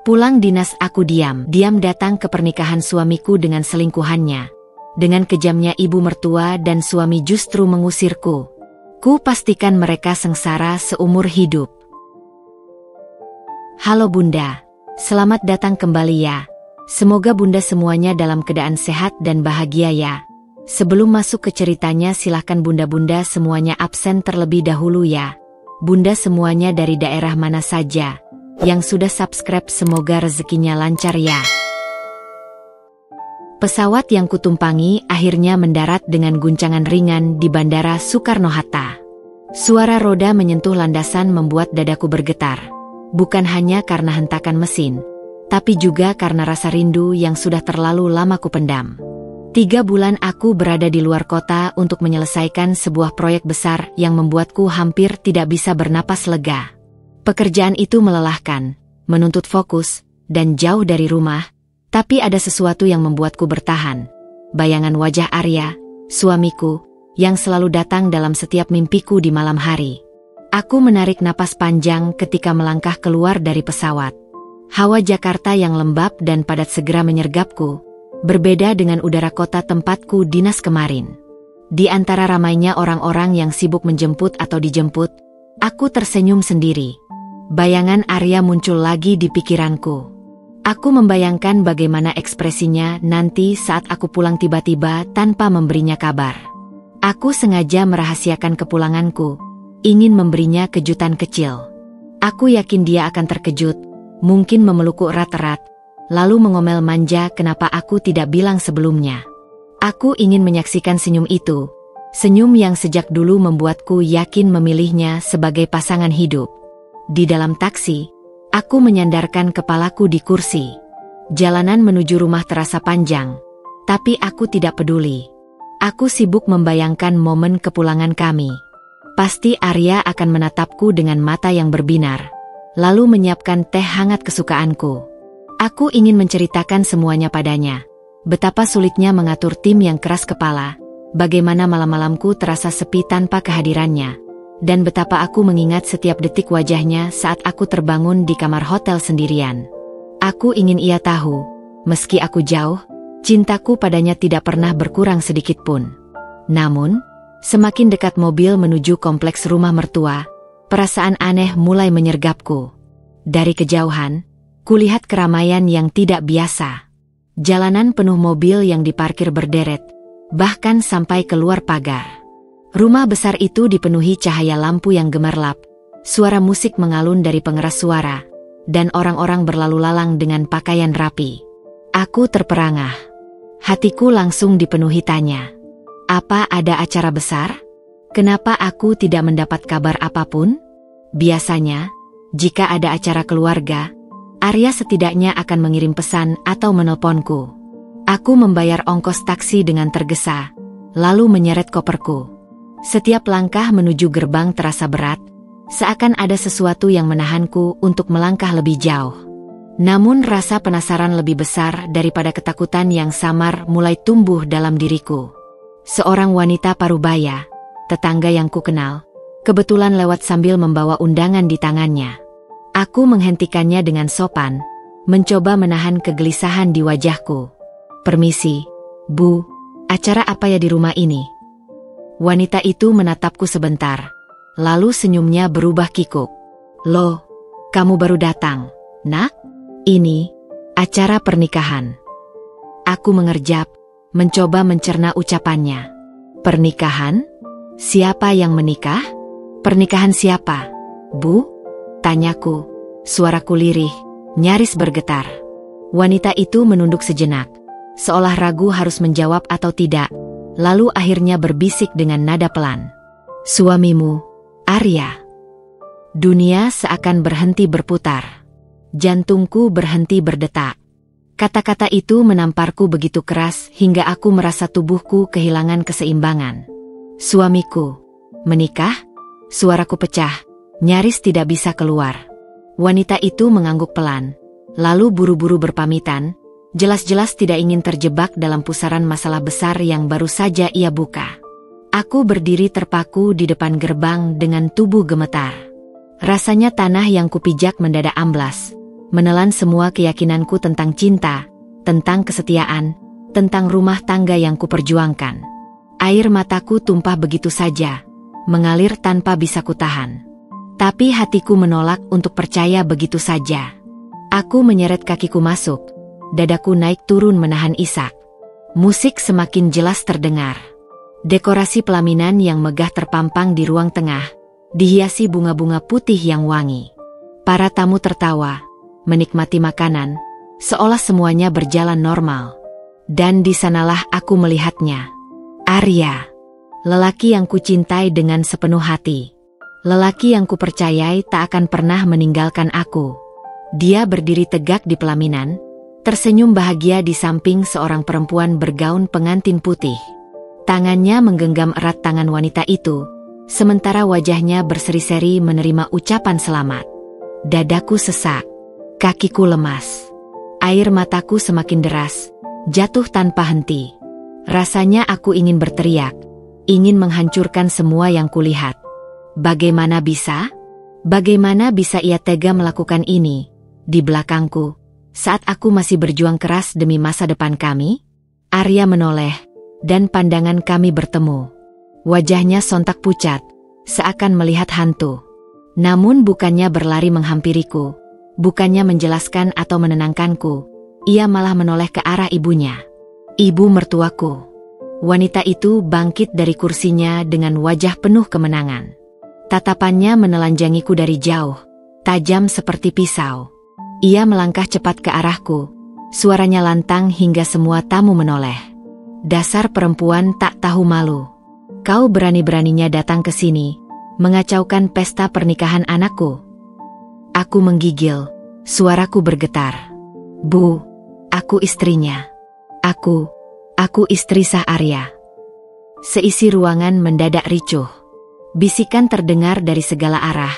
Pulang dinas aku diam-diam datang ke pernikahan suamiku dengan selingkuhannya. Dengan kejamnya ibu mertua dan suami justru mengusirku. Ku pastikan mereka sengsara seumur hidup. Halo Bunda, selamat datang kembali ya. Semoga Bunda semuanya dalam keadaan sehat dan bahagia ya. Sebelum masuk ke ceritanya silahkan Bunda-Bunda semuanya absen terlebih dahulu ya. Bunda semuanya dari daerah mana saja. Yang sudah subscribe semoga rezekinya lancar ya. Pesawat yang kutumpangi akhirnya mendarat dengan guncangan ringan di Bandara Soekarno-Hatta. Suara roda menyentuh landasan membuat dadaku bergetar. Bukan hanya karena hentakan mesin, tapi juga karena rasa rindu yang sudah terlalu lama kupendam. 3 bulan aku berada di luar kota untuk menyelesaikan sebuah proyek besar yang membuatku hampir tidak bisa bernapas lega. Pekerjaan itu melelahkan, menuntut fokus, dan jauh dari rumah, tapi ada sesuatu yang membuatku bertahan. Bayangan wajah Arya, suamiku, yang selalu datang dalam setiap mimpiku di malam hari. Aku menarik napas panjang ketika melangkah keluar dari pesawat. Hawa Jakarta yang lembab dan padat segera menyergapku, berbeda dengan udara kota tempatku dinas kemarin. Di antara ramainya orang-orang yang sibuk menjemput atau dijemput, aku tersenyum sendiri. Bayangan Arya muncul lagi di pikiranku. Aku membayangkan bagaimana ekspresinya nanti saat aku pulang tiba-tiba tanpa memberinya kabar. Aku sengaja merahasiakan kepulanganku, ingin memberinya kejutan kecil. Aku yakin dia akan terkejut, mungkin memelukku erat-erat, lalu mengomel manja kenapa aku tidak bilang sebelumnya. Aku ingin menyaksikan senyum itu, senyum yang sejak dulu membuatku yakin memilihnya sebagai pasangan hidup. Di dalam taksi, aku menyandarkan kepalaku di kursi. Jalanan menuju rumah terasa panjang, tapi aku tidak peduli. Aku sibuk membayangkan momen kepulangan kami. Pasti Arya akan menatapku dengan mata yang berbinar, lalu menyiapkan teh hangat kesukaanku. Aku ingin menceritakan semuanya padanya. Betapa sulitnya mengatur tim yang keras kepala, bagaimana malam-malamku terasa sepi tanpa kehadirannya. Dan betapa aku mengingat setiap detik wajahnya saat aku terbangun di kamar hotel sendirian. Aku ingin ia tahu, meski aku jauh, cintaku padanya tidak pernah berkurang sedikitpun. Namun, semakin dekat mobil menuju kompleks rumah mertua, perasaan aneh mulai menyergapku. Dari kejauhan, kulihat keramaian yang tidak biasa. Jalanan penuh mobil yang diparkir berderet, bahkan sampai keluar pagar. Rumah besar itu dipenuhi cahaya lampu yang gemerlap, suara musik mengalun dari pengeras suara, dan orang-orang berlalu lalang dengan pakaian rapi. Aku terperangah. Hatiku langsung dipenuhi tanya. Apa ada acara besar? Kenapa aku tidak mendapat kabar apapun? Biasanya, jika ada acara keluarga, Arya setidaknya akan mengirim pesan atau menelponku. Aku membayar ongkos taksi dengan tergesa, lalu menyeret koperku. Setiap langkah menuju gerbang terasa berat, seakan ada sesuatu yang menahanku untuk melangkah lebih jauh. Namun rasa penasaran lebih besar daripada ketakutan yang samar mulai tumbuh dalam diriku. Seorang wanita parubaya, tetangga yang kukenal, kebetulan lewat sambil membawa undangan di tangannya. Aku menghentikannya dengan sopan, mencoba menahan kegelisahan di wajahku. Permisi, Bu, acara apa ya di rumah ini? Wanita itu menatapku sebentar, lalu senyumnya berubah kikuk. Loh, kamu baru datang, Nak? Ini acara pernikahan. Aku mengerjap, mencoba mencerna ucapannya. Pernikahan? Siapa yang menikah? Pernikahan siapa, Bu? Tanyaku, suaraku lirih, nyaris bergetar. Wanita itu menunduk sejenak, seolah ragu harus menjawab atau tidak. Lalu akhirnya berbisik dengan nada pelan. Suamimu, Arya. Dunia seakan berhenti berputar. Jantungku berhenti berdetak. Kata-kata itu menamparku begitu keras hingga aku merasa tubuhku kehilangan keseimbangan. Suamiku, menikah? Suaraku pecah, nyaris tidak bisa keluar. Wanita itu mengangguk pelan, lalu buru-buru berpamitan. Jelas-jelas tidak ingin terjebak dalam pusaran masalah besar yang baru saja ia buka. Aku berdiri terpaku di depan gerbang dengan tubuh gemetar. Rasanya tanah yang kupijak mendadak amblas, menelan semua keyakinanku tentang cinta, tentang kesetiaan, tentang rumah tangga yang kuperjuangkan. Air mataku tumpah begitu saja, mengalir tanpa bisa kutahan. Tapi hatiku menolak untuk percaya begitu saja. Aku menyeret kakiku masuk, dadaku naik turun menahan isak. Musik semakin jelas terdengar. Dekorasi pelaminan yang megah terpampang di ruang tengah, dihiasi bunga-bunga putih yang wangi. Para tamu tertawa, menikmati makanan, seolah semuanya berjalan normal. Dan di sanalah aku melihatnya. Arya, lelaki yang kucintai dengan sepenuh hati. Lelaki yang kupercayai tak akan pernah meninggalkan aku. Dia berdiri tegak di pelaminan, tersenyum bahagia di samping seorang perempuan bergaun pengantin putih. Tangannya menggenggam erat tangan wanita itu, sementara wajahnya berseri-seri menerima ucapan selamat. Dadaku sesak, kakiku lemas. Air mataku semakin deras, jatuh tanpa henti. Rasanya aku ingin berteriak, ingin menghancurkan semua yang kulihat. Bagaimana bisa? Bagaimana bisa ia tega melakukan ini di belakangku, saat aku masih berjuang keras demi masa depan kami? Arya menoleh, dan pandangan kami bertemu. Wajahnya sontak pucat, seakan melihat hantu. Namun bukannya berlari menghampiriku, bukannya menjelaskan atau menenangkanku, ia malah menoleh ke arah ibunya. Ibu mertuaku. Wanita itu bangkit dari kursinya dengan wajah penuh kemenangan. Tatapannya menelanjangiku dari jauh, tajam seperti pisau. Ia melangkah cepat ke arahku, suaranya lantang hingga semua tamu menoleh. Dasar perempuan tak tahu malu. Kau berani-beraninya datang ke sini, mengacaukan pesta pernikahan anakku. Aku menggigil, suaraku bergetar. Bu, aku istrinya. Aku istri sah Arya. Seisi ruangan mendadak ricuh. Bisikan terdengar dari segala arah.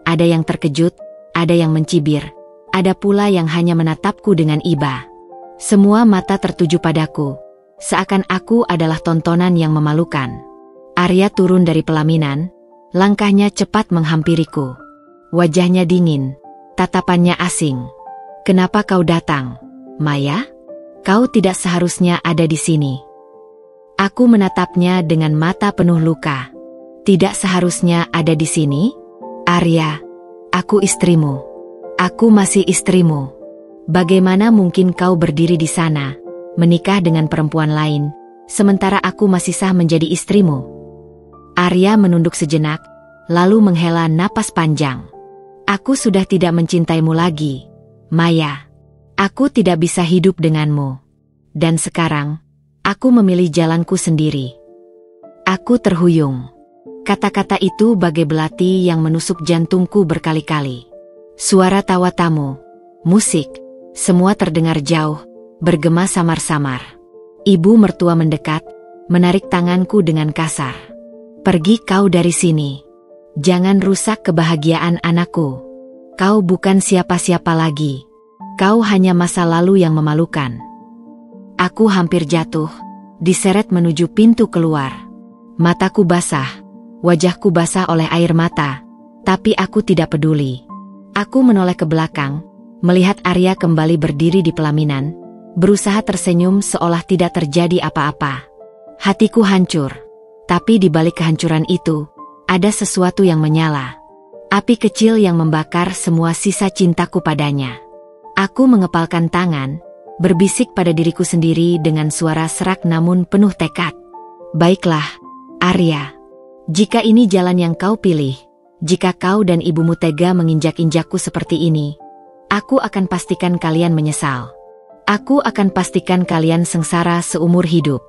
Ada yang terkejut, ada yang mencibir, ada pula yang hanya menatapku dengan iba. Semua mata tertuju padaku, seakan aku adalah tontonan yang memalukan. Arya turun dari pelaminan, langkahnya cepat menghampiriku. Wajahnya dingin, tatapannya asing. Kenapa kau datang, Maya? Kau tidak seharusnya ada di sini. Aku menatapnya dengan mata penuh luka. Tidak seharusnya ada di sini? Arya, aku istrimu. Aku masih istrimu. Bagaimana mungkin kau berdiri di sana, menikah dengan perempuan lain, sementara aku masih sah menjadi istrimu? Arya menunduk sejenak, lalu menghela napas panjang. Aku sudah tidak mencintaimu lagi, Maya. Aku tidak bisa hidup denganmu. Dan sekarang, aku memilih jalanku sendiri. Aku terhuyung. Kata-kata itu bagai belati yang menusuk jantungku berkali-kali. Suara tawa tamu, musik, semua terdengar jauh, bergema samar-samar. Ibu mertua mendekat, menarik tanganku dengan kasar. Pergi kau dari sini. Jangan rusak kebahagiaan anakku. Kau bukan siapa-siapa lagi. Kau hanya masa lalu yang memalukan. Aku hampir jatuh, diseret menuju pintu keluar. Mataku basah, wajahku basah oleh air mata, tapi aku tidak peduli. Aku menoleh ke belakang, melihat Arya kembali berdiri di pelaminan, berusaha tersenyum seolah tidak terjadi apa-apa. Hatiku hancur, tapi di balik kehancuran itu, ada sesuatu yang menyala. Api kecil yang membakar semua sisa cintaku padanya. Aku mengepalkan tangan, berbisik pada diriku sendiri dengan suara serak namun penuh tekad. Baiklah, Arya. Jika ini jalan yang kau pilih, jika kau dan ibumu tega menginjak-injakku seperti ini, aku akan pastikan kalian menyesal. Aku akan pastikan kalian sengsara seumur hidup.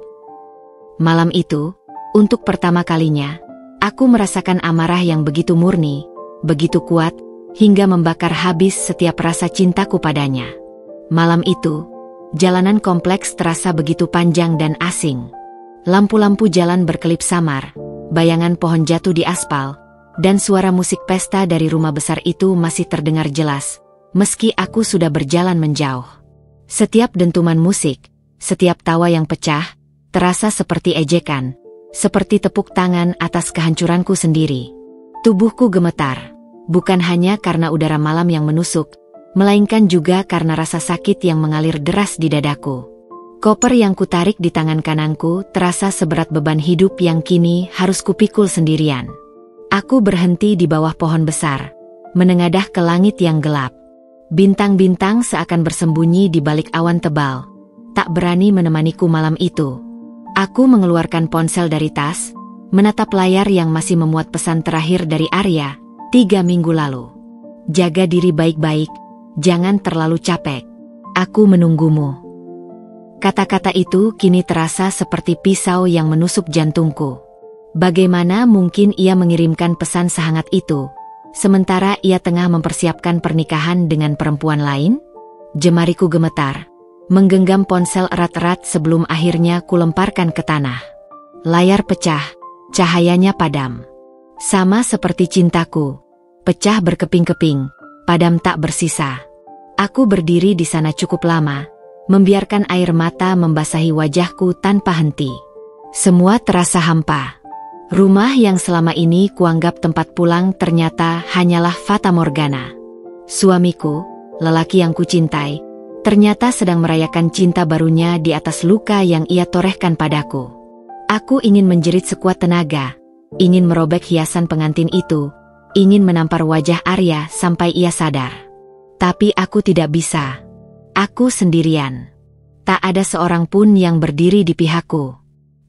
Malam itu, untuk pertama kalinya, aku merasakan amarah yang begitu murni, begitu kuat, hingga membakar habis setiap rasa cintaku padanya. Malam itu, jalanan kompleks terasa begitu panjang dan asing. Lampu-lampu jalan berkelip samar, bayangan pohon jatuh di aspal, dan suara musik pesta dari rumah besar itu masih terdengar jelas, meski aku sudah berjalan menjauh. Setiap dentuman musik, setiap tawa yang pecah, terasa seperti ejekan, seperti tepuk tangan atas kehancuranku sendiri. Tubuhku gemetar, bukan hanya karena udara malam yang menusuk, melainkan juga karena rasa sakit yang mengalir deras di dadaku. Koper yang kutarik di tangan kananku terasa seberat beban hidup yang kini harus kupikul sendirian. Aku berhenti di bawah pohon besar, menengadah ke langit yang gelap. Bintang-bintang seakan bersembunyi di balik awan tebal, tak berani menemaniku malam itu. Aku mengeluarkan ponsel dari tas, menatap layar yang masih memuat pesan terakhir dari Arya, 3 minggu lalu. Jaga diri baik-baik, jangan terlalu capek. Aku menunggumu. Kata-kata itu kini terasa seperti pisau yang menusuk jantungku. Bagaimana mungkin ia mengirimkan pesan sehangat itu, sementara ia tengah mempersiapkan pernikahan dengan perempuan lain? Jemariku gemetar, menggenggam ponsel erat-erat sebelum akhirnya kulemparkan ke tanah. Layar pecah, cahayanya padam. Sama seperti cintaku, pecah berkeping-keping, padam tak bersisa. Aku berdiri di sana cukup lama, membiarkan air mata membasahi wajahku tanpa henti. Semua terasa hampa. Rumah yang selama ini kuanggap tempat pulang ternyata hanyalah fata morgana. Suamiku, lelaki yang kucintai, ternyata sedang merayakan cinta barunya di atas luka yang ia torehkan padaku. Aku ingin menjerit sekuat tenaga, ingin merobek hiasan pengantin itu, ingin menampar wajah Arya sampai ia sadar. Tapi aku tidak bisa. Aku sendirian. Tak ada seorang pun yang berdiri di pihakku.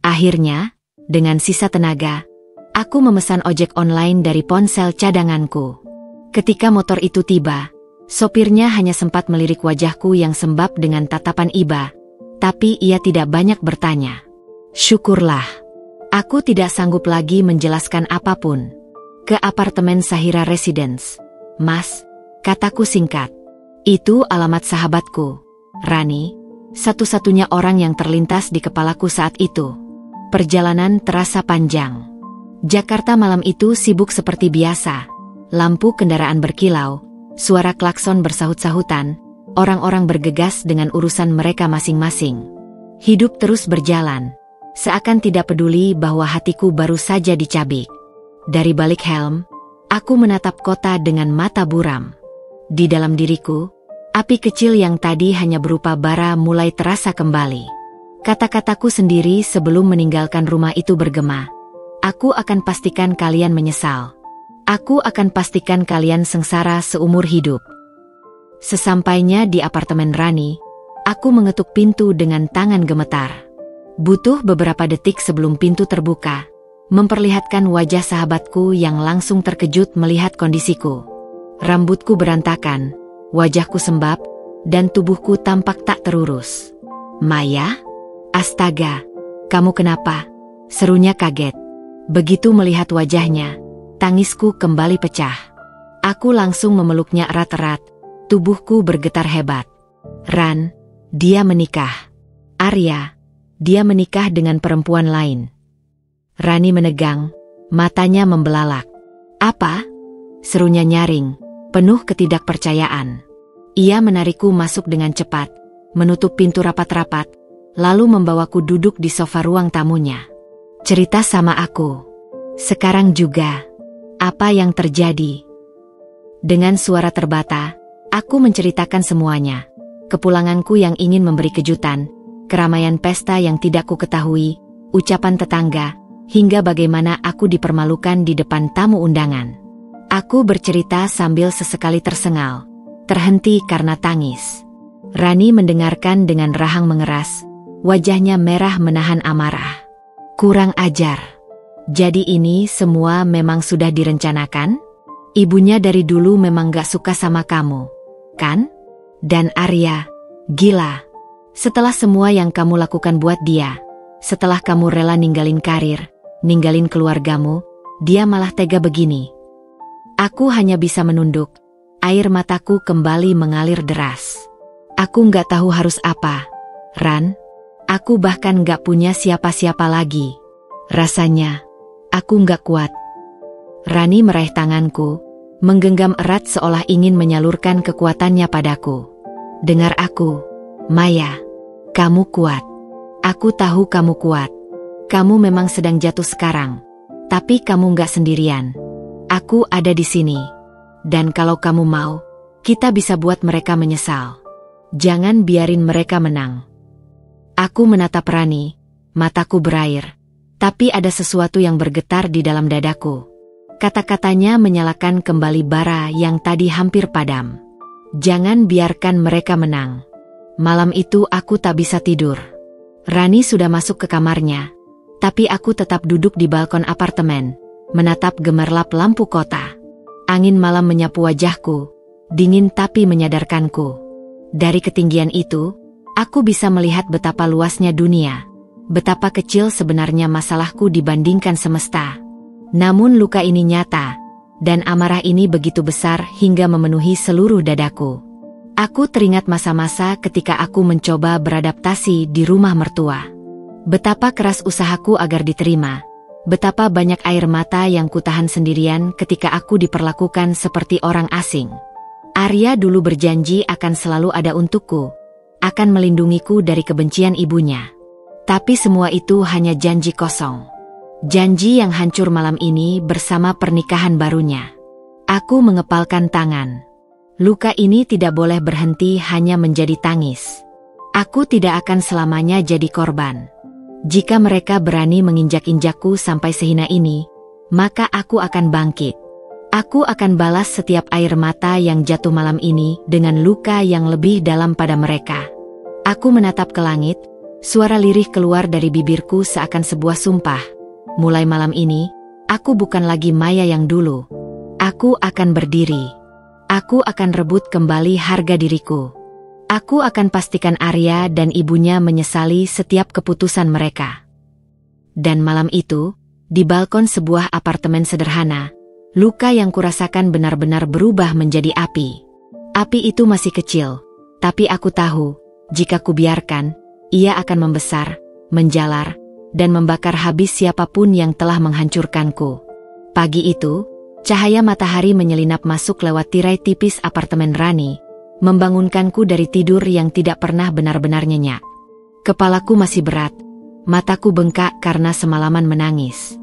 Akhirnya, dengan sisa tenaga, aku memesan ojek online dari ponsel cadanganku. Ketika motor itu tiba, sopirnya hanya sempat melirik wajahku yang sembab dengan tatapan iba, tapi ia tidak banyak bertanya. Syukurlah. Aku tidak sanggup lagi menjelaskan apapun. Ke apartemen Sahira Residence. Mas, kataku singkat. Itu alamat sahabatku, Rani, satu-satunya orang yang terlintas di kepalaku saat itu. Perjalanan terasa panjang. Jakarta malam itu sibuk seperti biasa. Lampu kendaraan berkilau, suara klakson bersahut-sahutan, orang-orang bergegas dengan urusan mereka masing-masing. Hidup terus berjalan, seakan tidak peduli bahwa hatiku baru saja dicabik. Dari balik helm, aku menatap kota dengan mata buram. Di dalam diriku, api kecil yang tadi hanya berupa bara mulai terasa kembali. Kata-kataku sendiri sebelum meninggalkan rumah itu bergema. Aku akan pastikan kalian menyesal. Aku akan pastikan kalian sengsara seumur hidup. Sesampainya di apartemen Rani, aku mengetuk pintu dengan tangan gemetar. Butuh beberapa detik sebelum pintu terbuka, memperlihatkan wajah sahabatku yang langsung terkejut melihat kondisiku. Rambutku berantakan, wajahku sembab, dan tubuhku tampak tak terurus. Maya? Astaga, kamu kenapa? Serunya kaget. Begitu melihat wajahnya, tangisku kembali pecah. Aku langsung memeluknya erat-erat, tubuhku bergetar hebat. Ran, dia menikah. Arya, dia menikah dengan perempuan lain. Rani menegang, matanya membelalak. Apa? Serunya nyaring, penuh ketidakpercayaan. Ia menarikku masuk dengan cepat, menutup pintu rapat-rapat, lalu membawaku duduk di sofa ruang tamunya. Cerita sama aku. Sekarang juga. Apa yang terjadi? Dengan suara terbata, aku menceritakan semuanya. Kepulanganku yang ingin memberi kejutan, keramaian pesta yang tidak ku ketahui, ucapan tetangga, hingga bagaimana aku dipermalukan di depan tamu undangan. Aku bercerita sambil sesekali tersengal, terhenti karena tangis. Rani mendengarkan dengan rahang mengeras, wajahnya merah menahan amarah. Kurang ajar. Jadi ini semua memang sudah direncanakan? Ibunya dari dulu memang gak suka sama kamu, kan? Dan Arya, gila. Setelah semua yang kamu lakukan buat dia, setelah kamu rela ninggalin karir, ninggalin keluargamu, dia malah tega begini. Aku hanya bisa menunduk, air mataku kembali mengalir deras. Aku nggak tahu harus apa, Ran. Aku bahkan nggak punya siapa-siapa lagi. Rasanya, aku nggak kuat. Rani meraih tanganku, menggenggam erat seolah ingin menyalurkan kekuatannya padaku. Dengar aku, Maya. Kamu kuat. Aku tahu kamu kuat. Kamu memang sedang jatuh sekarang. Tapi kamu nggak sendirian. Aku ada di sini. Dan kalau kamu mau, Kita bisa buat mereka menyesal. Jangan biarin mereka menang. Aku menatap Rani, mataku berair. Tapi ada sesuatu yang bergetar di dalam dadaku. Kata-katanya menyalakan kembali bara yang tadi hampir padam. Jangan biarkan mereka menang. Malam itu aku tak bisa tidur. Rani sudah masuk ke kamarnya. Tapi aku tetap duduk di balkon apartemen, menatap gemerlap lampu kota. Angin malam menyapu wajahku, dingin tapi menyadarkanku. Dari ketinggian itu, aku bisa melihat betapa luasnya dunia. Betapa kecil sebenarnya masalahku dibandingkan semesta. Namun luka ini nyata, dan amarah ini begitu besar hingga memenuhi seluruh dadaku. Aku teringat masa-masa ketika aku mencoba beradaptasi di rumah mertua. Betapa keras usahaku agar diterima. Betapa banyak air mata yang kutahan sendirian ketika aku diperlakukan seperti orang asing. Arya dulu berjanji akan selalu ada untukku, akan melindungiku dari kebencian ibunya. Tapi semua itu hanya janji kosong. Janji yang hancur malam ini bersama pernikahan barunya. Aku mengepalkan tangan. Luka ini tidak boleh berhenti hanya menjadi tangis. Aku tidak akan selamanya jadi korban. Jika mereka berani menginjak-injakku sampai sehina ini, maka aku akan bangkit. Aku akan balas setiap air mata yang jatuh malam ini dengan luka yang lebih dalam pada mereka. Aku menatap ke langit. Suara lirih keluar dari bibirku seakan sebuah sumpah. Mulai malam ini, aku bukan lagi Maya yang dulu. Aku akan berdiri. Aku akan rebut kembali harga diriku. Aku akan pastikan Arya dan ibunya menyesali setiap keputusan mereka. Dan malam itu, di balkon sebuah apartemen sederhana, luka yang kurasakan benar-benar berubah menjadi api. Api itu masih kecil, tapi aku tahu, jika kubiarkan, ia akan membesar, menjalar, dan membakar habis siapapun yang telah menghancurkanku. Pagi itu, cahaya matahari menyelinap masuk lewat tirai tipis apartemen Rani, membangunkanku dari tidur yang tidak pernah benar-benar nyenyak. Kepalaku masih berat, mataku bengkak karena semalaman menangis.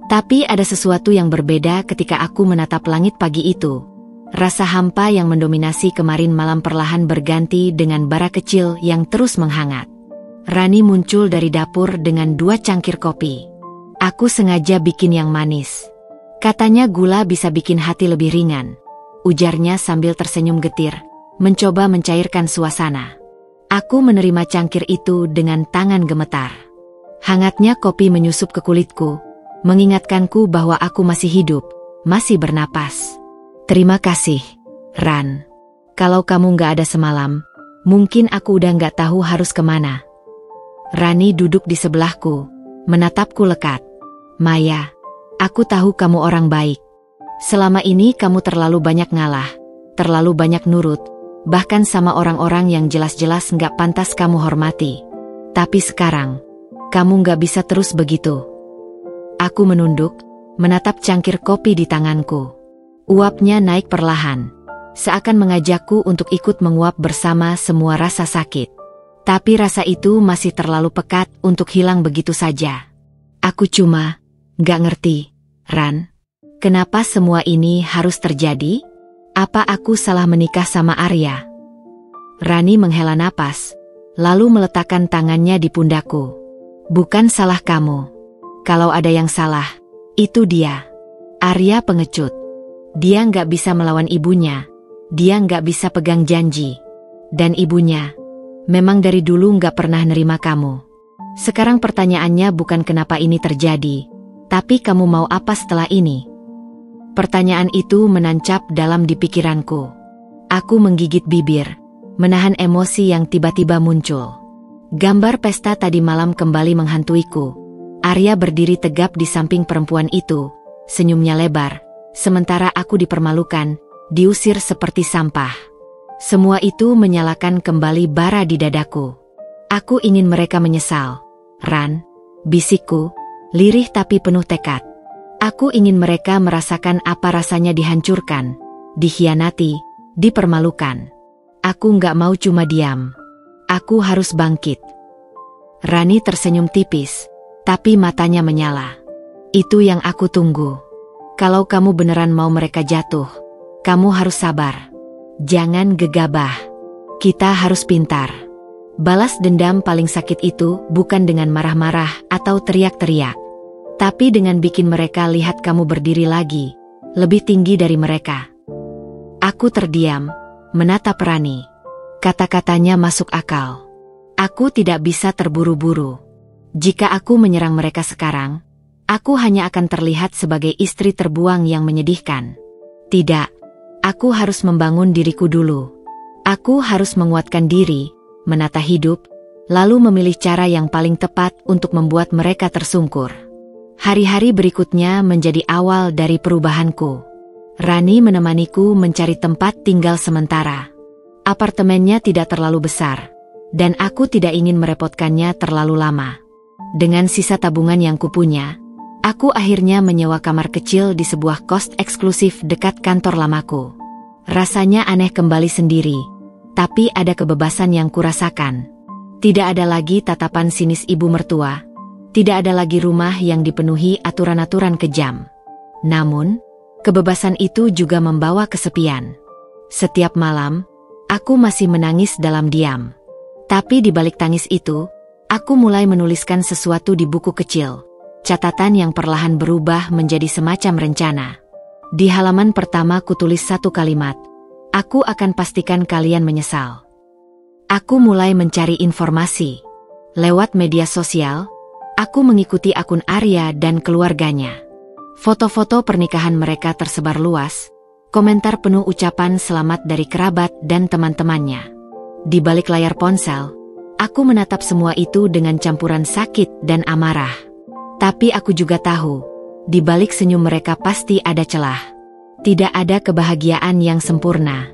Tapi ada sesuatu yang berbeda ketika aku menatap langit pagi itu. Rasa hampa yang mendominasi kemarin malam perlahan berganti dengan bara kecil yang terus menghangat. Rani muncul dari dapur dengan 2 cangkir kopi. Aku sengaja bikin yang manis. Katanya gula bisa bikin hati lebih ringan. Ujarnya sambil tersenyum getir, mencoba mencairkan suasana. Aku menerima cangkir itu dengan tangan gemetar. Hangatnya kopi menyusup ke kulitku, mengingatkanku bahwa aku masih hidup, masih bernapas. Terima kasih, Ran. Kalau kamu gak ada semalam, mungkin aku udah gak tahu harus kemana. Rani duduk di sebelahku, menatapku lekat. Maya, aku tahu kamu orang baik. Selama ini kamu terlalu banyak ngalah, terlalu banyak nurut, bahkan sama orang-orang yang jelas-jelas gak pantas kamu hormati. Tapi sekarang, kamu gak bisa terus begitu. Aku menunduk, menatap cangkir kopi di tanganku. Uapnya naik perlahan, seakan mengajakku untuk ikut menguap bersama semua rasa sakit. Tapi rasa itu masih terlalu pekat untuk hilang begitu saja. Aku cuma gak ngerti, Ran. Kenapa semua ini harus terjadi? Apa aku salah menikah sama Arya? Rani menghela napas, lalu meletakkan tangannya di pundakku. Bukan salah kamu. Kalau ada yang salah, itu dia. Arya pengecut. Dia gak bisa melawan ibunya. Dia gak bisa pegang janji. Dan ibunya memang dari dulu gak pernah nerima kamu. Sekarang pertanyaannya bukan kenapa ini terjadi, tapi kamu mau apa setelah ini? Pertanyaan itu menancap dalam di pikiranku. Aku menggigit bibir, menahan emosi yang tiba-tiba muncul. Gambar pesta tadi malam kembali menghantuiku. Arya berdiri tegap di samping perempuan itu, senyumnya lebar, sementara aku dipermalukan, diusir seperti sampah. Semua itu menyalakan kembali bara di dadaku. Aku ingin mereka menyesal. Ran, bisikku, lirih tapi penuh tekad. Aku ingin mereka merasakan apa rasanya dihancurkan, dikhianati, dipermalukan. Aku gak mau cuma diam. Aku harus bangkit. Rani tersenyum tipis, tapi matanya menyala. Itu yang aku tunggu. Kalau kamu beneran mau mereka jatuh, kamu harus sabar. Jangan gegabah. Kita harus pintar. Balas dendam paling sakit itu bukan dengan marah-marah atau teriak-teriak, tapi dengan bikin mereka lihat kamu berdiri lagi, lebih tinggi dari mereka. Aku terdiam, menatap Rani. Kata-katanya masuk akal. Aku tidak bisa terburu-buru. Jika aku menyerang mereka sekarang, aku hanya akan terlihat sebagai istri terbuang yang menyedihkan. Tidak, aku harus membangun diriku dulu. Aku harus menguatkan diri, menata hidup, lalu memilih cara yang paling tepat untuk membuat mereka tersungkur. Hari-hari berikutnya menjadi awal dari perubahanku. Rani menemaniku mencari tempat tinggal sementara. Apartemennya tidak terlalu besar, dan aku tidak ingin merepotkannya terlalu lama. Dengan sisa tabungan yang kupunya, aku akhirnya menyewa kamar kecil di sebuah kos eksklusif dekat kantor lamaku. Rasanya aneh kembali sendiri, tapi ada kebebasan yang kurasakan. Tidak ada lagi tatapan sinis ibu mertua, tidak ada lagi rumah yang dipenuhi aturan-aturan kejam. Namun, kebebasan itu juga membawa kesepian. Setiap malam, aku masih menangis dalam diam. Tapi di balik tangis itu, aku mulai menuliskan sesuatu di buku kecil. Catatan yang perlahan berubah menjadi semacam rencana. Di halaman pertama kutulis satu kalimat. Aku akan pastikan kalian menyesal. Aku mulai mencari informasi. Lewat media sosial, aku mengikuti akun Arya dan keluarganya. Foto-foto pernikahan mereka tersebar luas, komentar penuh ucapan selamat dari kerabat dan teman-temannya. Di balik layar ponsel, aku menatap semua itu dengan campuran sakit dan amarah. Tapi aku juga tahu, di balik senyum mereka pasti ada celah. Tidak ada kebahagiaan yang sempurna.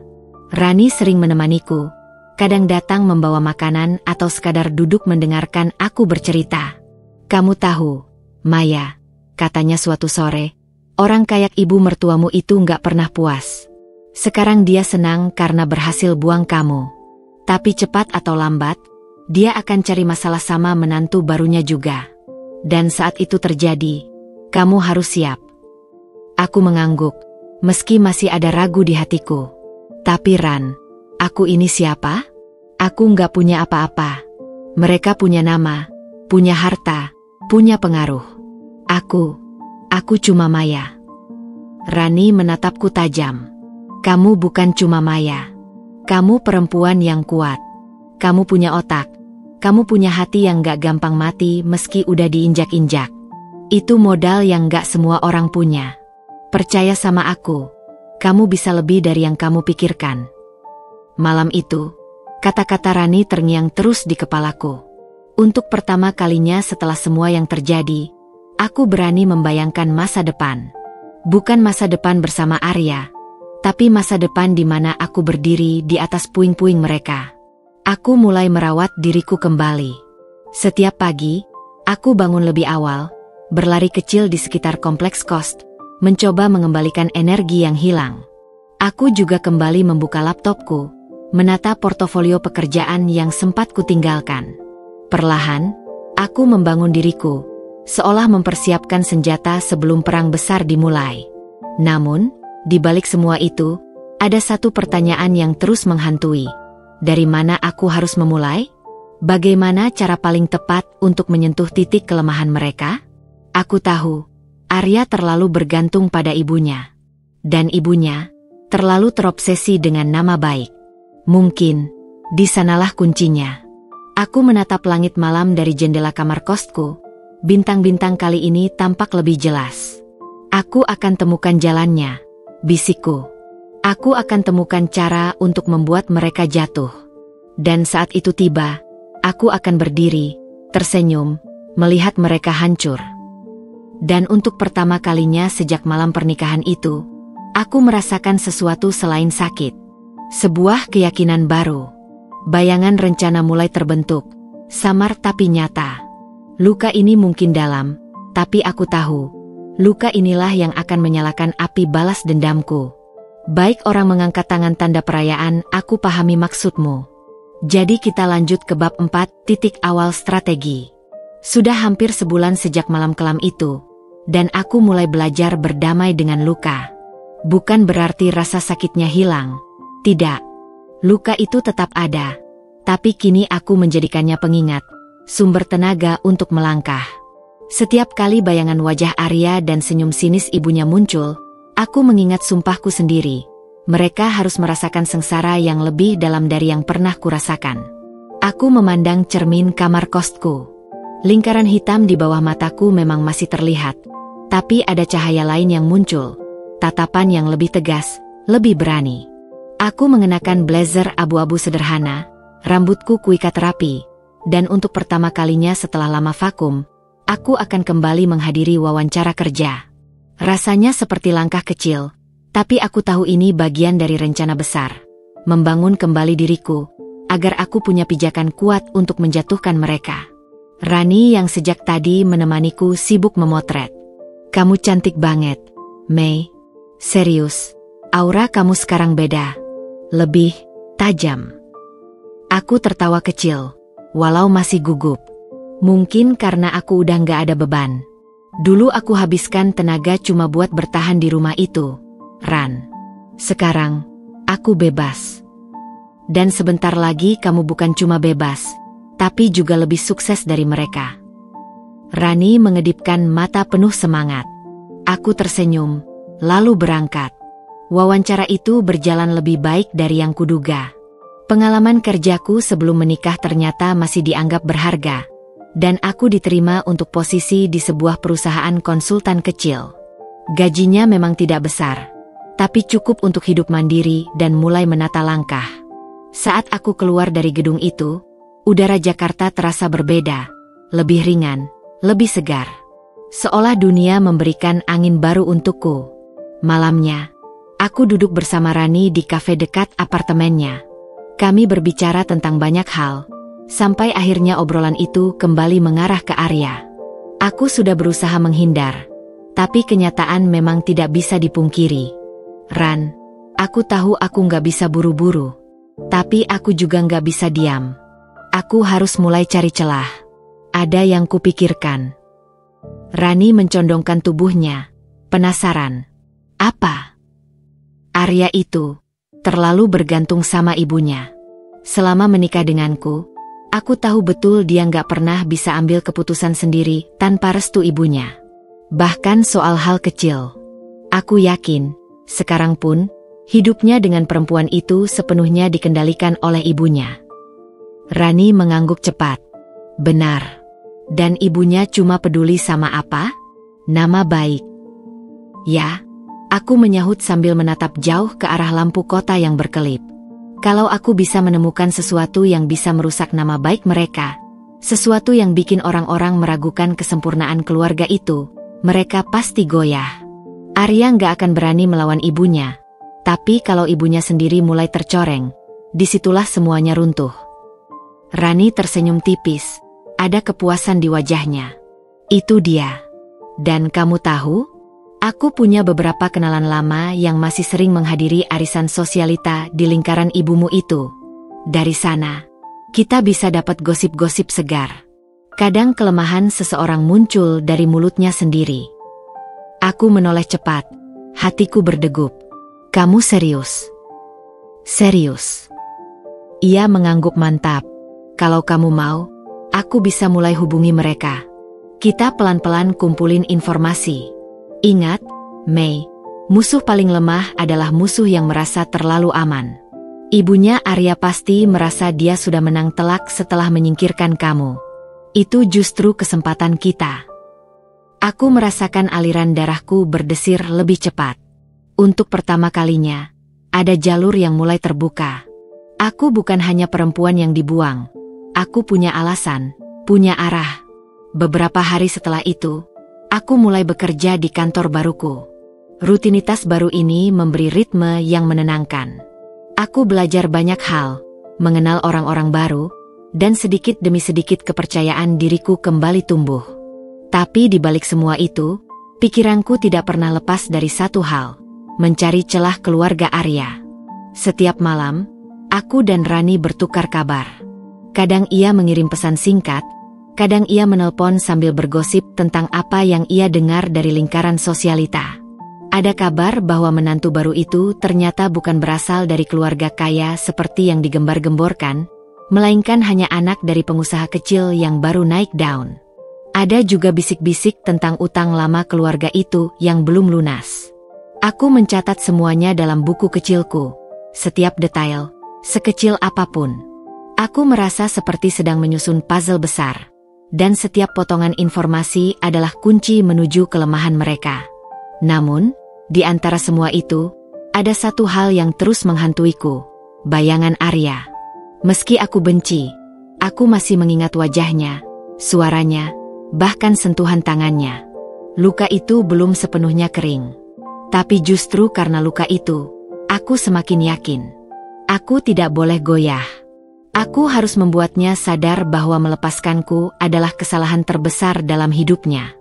Rani sering menemaniku, kadang datang membawa makanan atau sekadar duduk mendengarkan aku bercerita. Kamu tahu, Maya, katanya suatu sore, orang kayak ibu mertuamu itu nggak pernah puas. Sekarang dia senang karena berhasil buang kamu. Tapi cepat atau lambat, dia akan cari masalah sama menantu barunya juga. Dan saat itu terjadi, kamu harus siap. Aku mengangguk, meski masih ada ragu di hatiku. Tapi Ran, aku ini siapa? Aku nggak punya apa-apa. Mereka punya nama, punya harta, punya pengaruh. Aku cuma Maya. Rani menatapku tajam. Kamu bukan cuma Maya. Kamu perempuan yang kuat. Kamu punya otak. Kamu punya hati yang gak gampang mati meski udah diinjak-injak. Itu modal yang gak semua orang punya. Percaya sama aku. Kamu bisa lebih dari yang kamu pikirkan. Malam itu, kata-kata Rani terngiang terus di kepalaku. Untuk pertama kalinya setelah semua yang terjadi, aku berani membayangkan masa depan. Bukan masa depan bersama Arya, tapi masa depan di mana aku berdiri di atas puing-puing mereka. Aku mulai merawat diriku kembali. Setiap pagi, aku bangun lebih awal, berlari kecil di sekitar kompleks kos, mencoba mengembalikan energi yang hilang. Aku juga kembali membuka laptopku, menata portofolio pekerjaan yang sempat kutinggalkan. Perlahan, aku membangun diriku, seolah mempersiapkan senjata sebelum perang besar dimulai. Namun, di balik semua itu, ada satu pertanyaan yang terus menghantui. Dari mana aku harus memulai? Bagaimana cara paling tepat untuk menyentuh titik kelemahan mereka? Aku tahu, Arya terlalu bergantung pada ibunya. Dan ibunya, terlalu terobsesi dengan nama baik. Mungkin, di sanalah kuncinya. Aku menatap langit malam dari jendela kamar kosku. Bintang-bintang kali ini tampak lebih jelas. Aku akan temukan jalannya. Bisikku. Aku akan temukan cara untuk membuat mereka jatuh. Dan saat itu tiba, aku akan berdiri, tersenyum, melihat mereka hancur. Dan untuk pertama kalinya sejak malam pernikahan itu, aku merasakan sesuatu selain sakit. Sebuah keyakinan baru. Bayangan rencana mulai terbentuk, samar tapi nyata. Luka ini mungkin dalam, tapi aku tahu, luka inilah yang akan menyalakan api balas dendamku. Baik orang mengangkat tangan tanda perayaan, aku pahami maksudmu. Jadi kita lanjut ke bab 4, titik awal strategi. Sudah hampir sebulan sejak malam kelam itu, dan aku mulai belajar berdamai dengan luka. Bukan berarti rasa sakitnya hilang, Tidak. Luka itu tetap ada. Tapi kini aku menjadikannya pengingat, sumber tenaga untuk melangkah. Setiap kali bayangan wajah Arya dan senyum sinis ibunya muncul, aku mengingat sumpahku sendiri. Mereka harus merasakan sengsara yang lebih dalam dari yang pernah kurasakan. Aku memandang cermin kamar kosku. Lingkaran hitam di bawah mataku memang masih terlihat. Tapi ada cahaya lain yang muncul. Tatapan yang lebih tegas, lebih berani. Aku mengenakan blazer abu-abu sederhana, rambutku kuikat rapi, dan untuk pertama kalinya setelah lama vakum, aku akan kembali menghadiri wawancara kerja. Rasanya seperti langkah kecil, tapi aku tahu ini bagian dari rencana besar. Membangun kembali diriku, agar aku punya pijakan kuat untuk menjatuhkan mereka. Rani yang sejak tadi menemaniku sibuk memotret. Kamu cantik banget, Mei. Serius, aura kamu sekarang beda. Lebih tajam. Aku tertawa kecil, walau masih gugup. Mungkin karena aku udah gak ada beban. Dulu aku habiskan tenaga cuma buat bertahan di rumah itu, Ran. Sekarang, aku bebas. Dan sebentar lagi kamu bukan cuma bebas, tapi juga lebih sukses dari mereka. Rani mengedipkan mata penuh semangat. Aku tersenyum, lalu berangkat. Wawancara itu berjalan lebih baik dari yang kuduga. Pengalaman kerjaku sebelum menikah ternyata masih dianggap berharga, dan aku diterima untuk posisi di sebuah perusahaan konsultan kecil. Gajinya memang tidak besar, tapi cukup untuk hidup mandiri dan mulai menata langkah. Saat aku keluar dari gedung itu, udara Jakarta terasa berbeda, lebih ringan, lebih segar. Seolah dunia memberikan angin baru untukku. Malamnya, aku duduk bersama Rani di kafe dekat apartemennya. Kami berbicara tentang banyak hal, sampai akhirnya obrolan itu kembali mengarah ke Arya. Aku sudah berusaha menghindar, tapi kenyataan memang tidak bisa dipungkiri. Ran, aku tahu aku nggak bisa buru-buru, tapi aku juga nggak bisa diam. Aku harus mulai cari celah. Ada yang kupikirkan. Rani mencondongkan tubuhnya, penasaran. Apa? Arya itu terlalu bergantung sama ibunya. Selama menikah denganku, aku tahu betul dia nggak pernah bisa ambil keputusan sendiri tanpa restu ibunya. Bahkan soal hal kecil. Aku yakin, sekarang pun, hidupnya dengan perempuan itu sepenuhnya dikendalikan oleh ibunya. Rani mengangguk cepat. Benar. Dan ibunya cuma peduli sama apa? Nama baik. Ya, aku menyahut sambil menatap jauh ke arah lampu kota yang berkelip. Kalau aku bisa menemukan sesuatu yang bisa merusak nama baik mereka, sesuatu yang bikin orang-orang meragukan kesempurnaan keluarga itu, mereka pasti goyah. Arya nggak akan berani melawan ibunya, tapi kalau ibunya sendiri mulai tercoreng, disitulah semuanya runtuh. Rani tersenyum tipis. Ada kepuasan di wajahnya. Itu dia. Dan kamu tahu? Aku punya beberapa kenalan lama yang masih sering menghadiri arisan sosialita di lingkaran ibumu itu. Dari sana, kita bisa dapat gosip-gosip segar. Kadang kelemahan seseorang muncul dari mulutnya sendiri. Aku menoleh cepat. Hatiku berdegup. Kamu serius? Serius. Ia mengangguk mantap. Kalau kamu mau, aku bisa mulai hubungi mereka. Kita pelan-pelan kumpulin informasi. Ingat, Mei, musuh paling lemah adalah musuh yang merasa terlalu aman. Ibunya Arya pasti merasa dia sudah menang telak setelah menyingkirkan kamu. Itu justru kesempatan kita. Aku merasakan aliran darahku berdesir lebih cepat. Untuk pertama kalinya, ada jalur yang mulai terbuka. Aku bukan hanya perempuan yang dibuang. Aku punya alasan, punya arah. Beberapa hari setelah itu, aku mulai bekerja di kantor baruku. Rutinitas baru ini memberi ritme yang menenangkan. Aku belajar banyak hal, mengenal orang-orang baru, dan sedikit demi sedikit kepercayaan diriku kembali tumbuh. Tapi di balik semua itu, pikiranku tidak pernah lepas dari satu hal, mencari celah keluarga Arya. Setiap malam, aku dan Rani bertukar kabar. Kadang ia mengirim pesan singkat, kadang ia menelpon sambil bergosip tentang apa yang ia dengar dari lingkaran sosialita. Ada kabar bahwa menantu baru itu ternyata bukan berasal dari keluarga kaya seperti yang digembar-gemborkan, melainkan hanya anak dari pengusaha kecil yang baru naik daun. Ada juga bisik-bisik tentang utang lama keluarga itu yang belum lunas. Aku mencatat semuanya dalam buku kecilku, setiap detail, sekecil apapun. Aku merasa seperti sedang menyusun puzzle besar, dan setiap potongan informasi adalah kunci menuju kelemahan mereka. Namun, di antara semua itu, ada satu hal yang terus menghantuiku, bayangan Arya. Meski aku benci, aku masih mengingat wajahnya, suaranya, bahkan sentuhan tangannya. Luka itu belum sepenuhnya kering. Tapi justru karena luka itu, aku semakin yakin. Aku tidak boleh goyah. Aku harus membuatnya sadar bahwa melepaskanku adalah kesalahan terbesar dalam hidupnya.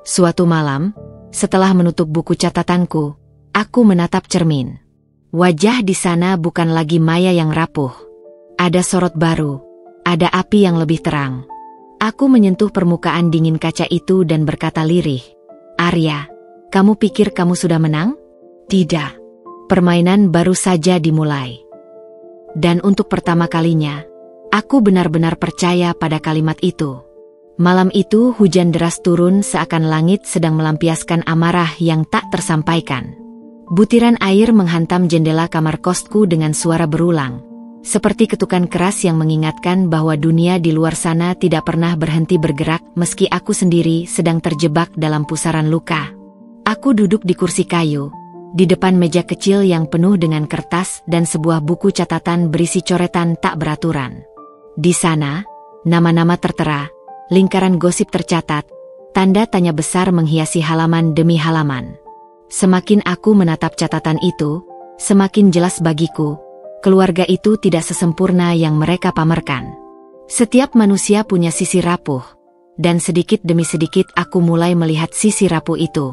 Suatu malam, setelah menutup buku catatanku, aku menatap cermin. Wajah di sana bukan lagi Maya yang rapuh. Ada sorot baru, ada api yang lebih terang. Aku menyentuh permukaan dingin kaca itu dan berkata lirih, "Arya, kamu pikir kamu sudah menang? Tidak. Permainan baru saja dimulai." Dan untuk pertama kalinya, aku benar-benar percaya pada kalimat itu. Malam itu hujan deras turun seakan langit sedang melampiaskan amarah yang tak tersampaikan. Butiran air menghantam jendela kamar kosku dengan suara berulang, seperti ketukan keras yang mengingatkan bahwa dunia di luar sana tidak pernah berhenti bergerak meski aku sendiri sedang terjebak dalam pusaran luka. Aku duduk di kursi kayu, di depan meja kecil yang penuh dengan kertas dan sebuah buku catatan berisi coretan tak beraturan. Di sana, nama-nama tertera, lingkaran gosip tercatat, tanda tanya besar menghiasi halaman demi halaman. Semakin aku menatap catatan itu, semakin jelas bagiku, keluarga itu tidak sesempurna yang mereka pamerkan. Setiap manusia punya sisi rapuh, dan sedikit demi sedikit aku mulai melihat sisi rapuh itu.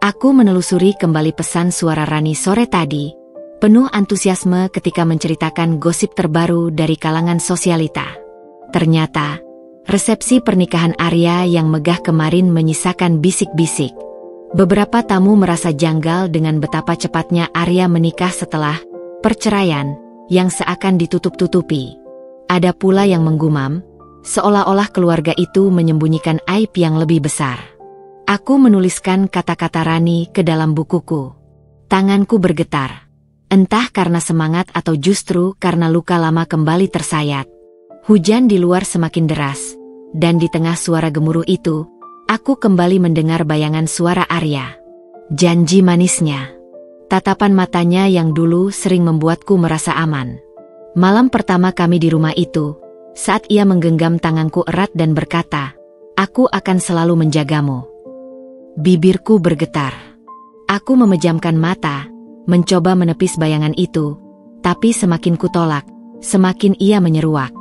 Aku menelusuri kembali pesan suara Rani sore tadi, penuh antusiasme ketika menceritakan gosip terbaru dari kalangan sosialita. Ternyata, resepsi pernikahan Arya yang megah kemarin menyisakan bisik-bisik. Beberapa tamu merasa janggal dengan betapa cepatnya Arya menikah setelah perceraian yang seakan ditutup-tutupi. Ada pula yang menggumam, seolah-olah keluarga itu menyembunyikan aib yang lebih besar. Aku menuliskan kata-kata Rani ke dalam bukuku. Tanganku bergetar, entah karena semangat atau justru karena luka lama kembali tersayat. Hujan di luar semakin deras, dan di tengah suara gemuruh itu, aku kembali mendengar bayangan suara Arya. Janji manisnya. Tatapan matanya yang dulu sering membuatku merasa aman. Malam pertama kami di rumah itu, saat ia menggenggam tanganku erat dan berkata, "Aku akan selalu menjagamu." Bibirku bergetar. Aku memejamkan mata, mencoba menepis bayangan itu, tapi semakin kutolak, semakin ia menyeruak.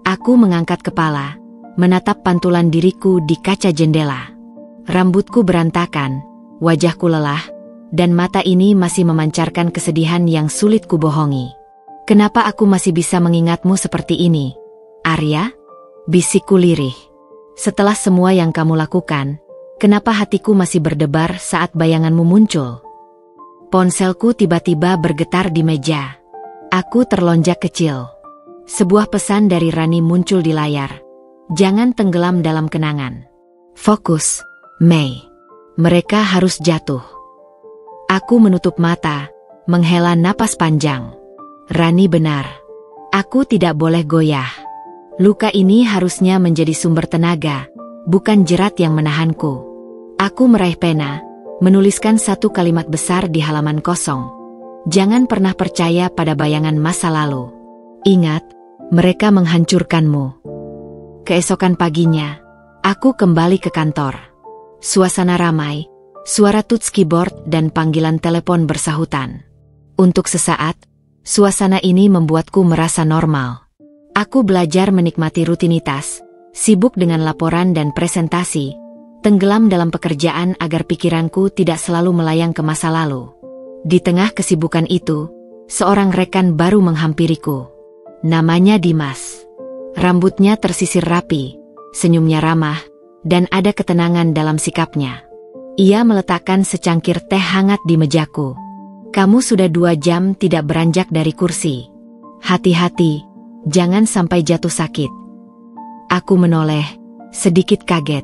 Aku mengangkat kepala, menatap pantulan diriku di kaca jendela. Rambutku berantakan, wajahku lelah, dan mata ini masih memancarkan kesedihan yang sulit kubohongi. "Kenapa aku masih bisa mengingatmu seperti ini, Arya?" bisikku lirih. "Setelah semua yang kamu lakukan, kenapa hatiku masih berdebar saat bayanganmu muncul?" Ponselku tiba-tiba bergetar di meja. Aku terlonjak kecil. Sebuah pesan dari Rani muncul di layar. "Jangan tenggelam dalam kenangan. Fokus, Mei. Mereka harus jatuh." Aku menutup mata, menghela napas panjang. Rani benar. Aku tidak boleh goyah. Luka ini harusnya menjadi sumber tenaga, bukan jerat yang menahanku. Aku meraih pena, menuliskan satu kalimat besar di halaman kosong. "Jangan pernah percaya pada bayangan masa lalu. Ingat, mereka menghancurkanmu." Keesokan paginya, aku kembali ke kantor. Suasana ramai, suara touch keyboard dan panggilan telepon bersahutan. Untuk sesaat, suasana ini membuatku merasa normal. Aku belajar menikmati rutinitas, sibuk dengan laporan dan presentasi, tenggelam dalam pekerjaan agar pikiranku tidak selalu melayang ke masa lalu. Di tengah kesibukan itu, seorang rekan baru menghampiriku. Namanya Dimas. Rambutnya tersisir rapi, senyumnya ramah, dan ada ketenangan dalam sikapnya. Ia meletakkan secangkir teh hangat di mejaku. Kamu sudah 2 jam tidak beranjak dari kursi. Hati-hati, jangan sampai jatuh sakit. Aku menoleh, sedikit kaget.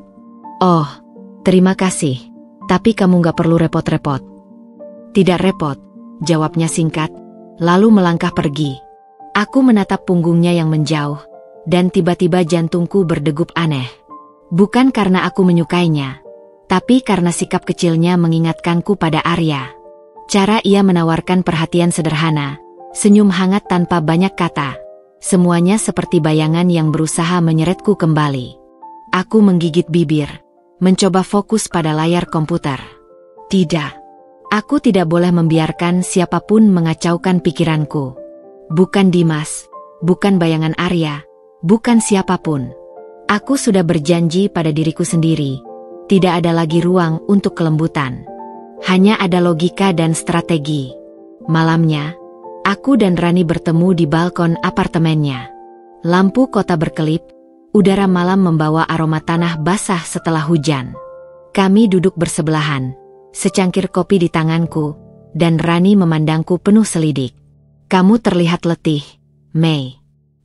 Oh, terima kasih, tapi kamu gak perlu repot-repot. Tidak repot, jawabnya singkat, lalu melangkah pergi. Aku menatap punggungnya yang menjauh, dan tiba-tiba jantungku berdegup aneh. Bukan karena aku menyukainya, tapi karena sikap kecilnya mengingatkanku pada Arya. Cara ia menawarkan perhatian sederhana, senyum hangat tanpa banyak kata. Semuanya seperti bayangan yang berusaha menyeretku kembali. Aku menggigit bibir, mencoba fokus pada layar komputer. Tidak, aku tidak boleh membiarkan siapapun mengacaukan pikiranku. Bukan Dimas, bukan bayangan Arya, bukan siapapun. Aku sudah berjanji pada diriku sendiri. Tidak ada lagi ruang untuk kelembutan. Hanya ada logika dan strategi. Malamnya, aku dan Rani bertemu di balkon apartemennya. Lampu kota berkelip, udara malam membawa aroma tanah basah setelah hujan. Kami duduk bersebelahan, secangkir kopi di tanganku, dan Rani memandangku penuh selidik. Kamu terlihat letih, Mei.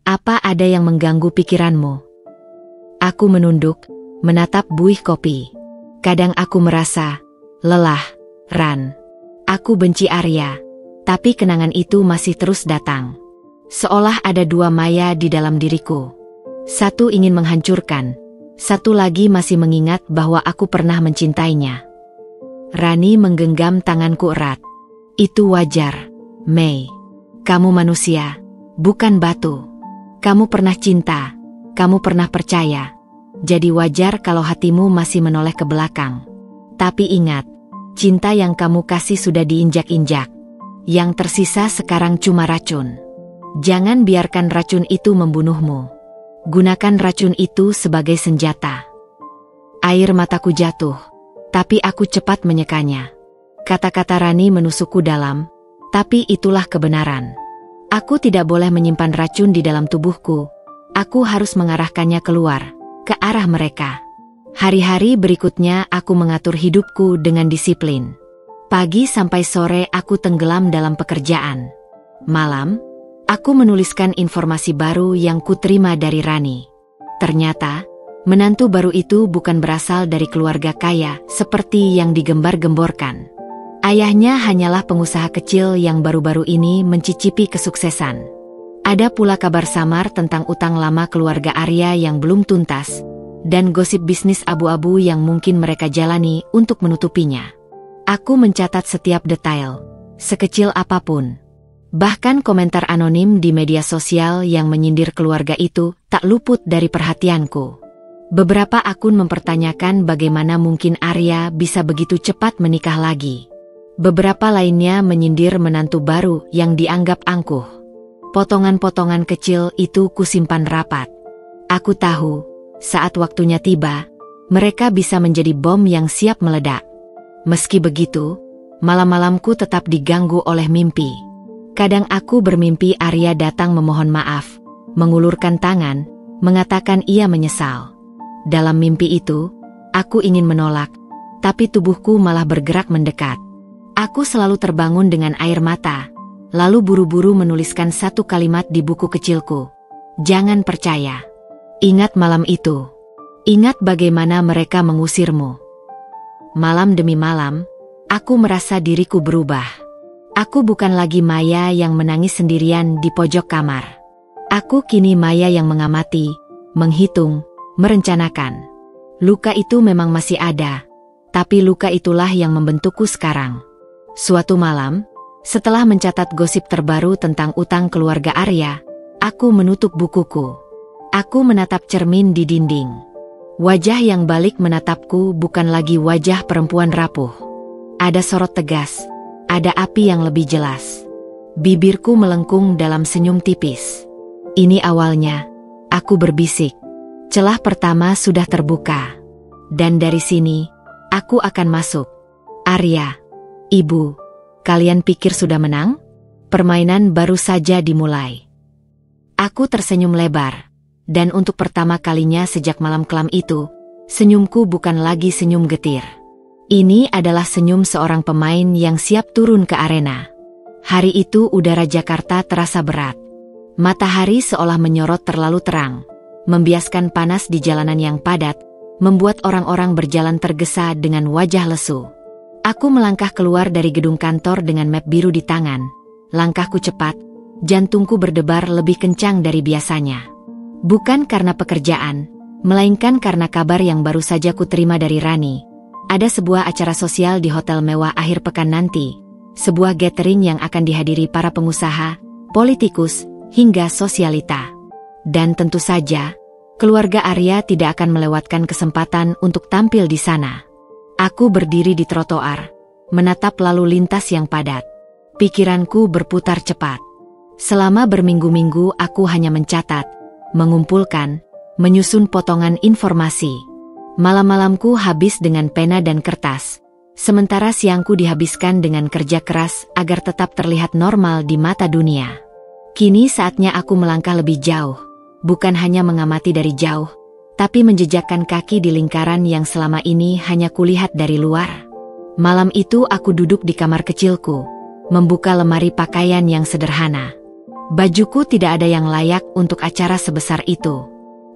Apa ada yang mengganggu pikiranmu? Aku menunduk, menatap buih kopi. Kadang aku merasa lelah, Ran. Aku benci Arya, tapi kenangan itu masih terus datang. Seolah ada 2 Maya di dalam diriku. Satu ingin menghancurkan, satu lagi masih mengingat bahwa aku pernah mencintainya. Rani menggenggam tanganku erat. Itu wajar, Mei. Kamu manusia, bukan batu. Kamu pernah cinta, kamu pernah percaya. Jadi wajar kalau hatimu masih menoleh ke belakang. Tapi ingat, cinta yang kamu kasih sudah diinjak-injak. Yang tersisa sekarang cuma racun. Jangan biarkan racun itu membunuhmu. Gunakan racun itu sebagai senjata. Air mataku jatuh, tapi aku cepat menyekanya. Kata-kata Rani menusukku dalam, tapi itulah kebenaran. Aku tidak boleh menyimpan racun di dalam tubuhku. Aku harus mengarahkannya keluar, ke arah mereka. Hari-hari berikutnya aku mengatur hidupku dengan disiplin. Pagi sampai sore aku tenggelam dalam pekerjaan. Malam, aku menuliskan informasi baru yang kuterima dari Rani. Ternyata, menantu baru itu bukan berasal dari keluarga kaya seperti yang digembar-gemborkan. Ayahnya hanyalah pengusaha kecil yang baru-baru ini mencicipi kesuksesan. Ada pula kabar samar tentang utang lama keluarga Arya yang belum tuntas, dan gosip bisnis abu-abu yang mungkin mereka jalani untuk menutupinya. Aku mencatat setiap detail, sekecil apapun. Bahkan komentar anonim di media sosial yang menyindir keluarga itu tak luput dari perhatianku. Beberapa akun mempertanyakan bagaimana mungkin Arya bisa begitu cepat menikah lagi. Beberapa lainnya menyindir menantu baru yang dianggap angkuh. Potongan-potongan kecil itu kusimpan rapat. Aku tahu, saat waktunya tiba, mereka bisa menjadi bom yang siap meledak. Meski begitu, malam-malamku tetap diganggu oleh mimpi. Kadang aku bermimpi Arya datang memohon maaf, mengulurkan tangan, mengatakan ia menyesal. Dalam mimpi itu, aku ingin menolak, tapi tubuhku malah bergerak mendekat. Aku selalu terbangun dengan air mata, lalu buru-buru menuliskan satu kalimat di buku kecilku. Jangan percaya. Ingat malam itu. Ingat bagaimana mereka mengusirmu. Malam demi malam, aku merasa diriku berubah. Aku bukan lagi Maya yang menangis sendirian di pojok kamar. Aku kini Maya yang mengamati, menghitung, merencanakan. Luka itu memang masih ada, tapi luka itulah yang membentukku sekarang. Suatu malam, setelah mencatat gosip terbaru tentang utang keluarga Arya, aku menutup bukuku. Aku menatap cermin di dinding. Wajah yang balik menatapku bukan lagi wajah perempuan rapuh. Ada sorot tegas, ada api yang lebih jelas. Bibirku melengkung dalam senyum tipis. Ini awalnya, aku berbisik. Celah pertama sudah terbuka. Dan dari sini, aku akan masuk. Arya. Ibu, kalian pikir sudah menang? Permainan baru saja dimulai. Aku tersenyum lebar, dan untuk pertama kalinya sejak malam kelam itu, senyumku bukan lagi senyum getir. Ini adalah senyum seorang pemain yang siap turun ke arena. Hari itu udara Jakarta terasa berat. Matahari seolah menyorot terlalu terang, membiaskan panas di jalanan yang padat, membuat orang-orang berjalan tergesa dengan wajah lesu. Aku melangkah keluar dari gedung kantor dengan map biru di tangan. Langkahku cepat, jantungku berdebar lebih kencang dari biasanya. Bukan karena pekerjaan, melainkan karena kabar yang baru saja kuterima dari Rani. Ada sebuah acara sosial di hotel mewah akhir pekan nanti. Sebuah gathering yang akan dihadiri para pengusaha, politikus, hingga sosialita. Dan tentu saja, keluarga Arya tidak akan melewatkan kesempatan untuk tampil di sana. Aku berdiri di trotoar, menatap lalu lintas yang padat. Pikiranku berputar cepat. Selama berminggu-minggu aku hanya mencatat, mengumpulkan, menyusun potongan informasi. Malam-malamku habis dengan pena dan kertas, sementara siangku dihabiskan dengan kerja keras agar tetap terlihat normal di mata dunia. Kini saatnya aku melangkah lebih jauh, bukan hanya mengamati dari jauh, tapi menjejakkan kaki di lingkaran yang selama ini hanya kulihat dari luar. Malam itu aku duduk di kamar kecilku, membuka lemari pakaian yang sederhana. Bajuku tidak ada yang layak untuk acara sebesar itu.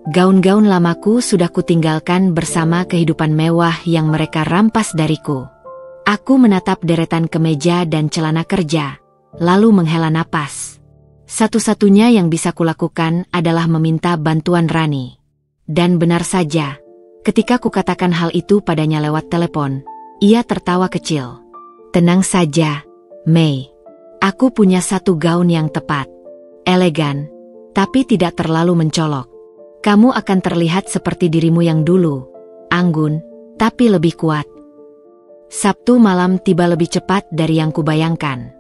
Gaun-gaun lamaku sudah kutinggalkan bersama kehidupan mewah yang mereka rampas dariku. Aku menatap deretan kemeja dan celana kerja, lalu menghela napas. Satu-satunya yang bisa kulakukan adalah meminta bantuan Rani. Dan benar saja, ketika kukatakan hal itu padanya lewat telepon, ia tertawa kecil. Tenang saja, Mei. Aku punya satu gaun yang tepat. Elegan, tapi tidak terlalu mencolok. Kamu akan terlihat seperti dirimu yang dulu, anggun, tapi lebih kuat. Sabtu malam tiba lebih cepat dari yang kubayangkan.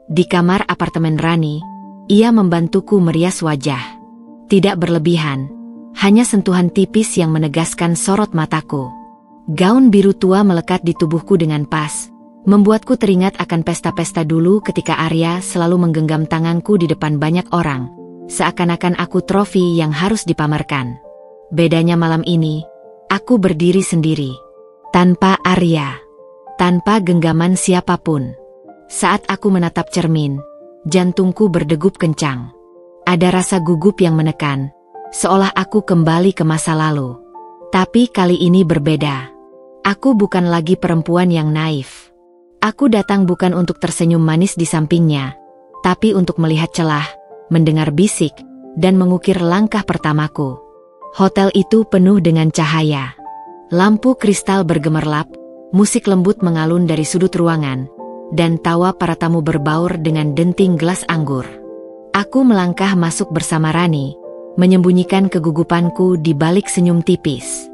Di kamar apartemen Rani, ia membantuku merias wajah. Tidak berlebihan, hanya sentuhan tipis yang menegaskan sorot mataku. Gaun biru tua melekat di tubuhku dengan pas, membuatku teringat akan pesta-pesta dulu ketika Arya selalu menggenggam tanganku di depan banyak orang. Seakan-akan aku trofi yang harus dipamerkan. Bedanya malam ini, aku berdiri sendiri. Tanpa Arya. Tanpa genggaman siapapun. Saat aku menatap cermin, jantungku berdegup kencang. Ada rasa gugup yang menekan, seolah aku kembali ke masa lalu. Tapi kali ini berbeda. Aku bukan lagi perempuan yang naif. Aku datang bukan untuk tersenyum manis di sampingnya, tapi untuk melihat celah, mendengar bisik, dan mengukir langkah pertamaku. Hotel itu penuh dengan cahaya. Lampu kristal bergemerlap, musik lembut mengalun dari sudut ruangan, dan tawa para tamu berbaur dengan denting gelas anggur. Aku melangkah masuk bersama Rani, menyembunyikan kegugupanku di balik senyum tipis.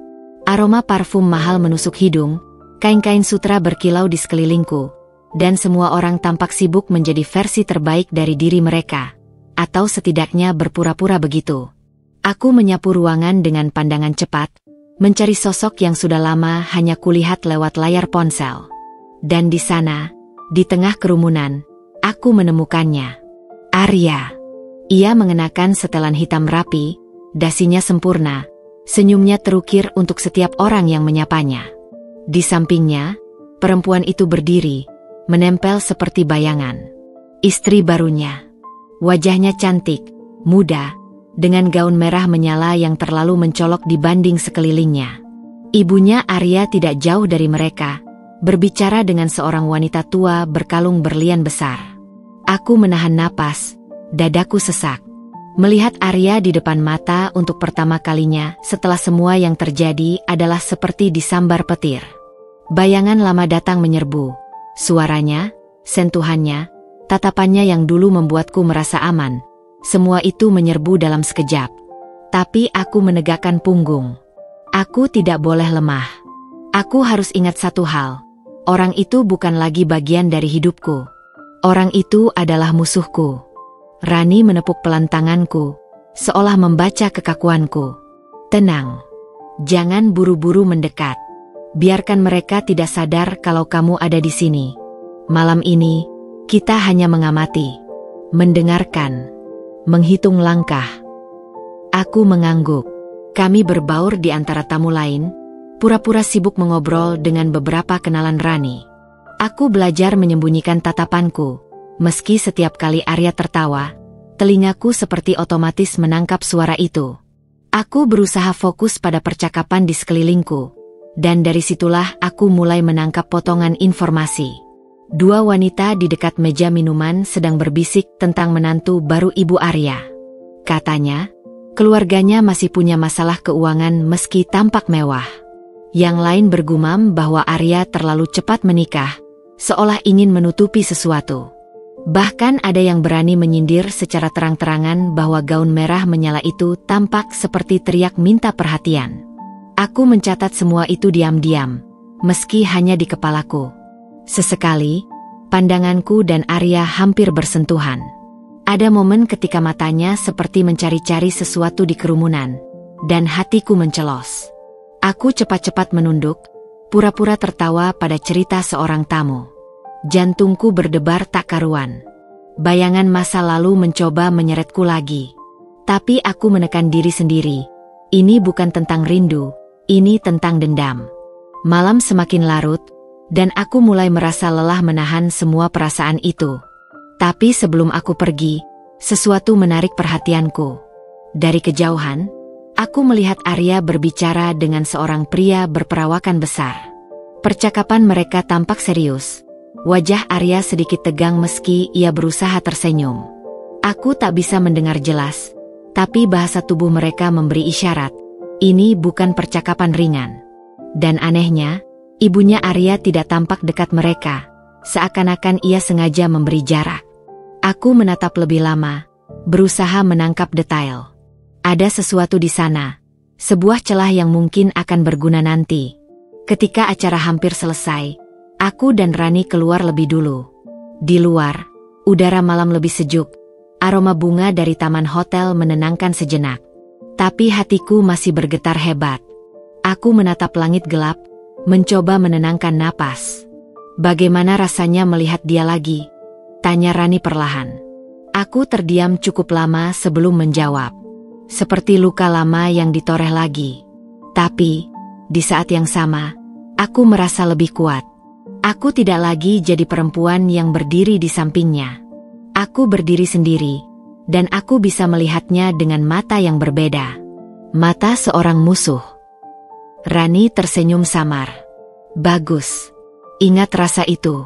Aroma parfum mahal menusuk hidung, kain-kain sutra berkilau di sekelilingku, dan semua orang tampak sibuk menjadi versi terbaik dari diri mereka. Atau setidaknya berpura-pura begitu. Aku menyapu ruangan dengan pandangan cepat, mencari sosok yang sudah lama hanya kulihat lewat layar ponsel. Dan di sana, di tengah kerumunan, aku menemukannya. Arya. Ia mengenakan setelan hitam rapi, dasinya sempurna, senyumnya terukir untuk setiap orang yang menyapanya. Di sampingnya, perempuan itu berdiri, menempel seperti bayangan. Istri barunya. Wajahnya cantik, muda, dengan gaun merah menyala yang terlalu mencolok dibanding sekelilingnya. Ibunya Arya tidak jauh dari mereka, berbicara dengan seorang wanita tua berkalung berlian besar. Aku menahan napas, dadaku sesak. Melihat Arya di depan mata untuk pertama kalinya setelah semua yang terjadi adalah seperti disambar petir. Bayangan lama datang menyerbu. Suaranya, sentuhannya, tatapannya yang dulu membuatku merasa aman, semua itu menyerbu dalam sekejap. Tapi aku menegakkan punggung. Aku tidak boleh lemah. Aku harus ingat satu hal. Orang itu bukan lagi bagian dari hidupku. Orang itu adalah musuhku. Rani menepuk pelan tanganku, seolah membaca kekakuanku. Tenang. Jangan buru-buru mendekat. Biarkan mereka tidak sadar kalau kamu ada di sini. Malam ini, kita hanya mengamati, mendengarkan, menghitung langkah. Aku mengangguk. Kami berbaur di antara tamu lain, pura-pura sibuk mengobrol dengan beberapa kenalan Rani. Aku belajar menyembunyikan tatapanku. Meski setiap kali Arya tertawa, telingaku seperti otomatis menangkap suara itu. Aku berusaha fokus pada percakapan di sekelilingku. Dan dari situlah aku mulai menangkap potongan informasi. Dua wanita di dekat meja minuman sedang berbisik tentang menantu baru Ibu Arya. Katanya, keluarganya masih punya masalah keuangan meski tampak mewah. Yang lain bergumam bahwa Arya terlalu cepat menikah, seolah ingin menutupi sesuatu. Bahkan ada yang berani menyindir secara terang-terangan bahwa gaun merah menyala itu tampak seperti teriak minta perhatian. Aku mencatat semua itu diam-diam, meski hanya di kepalaku. Sesekali, pandanganku dan Arya hampir bersentuhan. Ada momen ketika matanya seperti mencari-cari sesuatu di kerumunan, dan hatiku mencelos. Aku cepat-cepat menunduk, pura-pura tertawa pada cerita seorang tamu. Jantungku berdebar tak karuan. Bayangan masa lalu mencoba menyeretku lagi. Tapi aku menekan diri sendiri. Ini bukan tentang rindu, ini tentang dendam. Malam semakin larut, dan aku mulai merasa lelah menahan semua perasaan itu. Tapi sebelum aku pergi, sesuatu menarik perhatianku. Dari kejauhan, aku melihat Arya berbicara dengan seorang pria berperawakan besar. Percakapan mereka tampak serius. Wajah Arya sedikit tegang meski ia berusaha tersenyum. Aku tak bisa mendengar jelas, tapi bahasa tubuh mereka memberi isyarat. Ini bukan percakapan ringan. Dan anehnya, ibunya Arya tidak tampak dekat mereka, seakan-akan ia sengaja memberi jarak. Aku menatap lebih lama, berusaha menangkap detail. Ada sesuatu di sana, sebuah celah yang mungkin akan berguna nanti. Ketika acara hampir selesai, aku dan Rani keluar lebih dulu. Di luar, udara malam lebih sejuk. Aroma bunga dari taman hotel menenangkan sejenak. Tapi hatiku masih bergetar hebat. Aku menatap langit gelap, mencoba menenangkan napas. Bagaimana rasanya melihat dia lagi? Tanya Rani perlahan. Aku terdiam cukup lama sebelum menjawab. Seperti luka lama yang ditoreh lagi. Tapi, di saat yang sama, aku merasa lebih kuat. Aku tidak lagi jadi perempuan yang berdiri di sampingnya. Aku berdiri sendiri, dan aku bisa melihatnya dengan mata yang berbeda. Mata seorang musuh. Rani tersenyum samar. Bagus. Ingat rasa itu.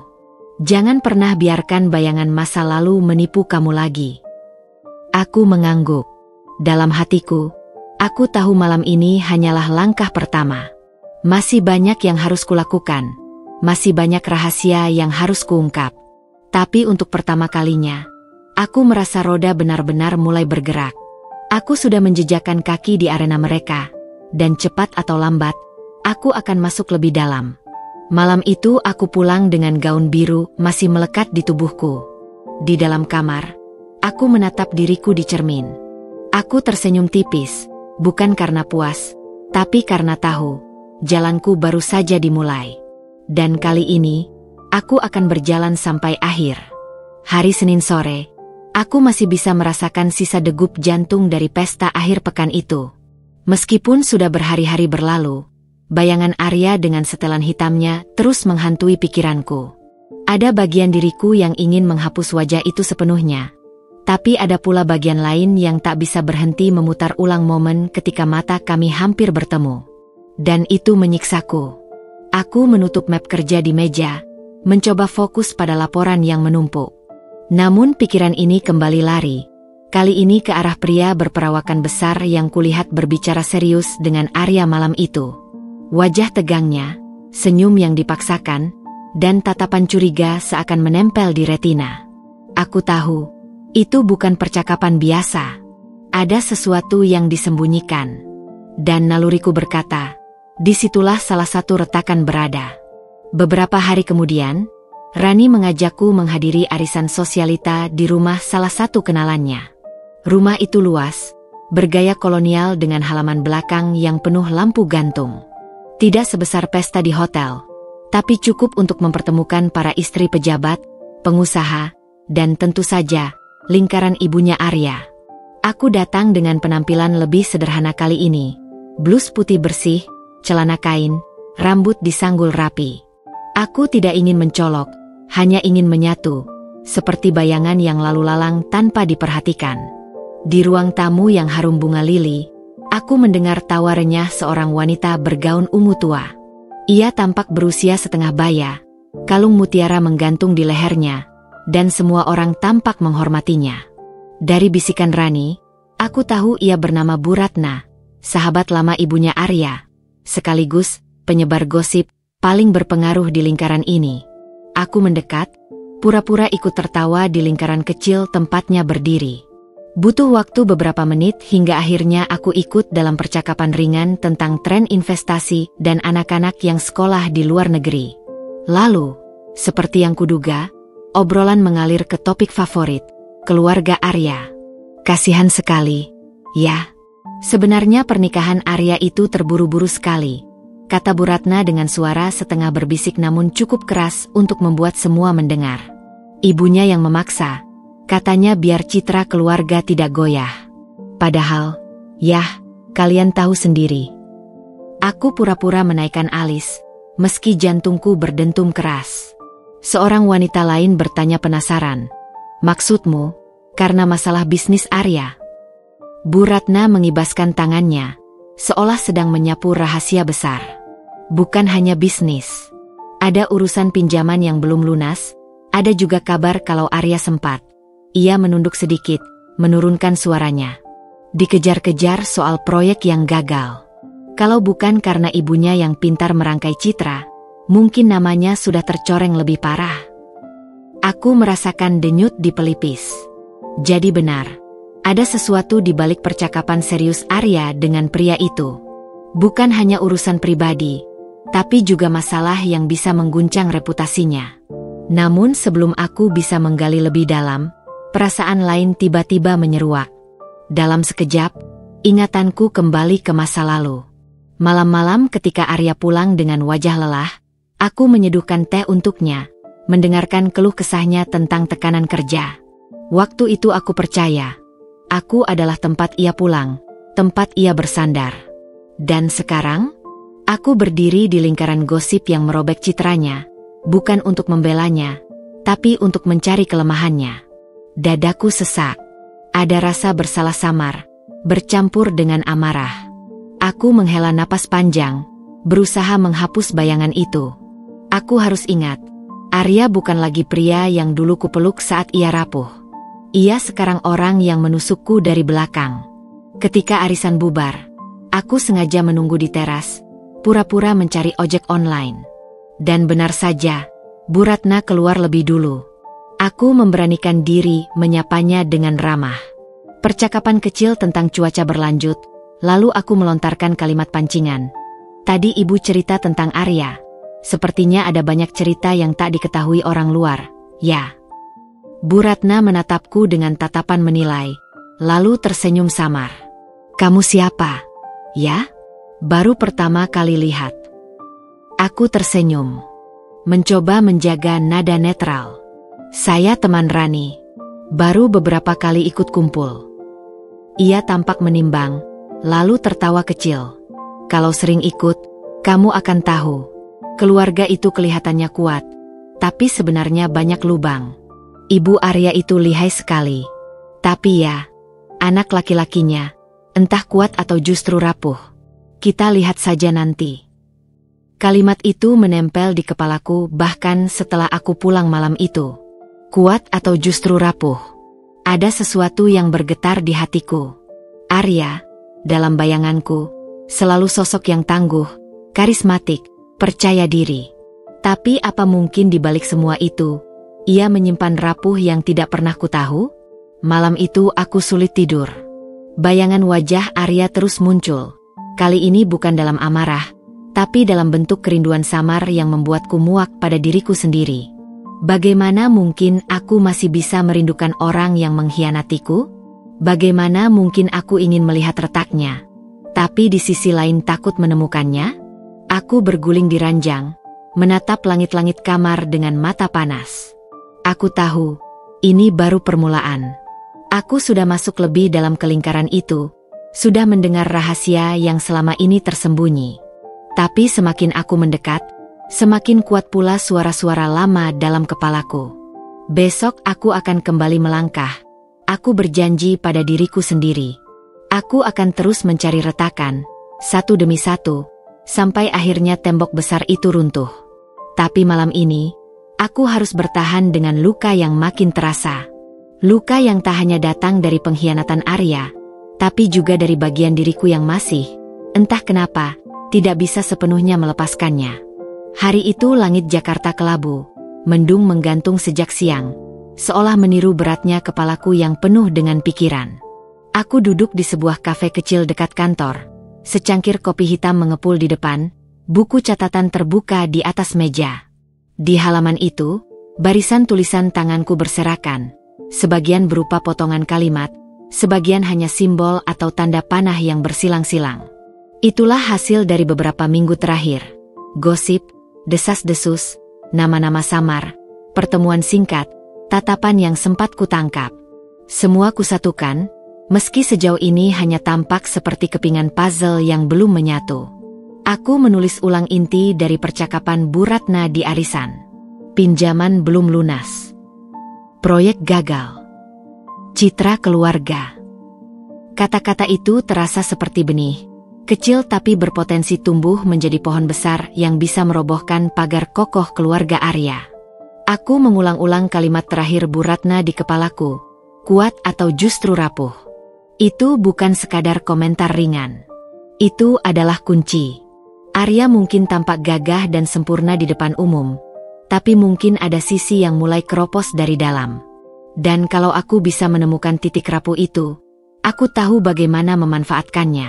Jangan pernah biarkan bayangan masa lalu menipu kamu lagi. Aku mengangguk. Dalam hatiku, aku tahu malam ini hanyalah langkah pertama. Masih banyak yang harus kulakukan. Masih banyak rahasia yang harus kuungkap. Tapi untuk pertama kalinya, aku merasa roda benar-benar mulai bergerak. Aku sudah menjejakkan kaki di arena mereka. Dan cepat atau lambat, aku akan masuk lebih dalam. Malam itu aku pulang dengan gaun biru masih melekat di tubuhku. Di dalam kamar, aku menatap diriku di cermin. Aku tersenyum tipis, bukan karena puas, tapi karena tahu, jalanku baru saja dimulai. Dan kali ini, aku akan berjalan sampai akhir. Hari Senin sore, aku masih bisa merasakan sisa degup jantung dari pesta akhir pekan itu. Meskipun sudah berhari-hari berlalu, bayangan Arya dengan setelan hitamnya terus menghantui pikiranku. Ada bagian diriku yang ingin menghapus wajah itu sepenuhnya. Tapi ada pula bagian lain yang tak bisa berhenti memutar ulang momen ketika mata kami hampir bertemu. Dan itu menyiksaku. Aku menutup map kerja di meja, mencoba fokus pada laporan yang menumpuk. Namun pikiran ini kembali lari. Kali ini ke arah pria berperawakan besar yang kulihat berbicara serius dengan Arya malam itu. Wajah tegangnya, senyum yang dipaksakan, dan tatapan curiga seakan menempel di retina. Aku tahu, itu bukan percakapan biasa. Ada sesuatu yang disembunyikan. Dan naluriku berkata, disitulah salah satu retakan berada. Beberapa hari kemudian, Rani mengajakku menghadiri arisan sosialita di rumah salah satu kenalannya. Rumah itu luas, bergaya kolonial dengan halaman belakang yang penuh lampu gantung. Tidak sebesar pesta di hotel, tapi cukup untuk mempertemukan para istri pejabat, pengusaha, dan tentu saja, lingkaran ibunya Arya. Aku datang dengan penampilan lebih sederhana kali ini. Blus putih bersih, celana kain, rambut disanggul rapi. Aku tidak ingin mencolok, hanya ingin menyatu, seperti bayangan yang lalu lalang tanpa diperhatikan. Di ruang tamu yang harum bunga lili, aku mendengar tawa renyah seorang wanita bergaun ungu tua. Ia tampak berusia setengah baya, kalung mutiara menggantung di lehernya, dan semua orang tampak menghormatinya. Dari bisikan Rani, aku tahu ia bernama Bu Ratna, sahabat lama ibunya Arya, sekaligus penyebar gosip paling berpengaruh di lingkaran ini. Aku mendekat, pura-pura ikut tertawa di lingkaran kecil tempatnya berdiri. Butuh waktu beberapa menit hingga akhirnya aku ikut dalam percakapan ringan tentang tren investasi dan anak-anak yang sekolah di luar negeri. Lalu, seperti yang kuduga, obrolan mengalir ke topik favorit, keluarga Arya. Kasihan sekali, ya. Sebenarnya pernikahan Arya itu terburu-buru sekali, kata Bu Ratna dengan suara setengah berbisik namun cukup keras untuk membuat semua mendengar. Ibunya yang memaksa, katanya biar citra keluarga tidak goyah. Padahal, yah, kalian tahu sendiri. Aku pura-pura menaikkan alis, meski jantungku berdentum keras. Seorang wanita lain bertanya penasaran, maksudmu, karena masalah bisnis Arya? Bu Ratna mengibaskan tangannya, seolah sedang menyapu rahasia besar. Bukan hanya bisnis. Ada urusan pinjaman yang belum lunas, ada juga kabar kalau Arya sempat. Ia menunduk sedikit, menurunkan suaranya. Dikejar-kejar soal proyek yang gagal. Kalau bukan karena ibunya yang pintar merangkai citra, mungkin namanya sudah tercoreng lebih parah. Aku merasakan denyut di pelipis. Jadi benar, ada sesuatu di balik percakapan serius Arya dengan pria itu. Bukan hanya urusan pribadi, tapi juga masalah yang bisa mengguncang reputasinya. Namun sebelum aku bisa menggali lebih dalam, perasaan lain tiba-tiba menyeruak. Dalam sekejap, ingatanku kembali ke masa lalu. Malam-malam ketika Arya pulang dengan wajah lelah, aku menyeduhkan teh untuknya, mendengarkan keluh kesahnya tentang tekanan kerja. Waktu itu aku percaya, aku adalah tempat ia pulang, tempat ia bersandar. Dan sekarang, aku berdiri di lingkaran gosip yang merobek citranya, bukan untuk membelanya, tapi untuk mencari kelemahannya. Dadaku sesak. Ada rasa bersalah samar, bercampur dengan amarah. Aku menghela napas panjang, berusaha menghapus bayangan itu. Aku harus ingat, Arya bukan lagi pria yang dulu kupeluk saat ia rapuh. Ia sekarang orang yang menusukku dari belakang. Ketika arisan bubar, aku sengaja menunggu di teras, pura-pura mencari ojek online. Dan benar saja, Bu Ratna keluar lebih dulu. Aku memberanikan diri menyapanya dengan ramah. Percakapan kecil tentang cuaca berlanjut, lalu aku melontarkan kalimat pancingan. Tadi ibu cerita tentang Arya. Sepertinya ada banyak cerita yang tak diketahui orang luar, ya. Bu Ratna menatapku dengan tatapan menilai, lalu tersenyum samar. Kamu siapa? Ya? Baru pertama kali lihat. Aku tersenyum, mencoba menjaga nada netral. Saya teman Rani, baru beberapa kali ikut kumpul. Ia tampak menimbang, lalu tertawa kecil. Kalau sering ikut, kamu akan tahu. Keluarga itu kelihatannya kuat, tapi sebenarnya banyak lubang. Ibu Arya itu lihai sekali. Tapi ya, anak laki-lakinya, entah kuat atau justru rapuh. Kita lihat saja nanti. Kalimat itu menempel di kepalaku bahkan setelah aku pulang malam itu. Kuat atau justru rapuh? Ada sesuatu yang bergetar di hatiku. Arya, dalam bayanganku, selalu sosok yang tangguh, karismatik, percaya diri. Tapi apa mungkin di balik semua itu, ia menyimpan rapuh yang tidak pernah kutahu? Malam itu aku sulit tidur. Bayangan wajah Arya terus muncul. Kali ini bukan dalam amarah, tapi dalam bentuk kerinduan samar yang membuatku muak pada diriku sendiri. Bagaimana mungkin aku masih bisa merindukan orang yang mengkhianatiku? Bagaimana mungkin aku ingin melihat retaknya, tapi di sisi lain takut menemukannya? Aku berguling di ranjang, menatap langit-langit kamar dengan mata panas. Aku tahu, ini baru permulaan. Aku sudah masuk lebih dalam kelingkaran itu, sudah mendengar rahasia yang selama ini tersembunyi. Tapi semakin aku mendekat, semakin kuat pula suara-suara lama dalam kepalaku. Besok aku akan kembali melangkah. Aku berjanji pada diriku sendiri. Aku akan terus mencari retakan, satu demi satu, sampai akhirnya tembok besar itu runtuh. Tapi malam ini, aku harus bertahan dengan luka yang makin terasa. Luka yang tak hanya datang dari pengkhianatan Arya, tapi juga dari bagian diriku yang masih, entah kenapa, tidak bisa sepenuhnya melepaskannya. Hari itu langit Jakarta kelabu, mendung menggantung sejak siang, seolah meniru beratnya kepalaku yang penuh dengan pikiran. Aku duduk di sebuah kafe kecil dekat kantor, secangkir kopi hitam mengepul di depan, buku catatan terbuka di atas meja. Di halaman itu, barisan tulisan tanganku berserakan, sebagian berupa potongan kalimat, sebagian hanya simbol atau tanda panah yang bersilang-silang. Itulah hasil dari beberapa minggu terakhir. Gosip, desas-desus, nama-nama samar, pertemuan singkat, tatapan yang sempat kutangkap. Semua kusatukan, meski sejauh ini hanya tampak seperti kepingan puzzle yang belum menyatu. Aku menulis ulang inti dari percakapan Bu Ratna di arisan. Pinjaman belum lunas. Proyek gagal. Citra keluarga. Kata-kata itu terasa seperti benih, kecil tapi berpotensi tumbuh menjadi pohon besar yang bisa merobohkan pagar kokoh keluarga Arya. Aku mengulang-ulang kalimat terakhir Bu Ratna di kepalaku, kuat atau justru rapuh. Itu bukan sekadar komentar ringan. Itu adalah kunci. Arya mungkin tampak gagah dan sempurna di depan umum, tapi mungkin ada sisi yang mulai keropos dari dalam. Dan kalau aku bisa menemukan titik rapuh itu, aku tahu bagaimana memanfaatkannya.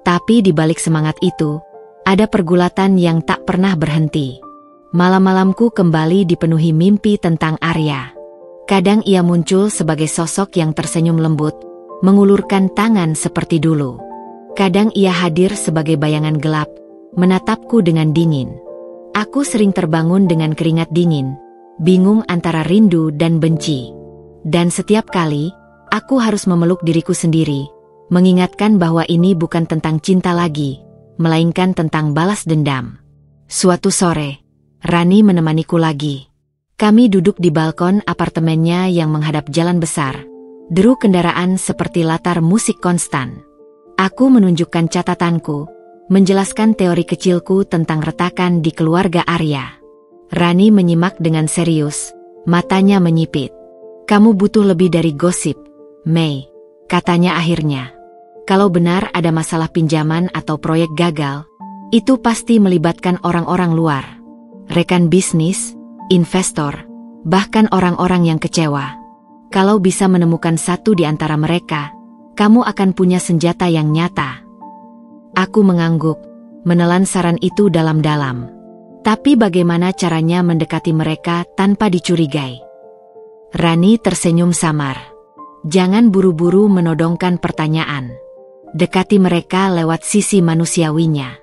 Tapi di balik semangat itu, ada pergulatan yang tak pernah berhenti. Malam-malamku kembali dipenuhi mimpi tentang Arya. Kadang ia muncul sebagai sosok yang tersenyum lembut, mengulurkan tangan seperti dulu. Kadang ia hadir sebagai bayangan gelap, menatapku dengan dingin. Aku sering terbangun dengan keringat dingin, bingung antara rindu dan benci. Dan setiap kali, aku harus memeluk diriku sendiri, mengingatkan bahwa ini bukan tentang cinta lagi, melainkan tentang balas dendam. Suatu sore, Rani menemaniku lagi. Kami duduk di balkon apartemennya yang menghadap jalan besar. Deru kendaraan seperti latar musik konstan. Aku menunjukkan catatanku, menjelaskan teori kecilku tentang retakan di keluarga Arya. Rani menyimak dengan serius, matanya menyipit. Kamu butuh lebih dari gosip, Mei, katanya akhirnya. Kalau benar ada masalah pinjaman atau proyek gagal, itu pasti melibatkan orang-orang luar. Rekan bisnis, investor, bahkan orang-orang yang kecewa. Kalau bisa menemukan satu di antara mereka, kamu akan punya senjata yang nyata. Aku mengangguk, menelan saran itu dalam-dalam. Tapi bagaimana caranya mendekati mereka tanpa dicurigai? Rani tersenyum samar. Jangan buru-buru menodongkan pertanyaan. Dekati mereka lewat sisi manusiawinya.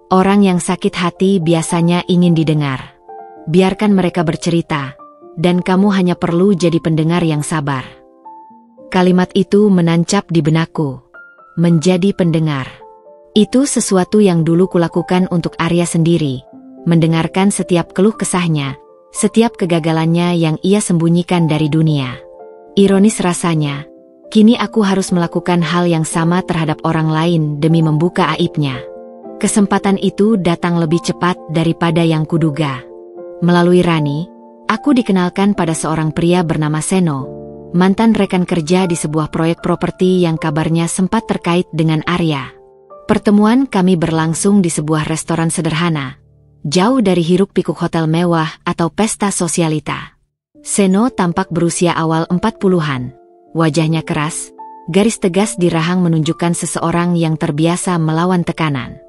Orang yang sakit hati biasanya ingin didengar. Biarkan mereka bercerita, dan kamu hanya perlu jadi pendengar yang sabar. Kalimat itu menancap di benakku. Menjadi pendengar. Itu sesuatu yang dulu kulakukan untuk Arya sendiri. Mendengarkan setiap keluh kesahnya, setiap kegagalannya yang ia sembunyikan dari dunia. Ironis rasanya, kini aku harus melakukan hal yang sama terhadap orang lain demi membuka aibnya. Kesempatan itu datang lebih cepat daripada yang kuduga. Melalui Rani, aku dikenalkan pada seorang pria bernama Seno, mantan rekan kerja di sebuah proyek properti yang kabarnya sempat terkait dengan Arya. Pertemuan kami berlangsung di sebuah restoran sederhana, jauh dari hiruk-pikuk hotel mewah atau pesta sosialita. Seno tampak berusia awal 40-an, wajahnya keras, garis tegas di rahang menunjukkan seseorang yang terbiasa melawan tekanan.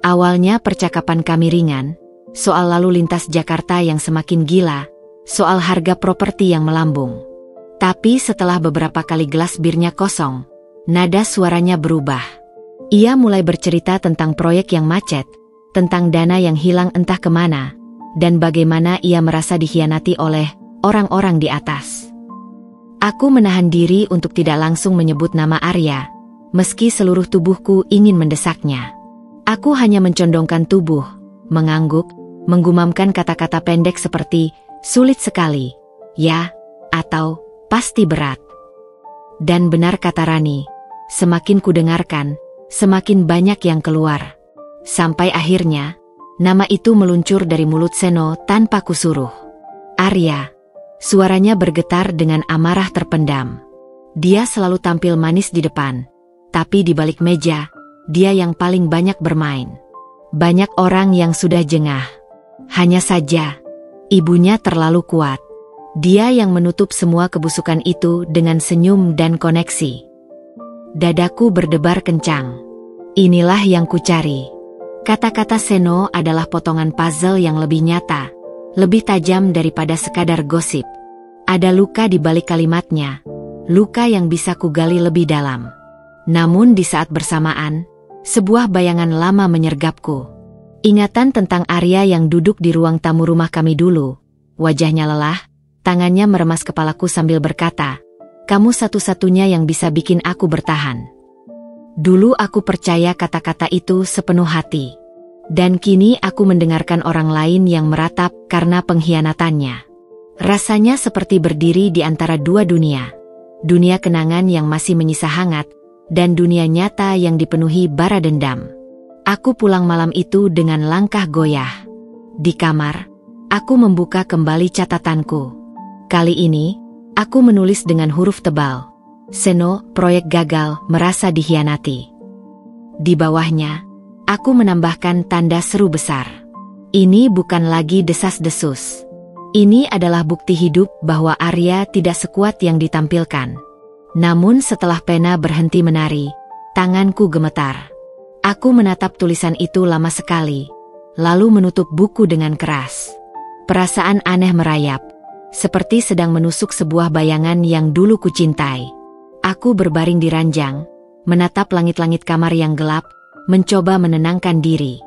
Awalnya percakapan kami ringan, soal lalu lintas Jakarta yang semakin gila, soal harga properti yang melambung. Tapi setelah beberapa kali gelas birnya kosong, nada suaranya berubah. Ia mulai bercerita tentang proyek yang macet, tentang dana yang hilang entah kemana, dan bagaimana ia merasa dikhianati oleh orang-orang di atas. Aku menahan diri untuk tidak langsung menyebut nama Arya, meski seluruh tubuhku ingin mendesaknya. Aku hanya mencondongkan tubuh, mengangguk, menggumamkan kata-kata pendek seperti, sulit sekali, ya, atau, pasti berat. Dan benar kata Rani, semakin kudengarkan, semakin banyak yang keluar. Sampai akhirnya, nama itu meluncur dari mulut Seno tanpa kusuruh. Arya. Suaranya bergetar dengan amarah terpendam. Dia selalu tampil manis di depan, tapi di balik meja, dia yang paling banyak bermain. Banyak orang yang sudah jengah. Hanya saja, ibunya terlalu kuat. Dia yang menutup semua kebusukan itu dengan senyum dan koneksi. Dadaku berdebar kencang. Inilah yang kucari. Kata-kata Seno adalah potongan puzzle yang lebih nyata, lebih tajam daripada sekadar gosip. Ada luka di balik kalimatnya, luka yang bisa kugali lebih dalam. Namun di saat bersamaan, sebuah bayangan lama menyergapku. Ingatan tentang Arya yang duduk di ruang tamu rumah kami dulu. Wajahnya lelah, tangannya meremas kepalaku sambil berkata, "Kamu satu-satunya yang bisa bikin aku bertahan." Dulu aku percaya kata-kata itu sepenuh hati. Dan kini aku mendengarkan orang lain yang meratap karena pengkhianatannya. Rasanya seperti berdiri di antara dua dunia. Dunia kenangan yang masih menyisa hangat, dan dunia nyata yang dipenuhi bara dendam. Aku pulang malam itu dengan langkah goyah. Di kamar, aku membuka kembali catatanku. Kali ini, aku menulis dengan huruf tebal. Seno, proyek gagal, merasa dikhianati. Di bawahnya, aku menambahkan tanda seru besar. Ini bukan lagi desas-desus. Ini adalah bukti hidup bahwa Arya tidak sekuat yang ditampilkan. Namun setelah pena berhenti menari, tanganku gemetar. Aku menatap tulisan itu lama sekali, lalu menutup buku dengan keras. Perasaan aneh merayap, seperti sedang menusuk sebuah bayangan yang dulu kucintai. Aku berbaring di ranjang, menatap langit-langit kamar yang gelap, mencoba menenangkan diri.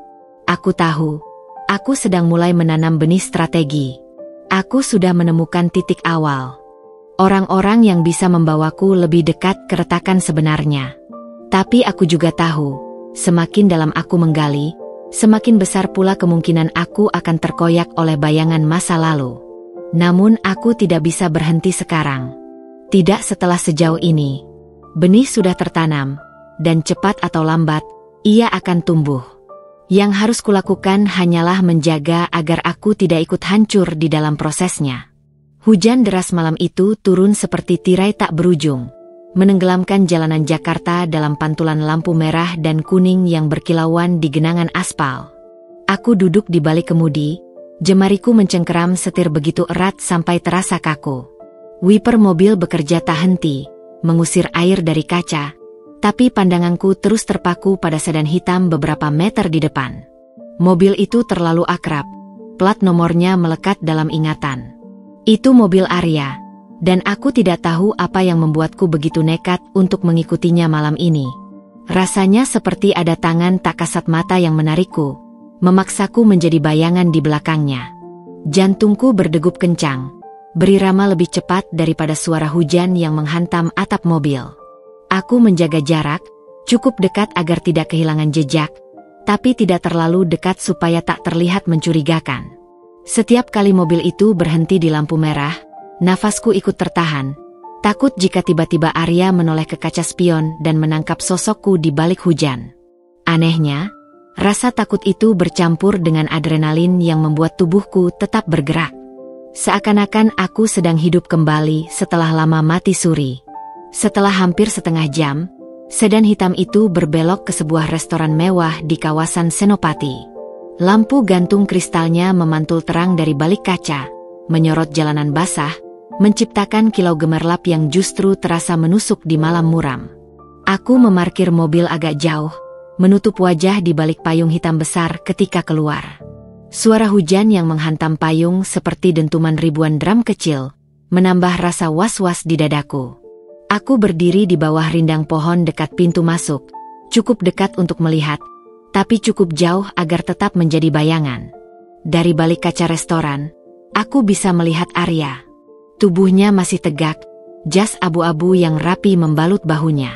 Aku tahu, aku sedang mulai menanam benih strategi. Aku sudah menemukan titik awal. Orang-orang yang bisa membawaku lebih dekat ke retakan sebenarnya. Tapi aku juga tahu, semakin dalam aku menggali, semakin besar pula kemungkinan aku akan terkoyak oleh bayangan masa lalu. Namun aku tidak bisa berhenti sekarang. Tidak setelah sejauh ini. Benih sudah tertanam, dan cepat atau lambat, ia akan tumbuh. Yang harus kulakukan hanyalah menjaga agar aku tidak ikut hancur di dalam prosesnya. Hujan deras malam itu turun seperti tirai tak berujung, menenggelamkan jalanan Jakarta dalam pantulan lampu merah dan kuning yang berkilauan di genangan aspal. Aku duduk di balik kemudi, jemariku mencengkeram setir begitu erat sampai terasa kaku. Wiper mobil bekerja tak henti, mengusir air dari kaca, tapi pandanganku terus terpaku pada sedan hitam beberapa meter di depan. Mobil itu terlalu akrab, plat nomornya melekat dalam ingatan. Itu mobil Arya, dan aku tidak tahu apa yang membuatku begitu nekat untuk mengikutinya malam ini. Rasanya seperti ada tangan tak kasat mata yang menarikku, memaksaku menjadi bayangan di belakangnya. Jantungku berdegup kencang, berirama lebih cepat daripada suara hujan yang menghantam atap mobil. Aku menjaga jarak, cukup dekat agar tidak kehilangan jejak, tapi tidak terlalu dekat supaya tak terlihat mencurigakan. Setiap kali mobil itu berhenti di lampu merah, nafasku ikut tertahan, takut jika tiba-tiba Arya menoleh ke kaca spion dan menangkap sosokku di balik hujan. Anehnya, rasa takut itu bercampur dengan adrenalin yang membuat tubuhku tetap bergerak. Seakan-akan aku sedang hidup kembali setelah lama mati suri. Setelah hampir setengah jam, sedan hitam itu berbelok ke sebuah restoran mewah di kawasan Senopati. Lampu gantung kristalnya memantul terang dari balik kaca, menyorot jalanan basah, menciptakan kilau gemerlap yang justru terasa menusuk di malam muram. Aku memarkir mobil agak jauh, menutup wajah di balik payung hitam besar ketika keluar. Suara hujan yang menghantam payung seperti dentuman ribuan drum kecil, menambah rasa was-was di dadaku. Aku berdiri di bawah rindang pohon dekat pintu masuk, cukup dekat untuk melihat, tapi cukup jauh agar tetap menjadi bayangan. Dari balik kaca restoran, aku bisa melihat Arya. Tubuhnya masih tegak, jas abu-abu yang rapi membalut bahunya.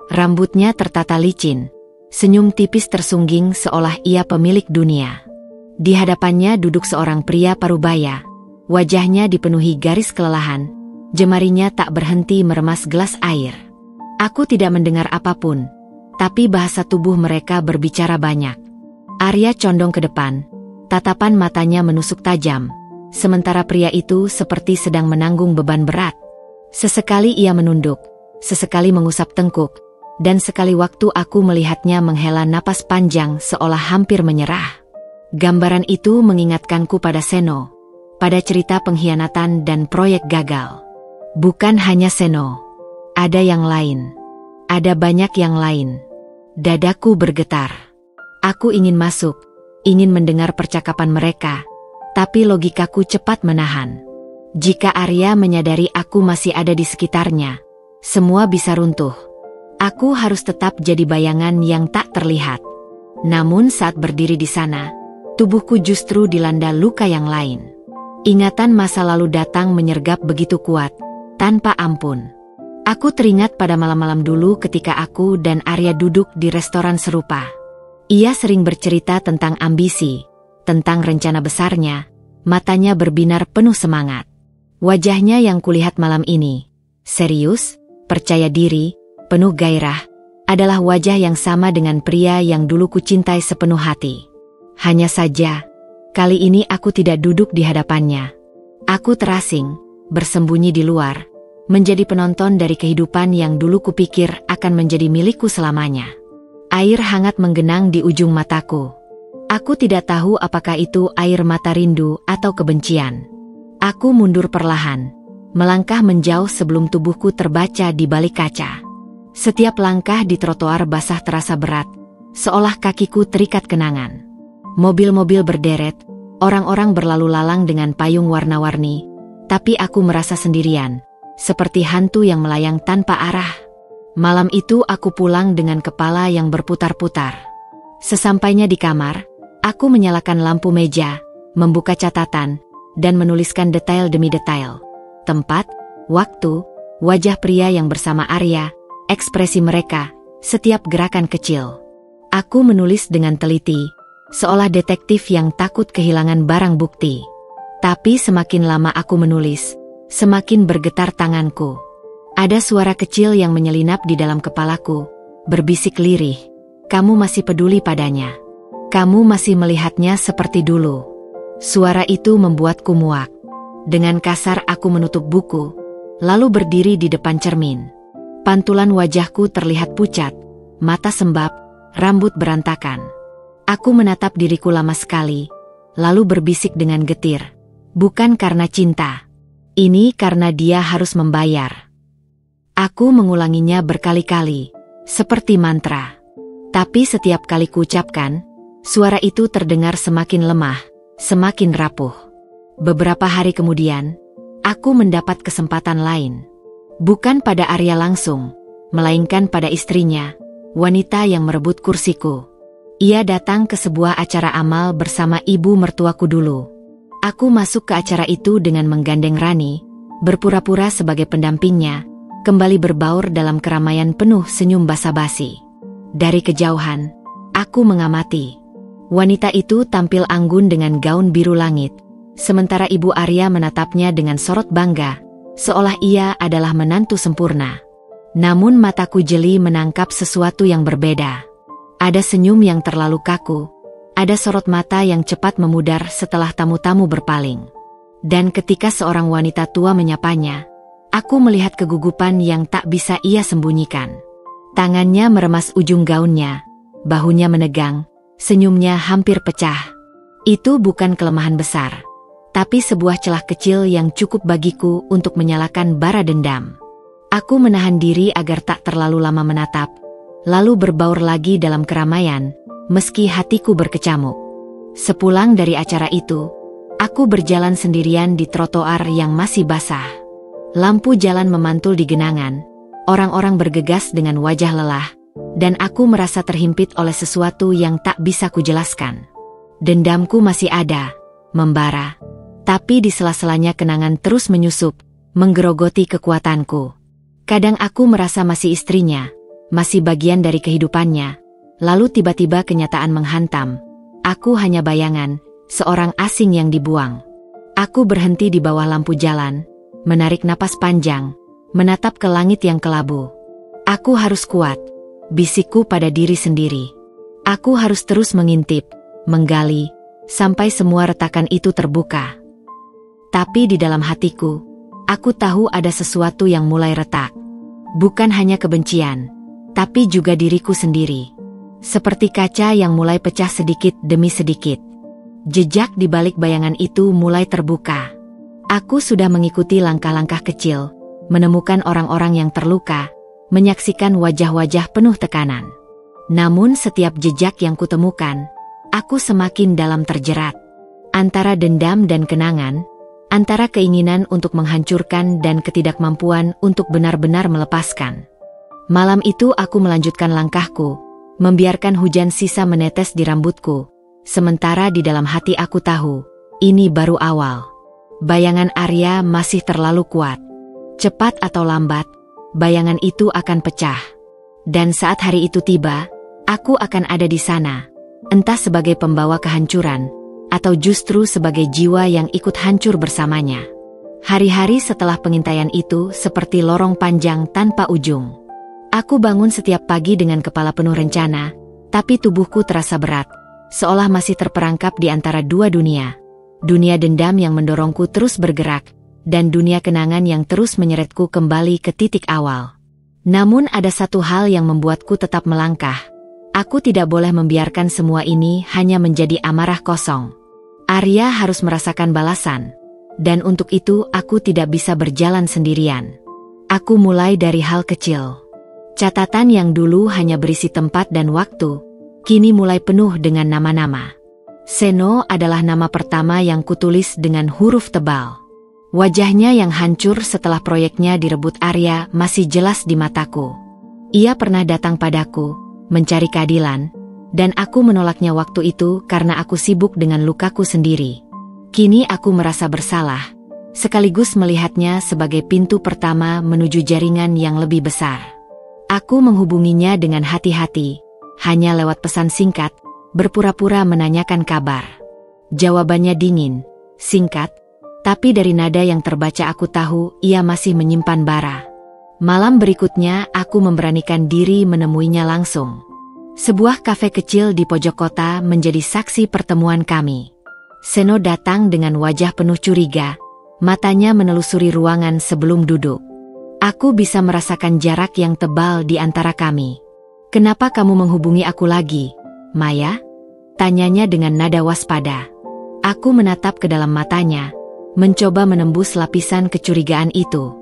Rambutnya tertata licin, Senyum tipis tersungging seolah ia pemilik dunia. Di hadapannya duduk seorang pria parubaya. Wajahnya dipenuhi garis kelelahan, jemarinya tak berhenti meremas gelas air. Aku tidak mendengar apapun, tapi bahasa tubuh mereka berbicara banyak. Arya condong ke depan, tatapan matanya menusuk tajam, sementara pria itu seperti sedang menanggung beban berat. Sesekali ia menunduk, sesekali mengusap tengkuk, dan sekali waktu aku melihatnya menghela napas panjang seolah hampir menyerah. Gambaran itu mengingatkanku pada Seno, pada cerita pengkhianatan dan proyek gagal. Bukan hanya Seno, ada yang lain. Ada banyak yang lain. Dadaku bergetar. Aku ingin masuk, ingin mendengar percakapan mereka, tapi logikaku cepat menahan. Jika Arya menyadari aku masih ada di sekitarnya, semua bisa runtuh. Aku harus tetap jadi bayangan yang tak terlihat. Namun saat berdiri di sana, tubuhku justru dilanda luka yang lain. Ingatan masa lalu datang menyergap begitu kuat, tanpa ampun. Aku teringat pada malam-malam dulu ketika aku dan Arya duduk di restoran serupa. Ia sering bercerita tentang ambisi, tentang rencana besarnya, matanya berbinar penuh semangat. Wajahnya yang kulihat malam ini, serius, percaya diri, penuh gairah, adalah wajah yang sama dengan pria yang dulu kucintai sepenuh hati. Hanya saja, kali ini aku tidak duduk di hadapannya. Aku terasing, bersembunyi di luar, menjadi penonton dari kehidupan yang dulu kupikir akan menjadi milikku selamanya. Air hangat menggenang di ujung mataku. Aku tidak tahu apakah itu air mata rindu atau kebencian. Aku mundur perlahan, melangkah menjauh sebelum tubuhku terbaca di balik kaca. Setiap langkah di trotoar basah terasa berat, seolah kakiku terikat kenangan. Mobil-mobil berderet, orang-orang berlalu lalang dengan payung warna-warni, tapi aku merasa sendirian, seperti hantu yang melayang tanpa arah. Malam itu aku pulang dengan kepala yang berputar-putar. Sesampainya di kamar, aku menyalakan lampu meja, membuka catatan, dan menuliskan detail demi detail. Tempat, waktu, wajah pria yang bersama Arya, ekspresi mereka, setiap gerakan kecil. Aku menulis dengan teliti, seolah detektif yang takut kehilangan barang bukti. Tapi semakin lama aku menulis, semakin bergetar tanganku. Ada suara kecil yang menyelinap di dalam kepalaku, berbisik lirih. Kamu masih peduli padanya. Kamu masih melihatnya seperti dulu. Suara itu membuatku muak. Dengan kasar aku menutup buku, lalu berdiri di depan cermin. Pantulan wajahku terlihat pucat, mata sembab, rambut berantakan. Aku menatap diriku lama sekali, lalu berbisik dengan getir. Bukan karena cinta. Ini karena dia harus membayar. Aku mengulanginya berkali-kali, seperti mantra. Tapi setiap kali kuucapkan, suara itu terdengar semakin lemah, semakin rapuh. Beberapa hari kemudian, aku mendapat kesempatan lain. Bukan pada Arya langsung, melainkan pada istrinya, wanita yang merebut kursiku. Ia datang ke sebuah acara amal bersama ibu mertuaku dulu. Aku masuk ke acara itu dengan menggandeng Rani, berpura-pura sebagai pendampingnya, kembali berbaur dalam keramaian penuh senyum basa-basi. Dari kejauhan, aku mengamati. Wanita itu tampil anggun dengan gaun biru langit, sementara ibu Arya menatapnya dengan sorot bangga, seolah ia adalah menantu sempurna. Namun mataku jeli menangkap sesuatu yang berbeda. Ada senyum yang terlalu kaku, ada sorot mata yang cepat memudar setelah tamu-tamu berpaling. Dan ketika seorang wanita tua menyapanya, aku melihat kegugupan yang tak bisa ia sembunyikan. Tangannya meremas ujung gaunnya, bahunya menegang, senyumnya hampir pecah. Itu bukan kelemahan besar, tapi sebuah celah kecil yang cukup bagiku untuk menyalakan bara dendam. Aku menahan diri agar tak terlalu lama menatap, lalu berbaur lagi dalam keramaian, meski hatiku berkecamuk. Sepulang dari acara itu, aku berjalan sendirian di trotoar yang masih basah. Lampu jalan memantul di genangan, orang-orang bergegas dengan wajah lelah, dan aku merasa terhimpit oleh sesuatu yang tak bisa kujelaskan. Dendamku masih ada, membara, tapi di sela-selanya kenangan terus menyusup, menggerogoti kekuatanku. Kadang aku merasa masih istrinya, masih bagian dari kehidupannya, Lalu tiba-tiba kenyataan menghantam. Aku hanya bayangan, seorang asing yang dibuang. Aku berhenti di bawah lampu jalan, menarik napas panjang, menatap ke langit yang kelabu. Aku harus kuat, bisikku pada diri sendiri. Aku harus terus mengintip, menggali, sampai semua retakan itu terbuka. Tapi di dalam hatiku, aku tahu ada sesuatu yang mulai retak. Bukan hanya kebencian, tapi juga diriku sendiri. Seperti kaca yang mulai pecah sedikit demi sedikit. Jejak di balik bayangan itu mulai terbuka. Aku sudah mengikuti langkah-langkah kecil, menemukan orang-orang yang terluka, menyaksikan wajah-wajah penuh tekanan. Namun setiap jejak yang kutemukan, aku semakin dalam terjerat. Antara dendam dan kenangan, antara keinginan untuk menghancurkan dan ketidakmampuan untuk benar-benar melepaskan. Malam itu aku melanjutkan langkahku, membiarkan hujan sisa menetes di rambutku, sementara di dalam hati aku tahu, ini baru awal. Bayangan Arya masih terlalu kuat. Cepat atau lambat, bayangan itu akan pecah. Dan saat hari itu tiba, aku akan ada di sana, entah sebagai pembawa kehancuran, atau justru sebagai jiwa yang ikut hancur bersamanya. Hari-hari setelah pengintaian itu seperti lorong panjang tanpa ujung. Aku bangun setiap pagi dengan kepala penuh rencana, tapi tubuhku terasa berat, seolah masih terperangkap di antara dua dunia. Dunia dendam yang mendorongku terus bergerak, dan dunia kenangan yang terus menyeretku kembali ke titik awal. Namun ada satu hal yang membuatku tetap melangkah. Aku tidak boleh membiarkan semua ini hanya menjadi amarah kosong. Arya harus merasakan balasan. Dan untuk itu aku tidak bisa berjalan sendirian. Aku mulai dari hal kecil. Catatan yang dulu hanya berisi tempat dan waktu, kini mulai penuh dengan nama-nama. Seno adalah nama pertama yang kutulis dengan huruf tebal. Wajahnya yang hancur setelah proyeknya direbut Arya masih jelas di mataku. Ia pernah datang padaku, mencari keadilan, dan aku menolaknya waktu itu karena aku sibuk dengan lukaku sendiri. Kini aku merasa bersalah, sekaligus melihatnya sebagai pintu pertama menuju jaringan yang lebih besar. Aku menghubunginya dengan hati-hati, hanya lewat pesan singkat, berpura-pura menanyakan kabar. Jawabannya dingin, singkat, tapi dari nada yang terbaca aku tahu ia masih menyimpan bara. Malam berikutnya aku memberanikan diri menemuinya langsung. Sebuah kafe kecil di pojok kota menjadi saksi pertemuan kami. Seno datang dengan wajah penuh curiga, matanya menelusuri ruangan sebelum duduk. Aku bisa merasakan jarak yang tebal di antara kami. "Kenapa kamu menghubungi aku lagi, Maya?" tanyanya dengan nada waspada. Aku menatap ke dalam matanya, mencoba menembus lapisan kecurigaan itu.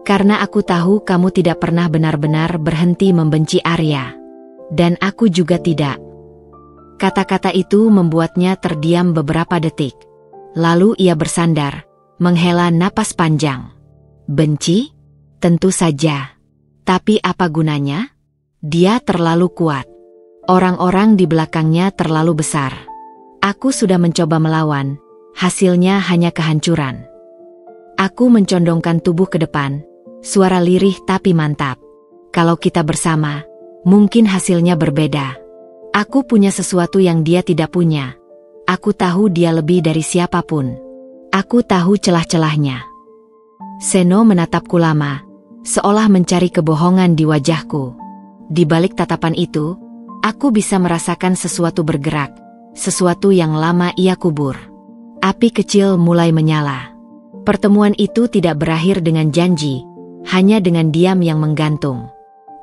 Karena aku tahu kamu tidak pernah benar-benar berhenti membenci Arya. Dan aku juga tidak. Kata-kata itu membuatnya terdiam beberapa detik. Lalu ia bersandar, menghela napas panjang. Benci? Tentu saja. Tapi apa gunanya? Dia terlalu kuat. Orang-orang di belakangnya terlalu besar. Aku sudah mencoba melawan. Hasilnya hanya kehancuran. Aku mencondongkan tubuh ke depan, suara lirih tapi mantap. Kalau kita bersama, mungkin hasilnya berbeda. Aku punya sesuatu yang dia tidak punya. Aku tahu dia lebih dari siapapun. Aku tahu celah-celahnya. Seno menatapku lama, seolah mencari kebohongan di wajahku. Di balik tatapan itu, aku bisa merasakan sesuatu bergerak, sesuatu yang lama ia kubur. Api kecil mulai menyala. Pertemuan itu tidak berakhir dengan janji, hanya dengan diam yang menggantung.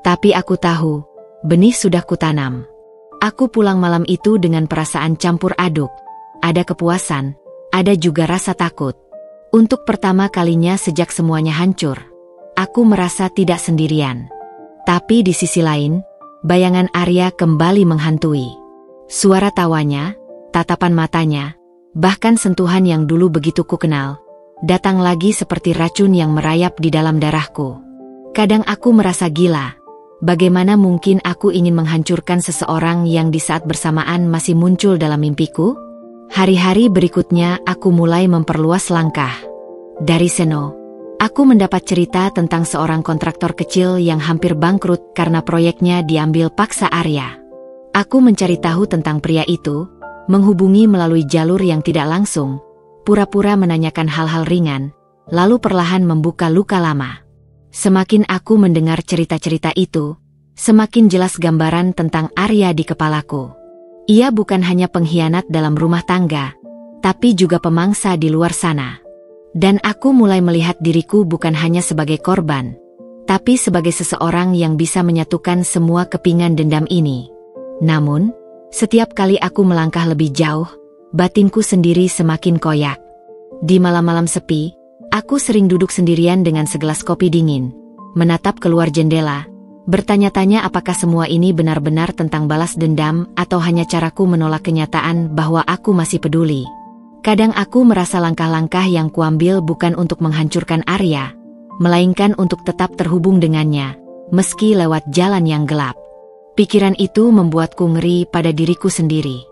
Tapi aku tahu, benih sudah kutanam. Aku pulang malam itu dengan perasaan campur aduk. Ada kepuasan, ada juga rasa takut. Untuk pertama kalinya sejak semuanya hancur, aku merasa tidak sendirian. Tapi di sisi lain, bayangan Arya kembali menghantui. Suara tawanya, tatapan matanya, bahkan sentuhan yang dulu begitu kukenal, datang lagi seperti racun yang merayap di dalam darahku. Kadang aku merasa gila. Bagaimana mungkin aku ingin menghancurkan seseorang yang di saat bersamaan masih muncul dalam mimpiku? Hari-hari berikutnya aku mulai memperluas langkah. Dari Seno, aku mendapat cerita tentang seorang kontraktor kecil yang hampir bangkrut karena proyeknya diambil paksa Arya. Aku mencari tahu tentang pria itu, menghubungi melalui jalur yang tidak langsung, pura-pura menanyakan hal-hal ringan, lalu perlahan membuka luka lama. Semakin aku mendengar cerita-cerita itu, semakin jelas gambaran tentang Arya di kepalaku. Ia bukan hanya pengkhianat dalam rumah tangga, tapi juga pemangsa di luar sana. Dan aku mulai melihat diriku bukan hanya sebagai korban, tapi sebagai seseorang yang bisa menyatukan semua kepingan dendam ini. Namun, setiap kali aku melangkah lebih jauh, batinku sendiri semakin koyak. Di malam-malam sepi, aku sering duduk sendirian dengan segelas kopi dingin, menatap keluar jendela, bertanya-tanya apakah semua ini benar-benar tentang balas dendam atau hanya caraku menolak kenyataan bahwa aku masih peduli. Kadang aku merasa langkah-langkah yang kuambil bukan untuk menghancurkan Arya, melainkan untuk tetap terhubung dengannya, meski lewat jalan yang gelap. Pikiran itu membuatku ngeri pada diriku sendiri.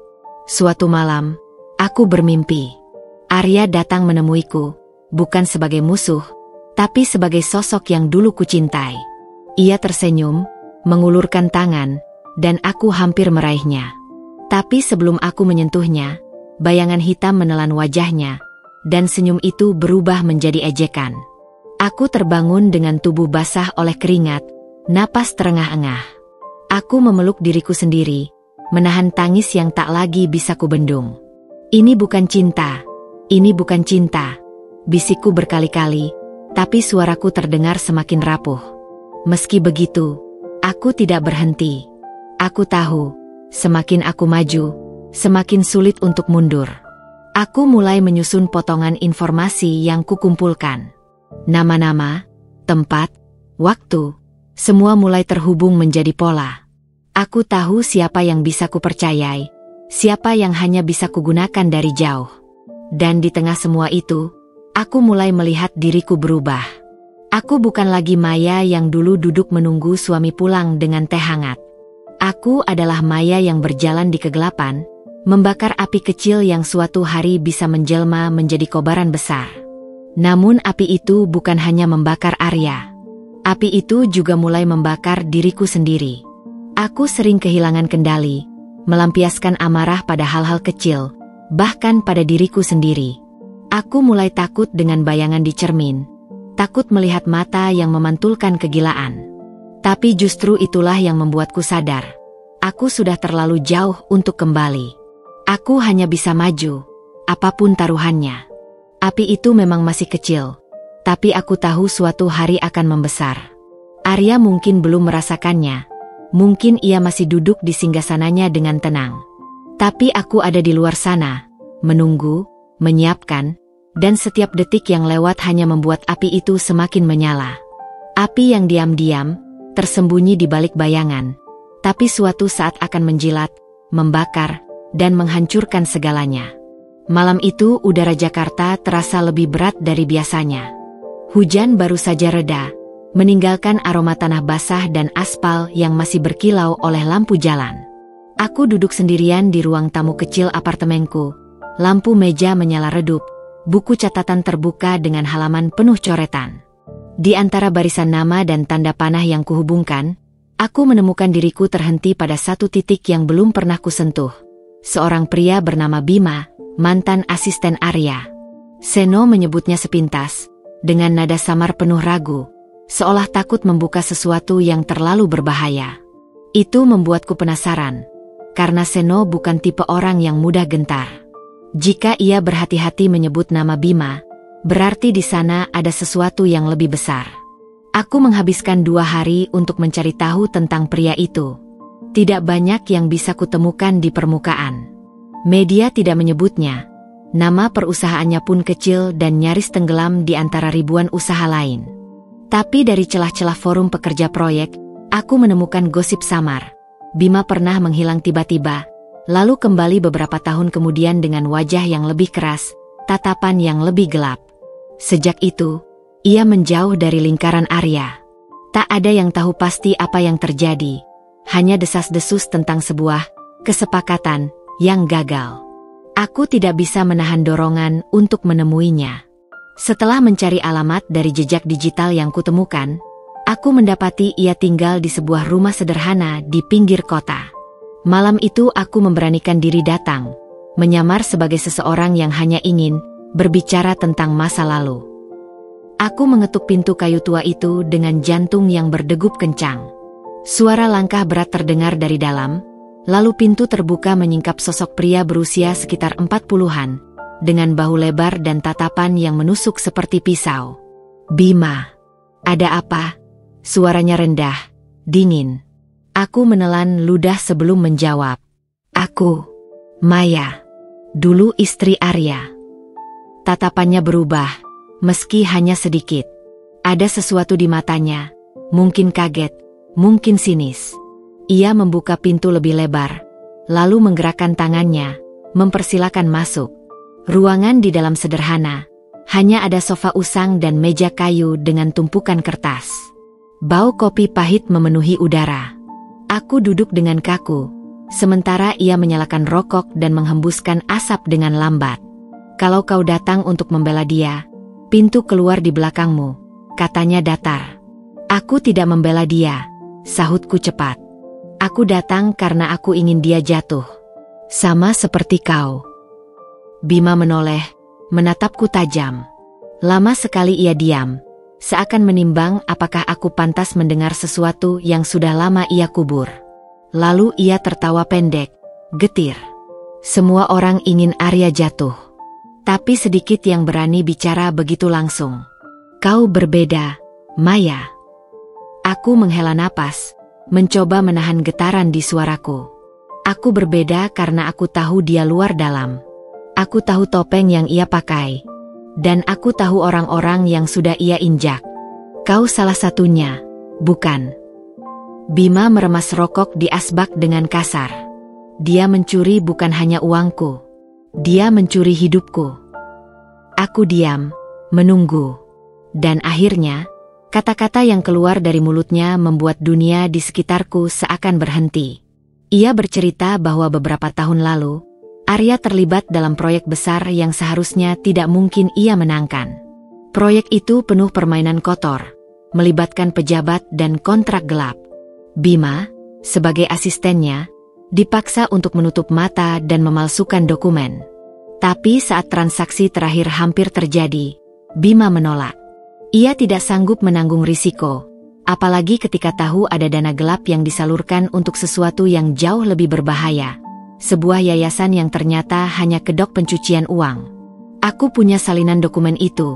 Suatu malam, aku bermimpi. Arya datang menemuiku, bukan sebagai musuh, tapi sebagai sosok yang dulu kucintai. Ia tersenyum, mengulurkan tangan, dan aku hampir meraihnya. Tapi sebelum aku menyentuhnya, bayangan hitam menelan wajahnya, dan senyum itu berubah menjadi ejekan. Aku terbangun dengan tubuh basah oleh keringat, napas terengah-engah. Aku memeluk diriku sendiri, menahan tangis yang tak lagi bisa kubendung. Ini bukan cinta, ini bukan cinta, bisikku berkali-kali, tapi suaraku terdengar semakin rapuh. Meski begitu, aku tidak berhenti. Aku tahu, semakin aku maju, semakin sulit untuk mundur. Aku mulai menyusun potongan informasi yang kukumpulkan. Nama-nama, tempat, waktu, semua mulai terhubung menjadi pola. Aku tahu siapa yang bisa kupercayai, siapa yang hanya bisa kugunakan dari jauh. Dan di tengah semua itu, aku mulai melihat diriku berubah. Aku bukan lagi Maya yang dulu duduk menunggu suami pulang dengan teh hangat. Aku adalah Maya yang berjalan di kegelapan, membakar api kecil yang suatu hari bisa menjelma menjadi kobaran besar. Namun api itu bukan hanya membakar Arya. Api itu juga mulai membakar diriku sendiri. Aku sering kehilangan kendali, melampiaskan amarah pada hal-hal kecil, bahkan pada diriku sendiri. Aku mulai takut dengan bayangan di cermin, takut melihat mata yang memantulkan kegilaan. Tapi justru itulah yang membuatku sadar. Aku sudah terlalu jauh untuk kembali. Aku hanya bisa maju, apapun taruhannya. Api itu memang masih kecil, tapi aku tahu suatu hari akan membesar. Arya mungkin belum merasakannya. Mungkin ia masih duduk di singgasananya dengan tenang. Tapi aku ada di luar sana, menunggu, menyiapkan, dan setiap detik yang lewat hanya membuat api itu semakin menyala. Api yang diam-diam, tersembunyi di balik bayangan, tapi suatu saat akan menjilat, membakar, dan menghancurkan segalanya. Malam itu udara Jakarta terasa lebih berat dari biasanya. Hujan baru saja reda, meninggalkan aroma tanah basah dan aspal yang masih berkilau oleh lampu jalan. Aku duduk sendirian di ruang tamu kecil apartemenku, lampu meja menyala redup, buku catatan terbuka dengan halaman penuh coretan. Di antara barisan nama dan tanda panah yang kuhubungkan, aku menemukan diriku terhenti pada satu titik yang belum pernah kusentuh. Seorang pria bernama Bima, mantan asisten Arya. Seno menyebutnya sepintas, dengan nada samar penuh ragu, seolah takut membuka sesuatu yang terlalu berbahaya. Itu membuatku penasaran, karena Seno bukan tipe orang yang mudah gentar. Jika ia berhati-hati menyebut nama Bima, berarti di sana ada sesuatu yang lebih besar. Aku menghabiskan 2 hari untuk mencari tahu tentang pria itu. Tidak banyak yang bisa kutemukan di permukaan. Media tidak menyebutnya. Nama perusahaannya pun kecil dan nyaris tenggelam di antara ribuan usaha lain. Tapi dari celah-celah forum pekerja proyek, aku menemukan gosip samar. Bima pernah menghilang tiba-tiba, lalu kembali beberapa tahun kemudian dengan wajah yang lebih keras, tatapan yang lebih gelap. Sejak itu, ia menjauh dari lingkaran Arya. Tak ada yang tahu pasti apa yang terjadi, hanya desas-desus tentang sebuah kesepakatan yang gagal. Aku tidak bisa menahan dorongan untuk menemuinya. Setelah mencari alamat dari jejak digital yang kutemukan, aku mendapati ia tinggal di sebuah rumah sederhana di pinggir kota. Malam itu aku memberanikan diri datang, menyamar sebagai seseorang yang hanya ingin berbicara tentang masa lalu. Aku mengetuk pintu kayu tua itu dengan jantung yang berdegup kencang. Suara langkah berat terdengar dari dalam, lalu pintu terbuka menyingkap sosok pria berusia sekitar 40-an, dengan bahu lebar dan tatapan yang menusuk seperti pisau. "Bima, ada apa?" Suaranya rendah, dingin. Aku menelan ludah sebelum menjawab. "Aku, Maya, dulu istri Arya." Tatapannya berubah, meski hanya sedikit. Ada sesuatu di matanya, mungkin kaget, mungkin sinis. Ia membuka pintu lebih lebar, lalu menggerakkan tangannya, mempersilakan masuk. Ruangan di dalam sederhana, hanya ada sofa usang dan meja kayu dengan tumpukan kertas. Bau kopi pahit memenuhi udara. Aku duduk dengan kaku, sementara ia menyalakan rokok dan menghembuskan asap dengan lambat. "Kalau kau datang untuk membela dia, pintu keluar di belakangmu," katanya datar. "Aku tidak membela dia," sahutku cepat. "Aku datang karena aku ingin dia jatuh. Sama seperti kau." Bima menoleh, menatapku tajam. Lama sekali ia diam, seakan menimbang apakah aku pantas mendengar sesuatu yang sudah lama ia kubur. Lalu ia tertawa pendek, getir. "Semua orang ingin Arya jatuh. Tapi sedikit yang berani bicara begitu langsung. Kau berbeda, Maya." Aku menghela napas, mencoba menahan getaran di suaraku. Aku berbeda karena aku tahu dia luar dalam. Aku tahu topeng yang ia pakai. Dan aku tahu orang-orang yang sudah ia injak. Kau salah satunya, bukan? Bima meremas rokok di asbak dengan kasar. Dia mencuri bukan hanya uangku. Dia mencuri hidupku. Aku diam, menunggu. Dan akhirnya, kata-kata yang keluar dari mulutnya membuat dunia di sekitarku seakan berhenti. Ia bercerita bahwa beberapa tahun lalu, Arya terlibat dalam proyek besar yang seharusnya tidak mungkin ia menangkan. Proyek itu penuh permainan kotor, melibatkan pejabat dan kontrak gelap. Bima, sebagai asistennya, dipaksa untuk menutup mata dan memalsukan dokumen. Tapi saat transaksi terakhir hampir terjadi, Bima menolak. Ia tidak sanggup menanggung risiko, apalagi ketika tahu ada dana gelap yang disalurkan untuk sesuatu yang jauh lebih berbahaya. Sebuah yayasan yang ternyata hanya kedok pencucian uang. "Aku punya salinan dokumen itu,"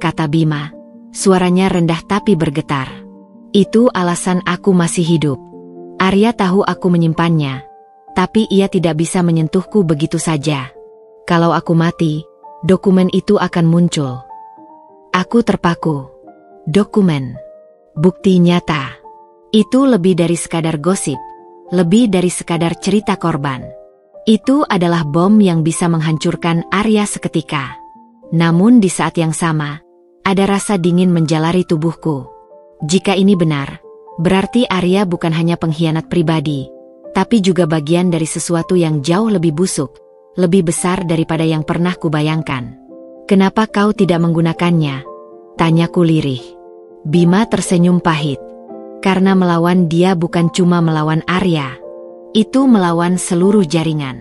kata Bima. Suaranya rendah tapi bergetar. "Itu alasan aku masih hidup. Arya tahu aku menyimpannya, tapi ia tidak bisa menyentuhku begitu saja. Kalau aku mati, dokumen itu akan muncul." Aku terpaku. Dokumen. Bukti nyata. Itu lebih dari sekadar gosip. Lebih dari sekadar cerita korban. Itu adalah bom yang bisa menghancurkan Arya seketika. Namun di saat yang sama, ada rasa dingin menjalari tubuhku. Jika ini benar, berarti Arya bukan hanya pengkhianat pribadi, tapi juga bagian dari sesuatu yang jauh lebih busuk, lebih besar daripada yang pernah kubayangkan. "Kenapa kau tidak menggunakannya?" tanyaku lirih. Bima tersenyum pahit. "Karena melawan dia bukan cuma melawan Arya. Itu melawan seluruh jaringan.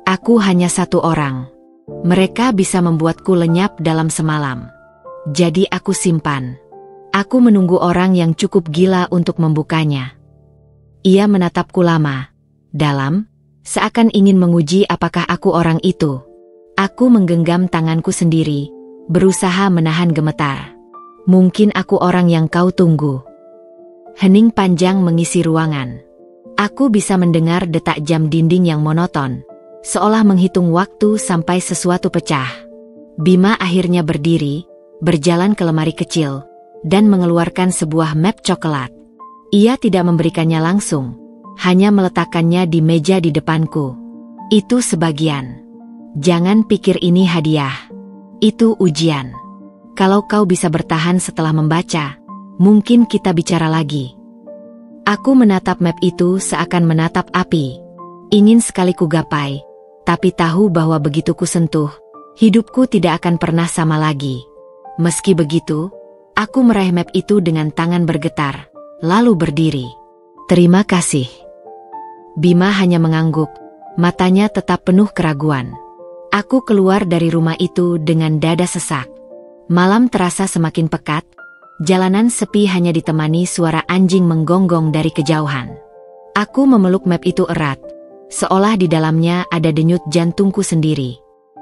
Aku hanya satu orang. Mereka bisa membuatku lenyap dalam semalam. Jadi aku simpan. Aku menunggu orang yang cukup gila untuk membukanya." Ia menatapku lama, dalam, seakan ingin menguji apakah aku orang itu. Aku menggenggam tanganku sendiri, berusaha menahan gemetar. "Mungkin aku orang yang kau tunggu." Hening panjang mengisi ruangan. Aku bisa mendengar detak jam dinding yang monoton, seolah menghitung waktu sampai sesuatu pecah. Bima akhirnya berdiri, berjalan ke lemari kecil, dan mengeluarkan sebuah map coklat. Ia tidak memberikannya langsung, hanya meletakkannya di meja di depanku. "Itu sebagian. Jangan pikir ini hadiah. Itu ujian. Kalau kau bisa bertahan setelah membaca, mungkin kita bicara lagi." Aku menatap map itu seakan menatap api. Ingin sekali kugapai, tapi tahu bahwa begitu kusentuh, hidupku tidak akan pernah sama lagi. Meski begitu, aku meraih map itu dengan tangan bergetar, lalu berdiri. "Terima kasih." Bima hanya mengangguk, matanya tetap penuh keraguan. Aku keluar dari rumah itu dengan dada sesak. Malam terasa semakin pekat, jalanan sepi hanya ditemani suara anjing menggonggong dari kejauhan. Aku memeluk map itu erat, seolah di dalamnya ada denyut jantungku sendiri.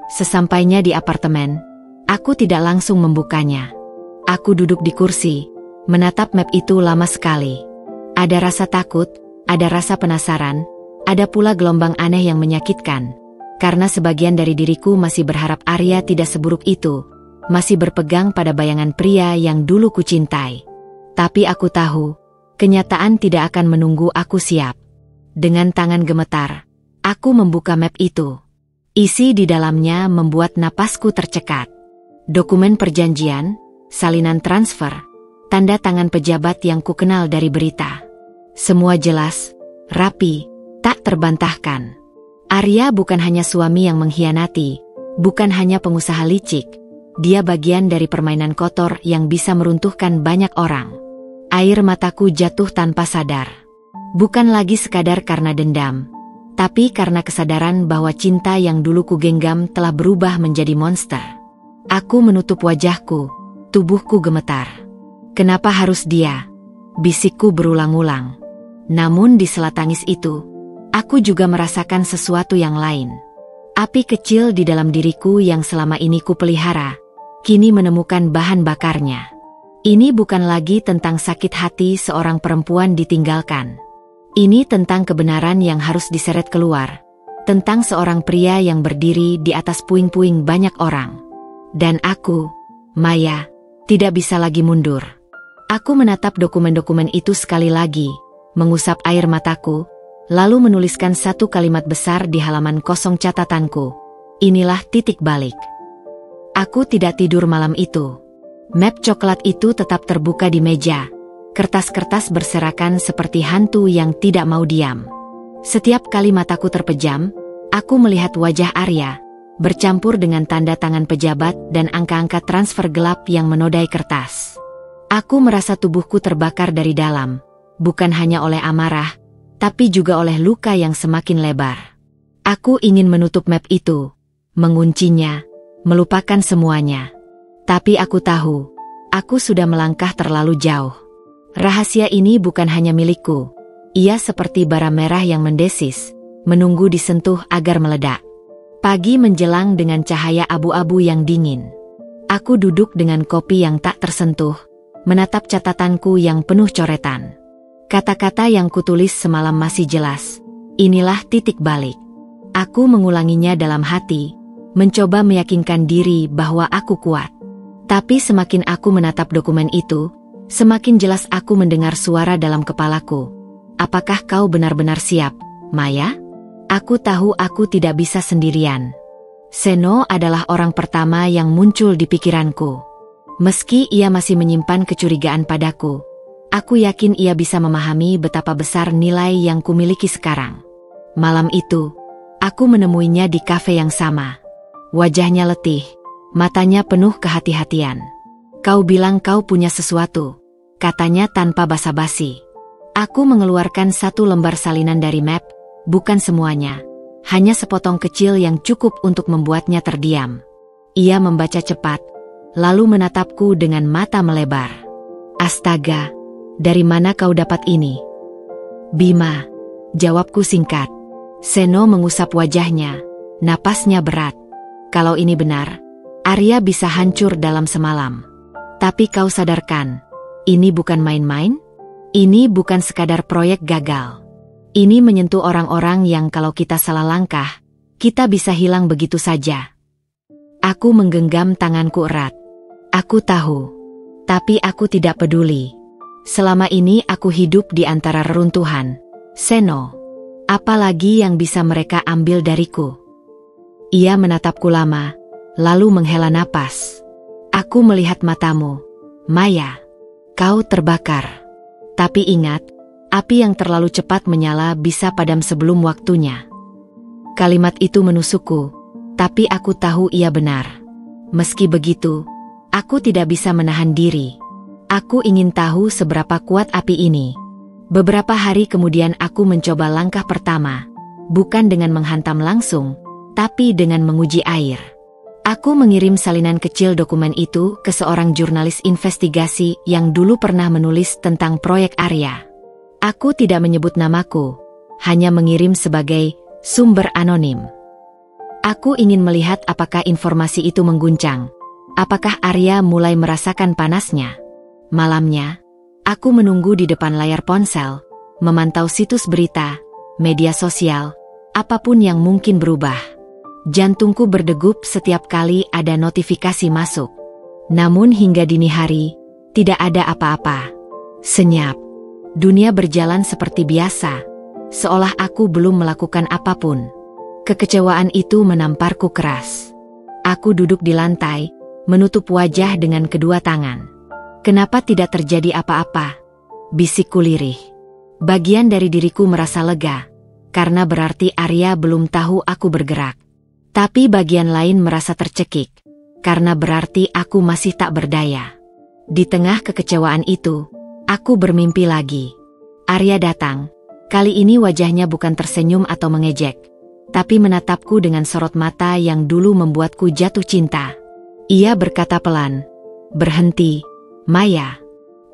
Sesampainya di apartemen, aku tidak langsung membukanya. Aku duduk di kursi, menatap map itu lama sekali. Ada rasa takut, ada rasa penasaran, ada pula gelombang aneh yang menyakitkan. Karena sebagian dari diriku masih berharap Arya tidak seburuk itu, masih berpegang pada bayangan pria yang dulu kucintai. Tapi aku tahu, kenyataan tidak akan menunggu aku siap. Dengan tangan gemetar, aku membuka map itu. Isi di dalamnya membuat napasku tercekat. Dokumen perjanjian, salinan transfer, tanda tangan pejabat yang kukenal dari berita. Semua jelas, rapi, tak terbantahkan. Arya bukan hanya suami yang mengkhianati, bukan hanya pengusaha licik. Dia bagian dari permainan kotor yang bisa meruntuhkan banyak orang. Air mataku jatuh tanpa sadar. Bukan lagi sekadar karena dendam, tapi karena kesadaran bahwa cinta yang dulu kugenggam telah berubah menjadi monster. Aku menutup wajahku, tubuhku gemetar. Kenapa harus dia? Bisikku berulang-ulang. Namun di sela tangis itu, aku juga merasakan sesuatu yang lain. Api kecil di dalam diriku yang selama ini kupelihara, kini menemukan bahan bakarnya. Ini bukan lagi tentang sakit hati seorang perempuan ditinggalkan. Ini tentang kebenaran yang harus diseret keluar. Tentang seorang pria yang berdiri di atas puing-puing banyak orang. Dan aku, Maya, tidak bisa lagi mundur. Aku menatap dokumen-dokumen itu sekali lagi, mengusap air mataku, lalu menuliskan satu kalimat besar di halaman kosong catatanku. Inilah titik balik. Aku tidak tidur malam itu. Map coklat itu tetap terbuka di meja. Kertas-kertas berserakan seperti hantu yang tidak mau diam. Setiap kali mataku terpejam, aku melihat wajah Arya, bercampur dengan tanda tangan pejabat dan angka-angka transfer gelap yang menodai kertas. Aku merasa tubuhku terbakar dari dalam. Bukan hanya oleh amarah, tapi juga oleh luka yang semakin lebar. Aku ingin menutup map itu, menguncinya, melupakan semuanya. Tapi aku tahu, aku sudah melangkah terlalu jauh. Rahasia ini bukan hanya milikku. Ia seperti bara merah yang mendesis, menunggu disentuh agar meledak. Pagi menjelang dengan cahaya abu-abu yang dingin. Aku duduk dengan kopi yang tak tersentuh, menatap catatanku yang penuh coretan. Kata-kata yang kutulis semalam masih jelas. Inilah titik balik. Aku mengulanginya dalam hati, mencoba meyakinkan diri bahwa aku kuat. Tapi semakin aku menatap dokumen itu, semakin jelas aku mendengar suara dalam kepalaku. Apakah kau benar-benar siap, Maya? Aku tahu aku tidak bisa sendirian. Seno adalah orang pertama yang muncul di pikiranku. Meski ia masih menyimpan kecurigaan padaku, aku yakin ia bisa memahami betapa besar nilai yang kumiliki sekarang. Malam itu, aku menemuinya di kafe yang sama. Wajahnya letih, matanya penuh kehati-hatian. Kau bilang kau punya sesuatu, katanya tanpa basa-basi. Aku mengeluarkan satu lembar salinan dari map, bukan semuanya, hanya sepotong kecil yang cukup untuk membuatnya terdiam. Ia membaca cepat, lalu menatapku dengan mata melebar. Astaga! Dari mana kau dapat ini? Bima, jawabku singkat. Seno mengusap wajahnya, napasnya berat. Kalau ini benar, Arya bisa hancur dalam semalam. Tapi kau sadarkan, ini bukan main-main? Ini bukan sekadar proyek gagal. Ini menyentuh orang-orang yang kalau kita salah langkah, kita bisa hilang begitu saja. Aku menggenggam tanganku erat. Aku tahu, tapi aku tidak peduli. Selama ini aku hidup di antara reruntuhan. Seno, apalagi yang bisa mereka ambil dariku? Ia menatapku lama, lalu menghela napas. Aku melihat matamu, Maya. Kau terbakar. Tapi ingat, api yang terlalu cepat menyala bisa padam sebelum waktunya. Kalimat itu menusukku, tapi aku tahu ia benar. Meski begitu, aku tidak bisa menahan diri. Aku ingin tahu seberapa kuat api ini. Beberapa hari kemudian aku mencoba langkah pertama, bukan dengan menghantam langsung, tapi dengan menguji air. Aku mengirim salinan kecil dokumen itu ke seorang jurnalis investigasi yang dulu pernah menulis tentang proyek Arya. Aku tidak menyebut namaku, hanya mengirim sebagai sumber anonim. Aku ingin melihat apakah informasi itu mengguncang. Apakah Arya mulai merasakan panasnya? Malamnya, aku menunggu di depan layar ponsel, memantau situs berita, media sosial, apapun yang mungkin berubah. Jantungku berdegup setiap kali ada notifikasi masuk. Namun hingga dini hari, tidak ada apa-apa. Senyap. Dunia berjalan seperti biasa, seolah aku belum melakukan apapun. Kekecewaan itu menamparku keras. Aku duduk di lantai, menutup wajah dengan kedua tangan. Kenapa tidak terjadi apa-apa? Bisikku lirih. Bagian dari diriku merasa lega, karena berarti Arya belum tahu aku bergerak. Tapi bagian lain merasa tercekik, karena berarti aku masih tak berdaya. Di tengah kekecewaan itu, aku bermimpi lagi. Arya datang. Kali ini wajahnya bukan tersenyum atau mengejek, tapi menatapku dengan sorot mata yang dulu membuatku jatuh cinta. Ia berkata pelan, "Berhenti, Maya.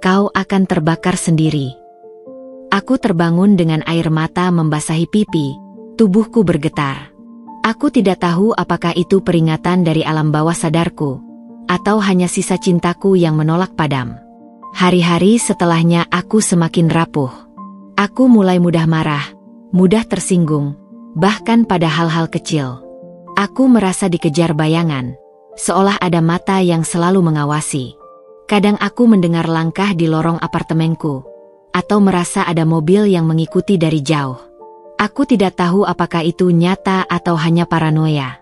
Kau akan terbakar sendiri." Aku terbangun dengan air mata membasahi pipi, tubuhku bergetar. Aku tidak tahu apakah itu peringatan dari alam bawah sadarku, atau hanya sisa cintaku yang menolak padam. Hari-hari setelahnya aku semakin rapuh. Aku mulai mudah marah, mudah tersinggung, bahkan pada hal-hal kecil. Aku merasa dikejar bayangan, seolah ada mata yang selalu mengawasi. Kadang aku mendengar langkah di lorong apartemenku, atau merasa ada mobil yang mengikuti dari jauh. Aku tidak tahu apakah itu nyata atau hanya paranoia.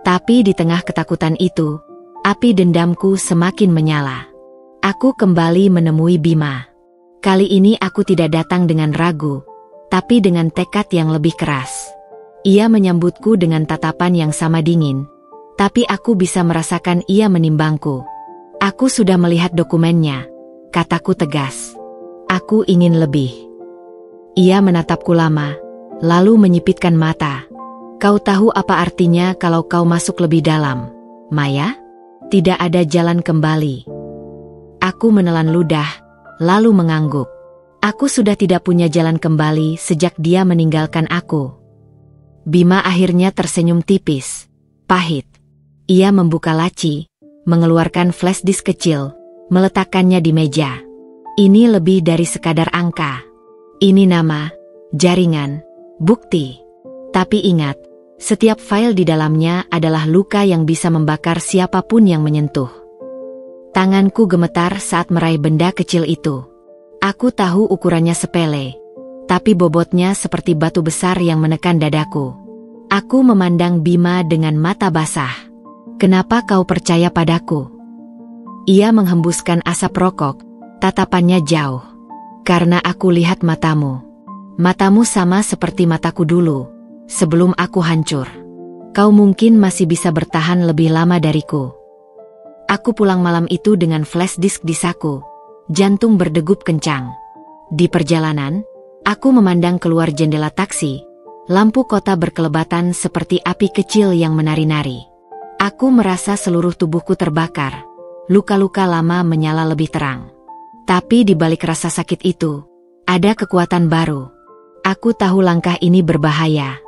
Tapi di tengah ketakutan itu, api dendamku semakin menyala. Aku kembali menemui Bima. Kali ini aku tidak datang dengan ragu, tapi dengan tekad yang lebih keras. Ia menyambutku dengan tatapan yang sama dingin, tapi aku bisa merasakan ia menimbangku. "Aku sudah melihat dokumennya," kataku tegas. "Aku ingin lebih." Ia menatapku lama, lalu menyipitkan mata. "Kau tahu apa artinya kalau kau masuk lebih dalam, Maya? Tidak ada jalan kembali." Aku menelan ludah, lalu mengangguk. Aku sudah tidak punya jalan kembali sejak dia meninggalkan aku. Bima akhirnya tersenyum tipis, pahit. Ia membuka laci, mengeluarkan flash disk kecil, meletakkannya di meja. "Ini lebih dari sekadar angka. Ini nama, jaringan, bukti. Tapi ingat, setiap file di dalamnya adalah luka yang bisa membakar siapapun yang menyentuh." Tanganku gemetar saat meraih benda kecil itu. Aku tahu ukurannya sepele, tapi bobotnya seperti batu besar yang menekan dadaku. Aku memandang Bima dengan mata basah. "Kenapa kau percaya padaku?" Ia menghembuskan asap rokok, tatapannya jauh. "Karena aku lihat matamu. Matamu sama seperti mataku dulu, sebelum aku hancur. Kau mungkin masih bisa bertahan lebih lama dariku." Aku pulang malam itu dengan flash disk di saku, jantung berdegup kencang. Di perjalanan, aku memandang keluar jendela taksi, lampu kota berkelebatan seperti api kecil yang menari-nari. Aku merasa seluruh tubuhku terbakar, luka-luka lama menyala lebih terang. Tapi di balik rasa sakit itu, ada kekuatan baru. Aku tahu langkah ini berbahaya.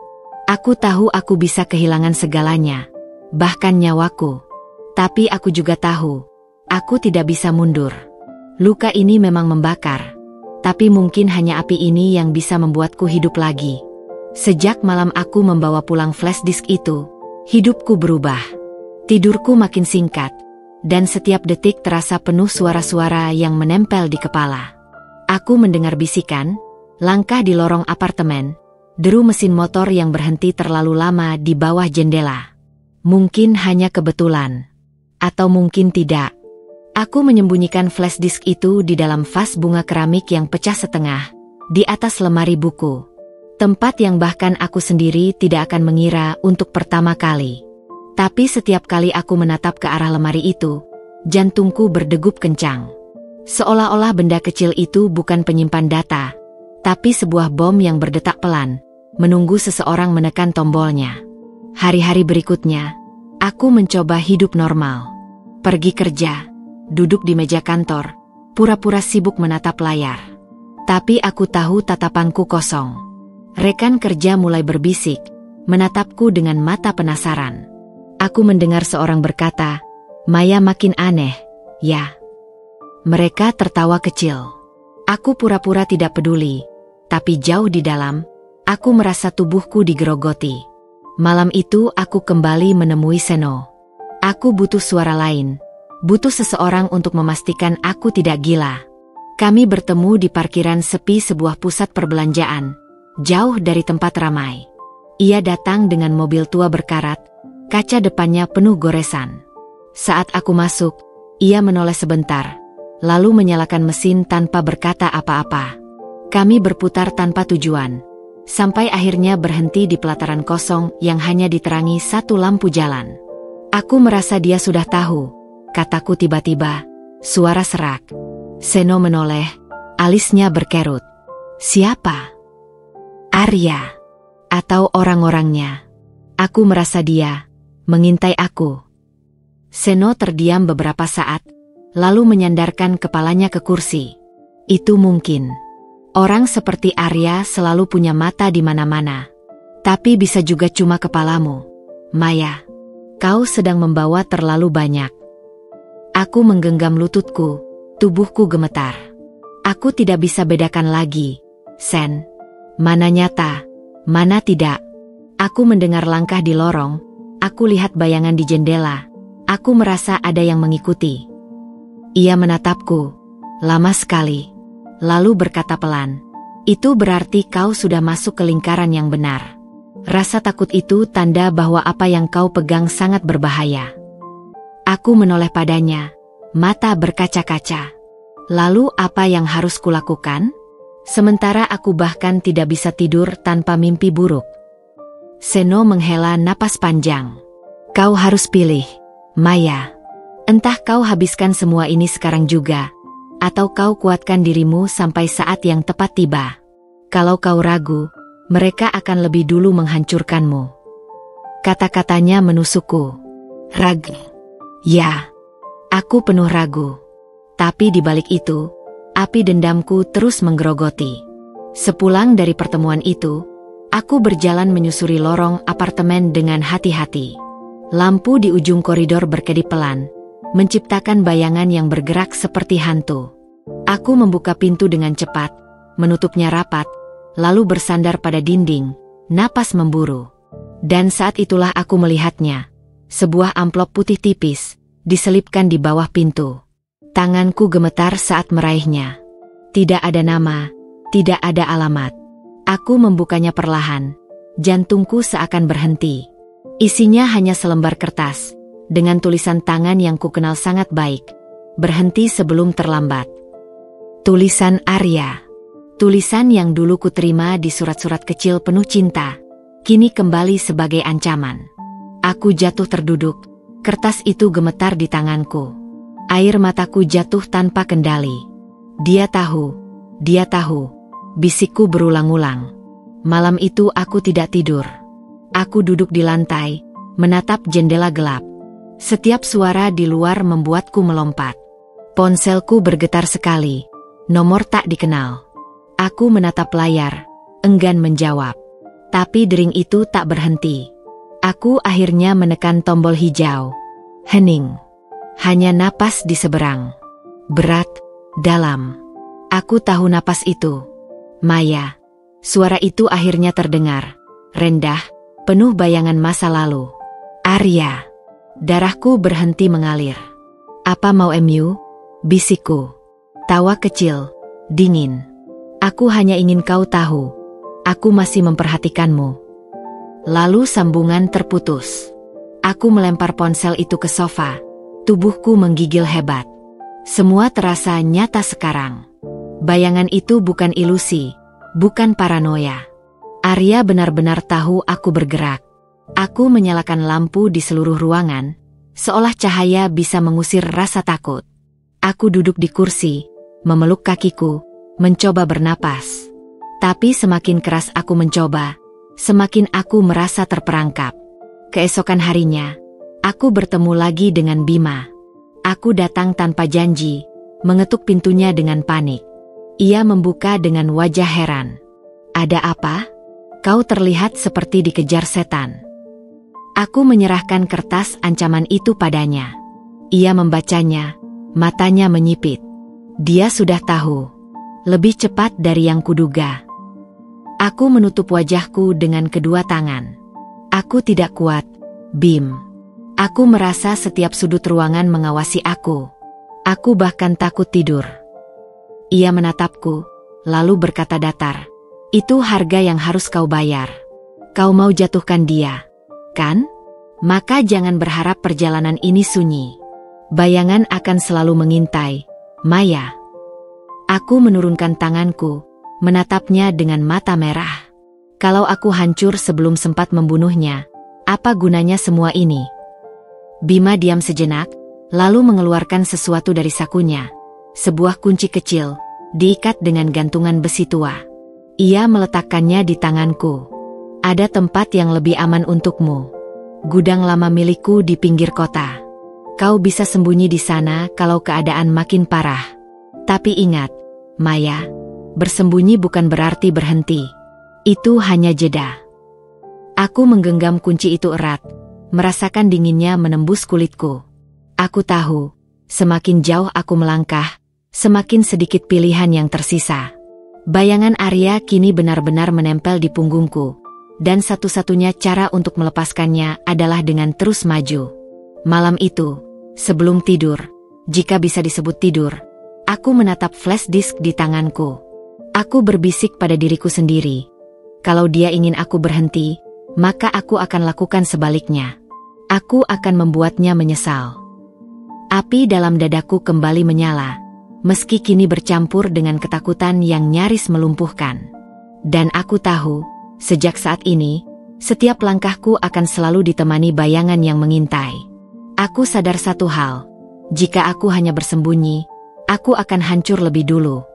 Aku tahu aku bisa kehilangan segalanya, bahkan nyawaku. Tapi aku juga tahu, aku tidak bisa mundur. Luka ini memang membakar, tapi mungkin hanya api ini yang bisa membuatku hidup lagi. Sejak malam aku membawa pulang flash disk itu, hidupku berubah. Tidurku makin singkat, dan setiap detik terasa penuh suara-suara yang menempel di kepala. Aku mendengar bisikan, langkah di lorong apartemen, deru mesin motor yang berhenti terlalu lama di bawah jendela. Mungkin hanya kebetulan, atau mungkin tidak. Aku menyembunyikan flash disk itu di dalam vas bunga keramik yang pecah setengah, di atas lemari buku. Tempat yang bahkan aku sendiri tidak akan mengira untuk pertama kali. Tapi setiap kali aku menatap ke arah lemari itu, jantungku berdegup kencang. Seolah-olah benda kecil itu bukan penyimpan data, tapi sebuah bom yang berdetak pelan, menunggu seseorang menekan tombolnya. Hari-hari berikutnya, aku mencoba hidup normal. Pergi kerja, duduk di meja kantor, pura-pura sibuk menatap layar. Tapi aku tahu tatapanku kosong. Rekan kerja mulai berbisik, menatapku dengan mata penasaran. Aku mendengar seorang berkata, "Maya makin aneh, ya." Mereka tertawa kecil. Aku pura-pura tidak peduli, tapi jauh di dalam, aku merasa tubuhku digerogoti. Malam itu aku kembali menemui Seno. Aku butuh suara lain, butuh seseorang untuk memastikan aku tidak gila. Kami bertemu di parkiran sepi sebuah pusat perbelanjaan, jauh dari tempat ramai. Ia datang dengan mobil tua berkarat, kaca depannya penuh goresan. Saat aku masuk, ia menoleh sebentar, lalu menyalakan mesin tanpa berkata apa-apa. Kami berputar tanpa tujuan, sampai akhirnya berhenti di pelataran kosong yang hanya diterangi satu lampu jalan. Aku merasa dia sudah tahu, kataku tiba-tiba, suara serak. Seno menoleh, alisnya berkerut. Siapa? Arya. Atau orang-orangnya. Aku merasa dia mengintai aku. Seno terdiam beberapa saat, lalu menyandarkan kepalanya ke kursi. Itu mungkin. Orang seperti Arya selalu punya mata di mana-mana. Tapi bisa juga cuma kepalamu. Maya, kau sedang membawa terlalu banyak. Aku menggenggam lututku, tubuhku gemetar. Aku tidak bisa bedakan lagi, Sen. Mana nyata, mana tidak. Aku mendengar langkah di lorong, aku lihat bayangan di jendela. Aku merasa ada yang mengikuti. Ia menatapku, lama sekali. Lalu berkata pelan, "Itu berarti kau sudah masuk ke lingkaran yang benar." Rasa takut itu tanda bahwa apa yang kau pegang sangat berbahaya. Aku menoleh padanya, mata berkaca-kaca. Lalu apa yang harus kulakukan? Sementara aku bahkan tidak bisa tidur tanpa mimpi buruk. Seno menghela napas panjang. Kau harus pilih, Maya. Entah kau habiskan semua ini sekarang juga, atau kau kuatkan dirimu sampai saat yang tepat tiba. Kalau kau ragu, mereka akan lebih dulu menghancurkanmu. Kata-katanya menusukku. Ragu. Ya, aku penuh ragu. Tapi di balik itu, api dendamku terus menggerogoti. Sepulang dari pertemuan itu, aku berjalan menyusuri lorong apartemen dengan hati-hati. Lampu di ujung koridor berkedip pelan, menciptakan bayangan yang bergerak seperti hantu. Aku membuka pintu dengan cepat, menutupnya rapat, lalu bersandar pada dinding, napas memburu. Dan saat itulah aku melihatnya. Sebuah amplop putih tipis, diselipkan di bawah pintu. Tanganku gemetar saat meraihnya. Tidak ada nama, tidak ada alamat. Aku membukanya perlahan. Jantungku seakan berhenti. Isinya hanya selembar kertas, dengan tulisan tangan yang kukenal sangat baik. Berhenti sebelum terlambat. Tulisan Arya. Tulisan yang dulu kuterima di surat-surat kecil penuh cinta, kini kembali sebagai ancaman. Aku jatuh terduduk, kertas itu gemetar di tanganku. Air mataku jatuh tanpa kendali. Dia tahu, bisikku berulang-ulang. Malam itu aku tidak tidur. Aku duduk di lantai, menatap jendela gelap. Setiap suara di luar membuatku melompat. Ponselku bergetar sekali, nomor tak dikenal. Aku menatap layar, enggan menjawab. Tapi dering itu tak berhenti. Aku akhirnya menekan tombol hijau. Hening. Hanya napas di seberang. Berat, dalam. Aku tahu napas itu. Maya. Suara itu akhirnya terdengar. Rendah, penuh bayangan masa lalu. Arya. Darahku berhenti mengalir. Apa mau MU? Bisikku. Tawa kecil, dingin. Aku hanya ingin kau tahu. Aku masih memperhatikanmu. Lalu sambungan terputus. Aku melempar ponsel itu ke sofa. Tubuhku menggigil hebat. Semua terasa nyata sekarang. Bayangan itu bukan ilusi, bukan paranoia. Arya benar-benar tahu aku bergerak. Aku menyalakan lampu di seluruh ruangan, seolah cahaya bisa mengusir rasa takut. Aku duduk di kursi, memeluk kakiku, mencoba bernapas. Tapi semakin keras aku mencoba, semakin aku merasa terperangkap. Keesokan harinya, aku bertemu lagi dengan Bima. Aku datang tanpa janji, mengetuk pintunya dengan panik. Ia membuka dengan wajah heran. "Ada apa? Kau terlihat seperti dikejar setan." Aku menyerahkan kertas ancaman itu padanya. Ia membacanya, matanya menyipit. Dia sudah tahu. Lebih cepat dari yang kuduga. Aku menutup wajahku dengan kedua tangan. Aku tidak kuat, Bim. Aku merasa setiap sudut ruangan mengawasi aku. Aku bahkan takut tidur. Ia menatapku, lalu berkata datar, "Itu harga yang harus kau bayar. Kau mau jatuhkan dia, kan? Maka jangan berharap perjalanan ini sunyi. Bayangan akan selalu mengintai, Maya." Aku menurunkan tanganku, menatapnya dengan mata merah. Kalau aku hancur sebelum sempat membunuhnya, apa gunanya semua ini? Bima diam sejenak, lalu mengeluarkan sesuatu dari sakunya. Sebuah kunci kecil, diikat dengan gantungan besi tua. Ia meletakkannya di tanganku. "Ada tempat yang lebih aman untukmu. Gudang lama milikku di pinggir kota. Kau bisa sembunyi di sana kalau keadaan makin parah. Tapi ingat, Maya, bersembunyi bukan berarti berhenti. Itu hanya jeda." Aku menggenggam kunci itu erat, merasakan dinginnya menembus kulitku. Aku tahu, semakin jauh aku melangkah, semakin sedikit pilihan yang tersisa. Bayangan Arya kini benar-benar menempel di punggungku, dan satu-satunya cara untuk melepaskannya adalah dengan terus maju. Malam itu, sebelum tidur, jika bisa disebut tidur, aku menatap flash disk di tanganku. Aku berbisik pada diriku sendiri. Kalau dia ingin aku berhenti, maka aku akan lakukan sebaliknya. Aku akan membuatnya menyesal. Api dalam dadaku kembali menyala, meski kini bercampur dengan ketakutan yang nyaris melumpuhkan. Dan aku tahu, sejak saat ini, setiap langkahku akan selalu ditemani bayangan yang mengintai. Aku sadar satu hal, jika aku hanya bersembunyi, aku akan hancur lebih dulu.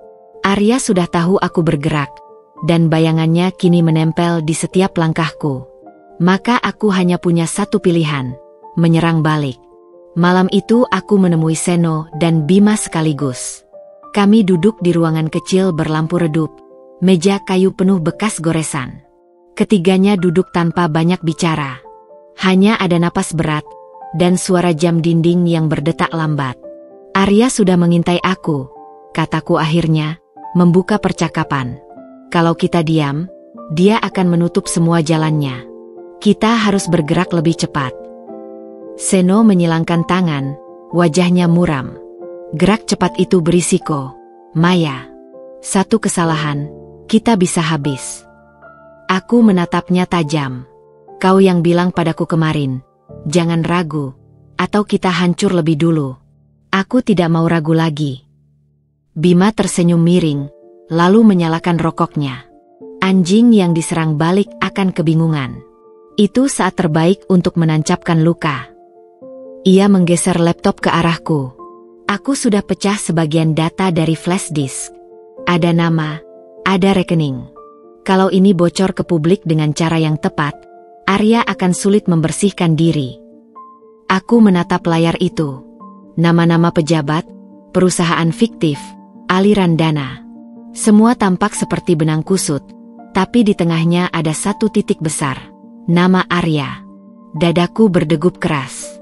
Arya sudah tahu aku bergerak, dan bayangannya kini menempel di setiap langkahku. Maka aku hanya punya satu pilihan, menyerang balik. Malam itu aku menemui Seno dan Bima sekaligus. Kami duduk di ruangan kecil berlampu redup, meja kayu penuh bekas goresan. Ketiganya duduk tanpa banyak bicara. Hanya ada napas berat, dan suara jam dinding yang berdetak lambat. "Arya sudah mengintai aku," kataku akhirnya, membuka percakapan. "Kalau kita diam, dia akan menutup semua jalannya. Kita harus bergerak lebih cepat." Seno menyilangkan tangan, wajahnya muram. "Gerak cepat itu berisiko, Maya. Satu kesalahan, kita bisa habis." Aku menatapnya tajam. "Kau yang bilang padaku kemarin, jangan ragu, atau kita hancur lebih dulu." Aku tidak mau ragu lagi. Bima tersenyum miring, lalu menyalakan rokoknya. Anjing yang diserang balik akan kebingungan. Itu saat terbaik untuk menancapkan luka. Ia menggeser laptop ke arahku. Aku sudah pecah sebagian data dari flash disk. Ada nama, ada rekening. Kalau ini bocor ke publik dengan cara yang tepat, Arya akan sulit membersihkan diri. Aku menatap layar itu. Nama-nama pejabat, perusahaan fiktif, aliran dana. Semua tampak seperti benang kusut, tapi di tengahnya ada satu titik besar. Nama Arya. Dadaku berdegup keras.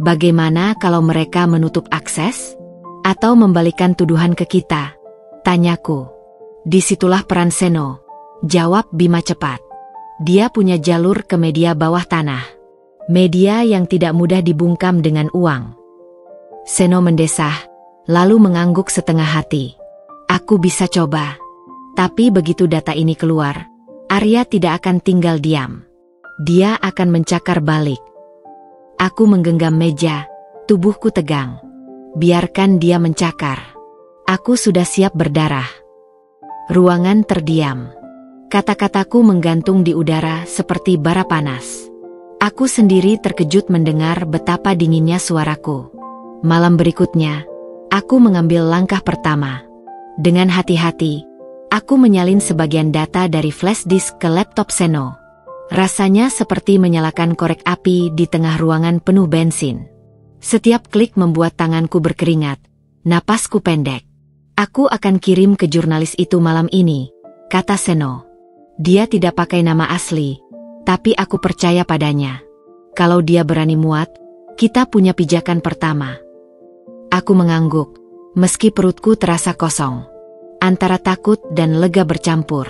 Bagaimana kalau mereka menutup akses? Atau membalikan tuduhan ke kita? Tanyaku. Disitulah peran Seno, jawab Bima cepat. Dia punya jalur ke media bawah tanah. Media yang tidak mudah dibungkam dengan uang. Seno mendesah, lalu mengangguk setengah hati. Aku bisa coba. Tapi begitu data ini keluar, Arya tidak akan tinggal diam. Dia akan mencakar balik. Aku menggenggam meja, tubuhku tegang. Biarkan dia mencakar. Aku sudah siap berdarah. Ruangan terdiam. Kata-kataku menggantung di udara seperti bara panas. Aku sendiri terkejut mendengar betapa dinginnya suaraku. Malam berikutnya, aku mengambil langkah pertama. Dengan hati-hati, Aku menyalin sebagian data dari flash disk ke laptop Seno. Rasanya seperti menyalakan korek api di tengah ruangan penuh bensin. Setiap klik membuat tanganku berkeringat, napasku pendek. Aku akan kirim ke jurnalis itu malam ini, kata Seno. Dia tidak pakai nama asli, tapi aku percaya padanya. Kalau dia berani muat, kita punya pijakan pertama. Aku mengangguk, meski perutku terasa kosong. Antara takut dan lega bercampur.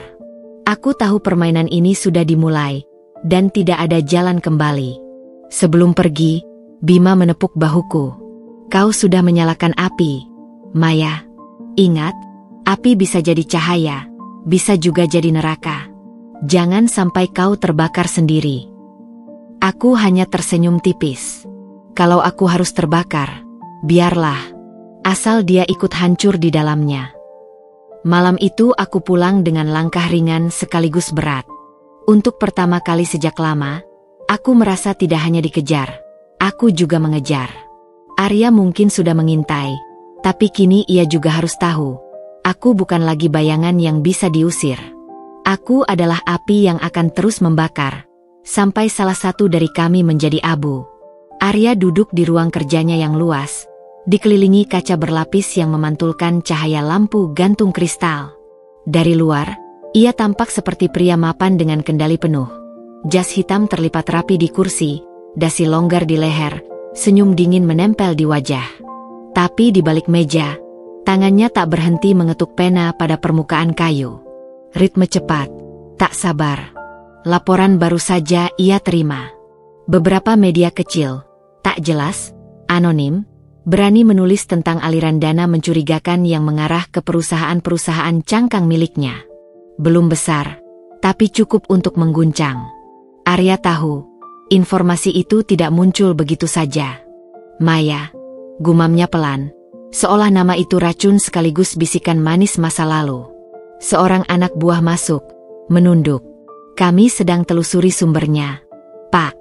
Aku tahu permainan ini sudah dimulai, dan tidak ada jalan kembali. Sebelum pergi, Bima menepuk bahuku. Kau sudah menyalakan api, Maya. Ingat, api bisa jadi cahaya, bisa juga jadi neraka. Jangan sampai kau terbakar sendiri. Aku hanya tersenyum tipis. Kalau aku harus terbakar, biarlah. Asal dia ikut hancur di dalamnya. Malam itu aku pulang dengan langkah ringan sekaligus berat. Untuk pertama kali sejak lama, aku merasa tidak hanya dikejar, aku juga mengejar. Arya mungkin sudah mengintai, tapi kini ia juga harus tahu. Aku bukan lagi bayangan yang bisa diusir. Aku adalah api yang akan terus membakar, sampai salah satu dari kami menjadi abu. Arya duduk di ruang kerjanya yang luas, dikelilingi kaca berlapis yang memantulkan cahaya lampu gantung kristal. Dari luar, ia tampak seperti pria mapan dengan kendali penuh. Jas hitam terlipat rapi di kursi, dasi longgar di leher, senyum dingin menempel di wajah. Tapi di balik meja, tangannya tak berhenti mengetuk pena pada permukaan kayu. Ritme cepat, tak sabar. Laporan baru saja ia terima. Beberapa media kecil, tak jelas, anonim, berani menulis tentang aliran dana mencurigakan yang mengarah ke perusahaan-perusahaan cangkang miliknya. Belum besar, tapi cukup untuk mengguncang. Arya tahu, informasi itu tidak muncul begitu saja. Maya, gumamnya pelan, seolah nama itu racun sekaligus bisikan manis masa lalu. Seorang anak buah masuk, menunduk. Kami sedang telusuri sumbernya. Pak,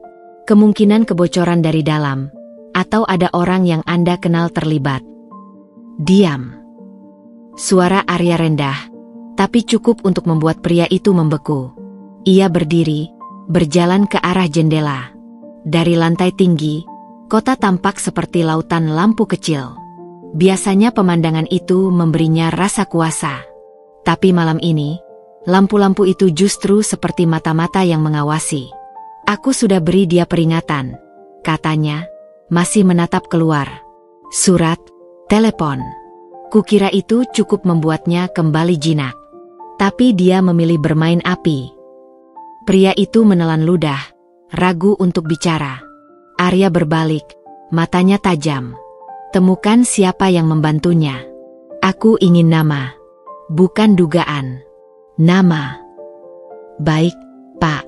kemungkinan kebocoran dari dalam, atau ada orang yang Anda kenal terlibat. Diam. Suara Arya rendah, tapi cukup untuk membuat pria itu membeku. Ia berdiri, berjalan ke arah jendela. Dari lantai tinggi, kota tampak seperti lautan lampu kecil. Biasanya pemandangan itu memberinya rasa kuasa. Tapi malam ini, lampu-lampu itu justru seperti mata-mata yang mengawasi. Aku sudah beri dia peringatan, katanya, masih menatap keluar. Surat, telepon. Kukira itu cukup membuatnya kembali jinak. Tapi dia memilih bermain api. Pria itu menelan ludah, ragu untuk bicara. Arya berbalik, matanya tajam. Temukan siapa yang membantunya. Aku ingin nama, bukan dugaan. Nama. Baik, Pak.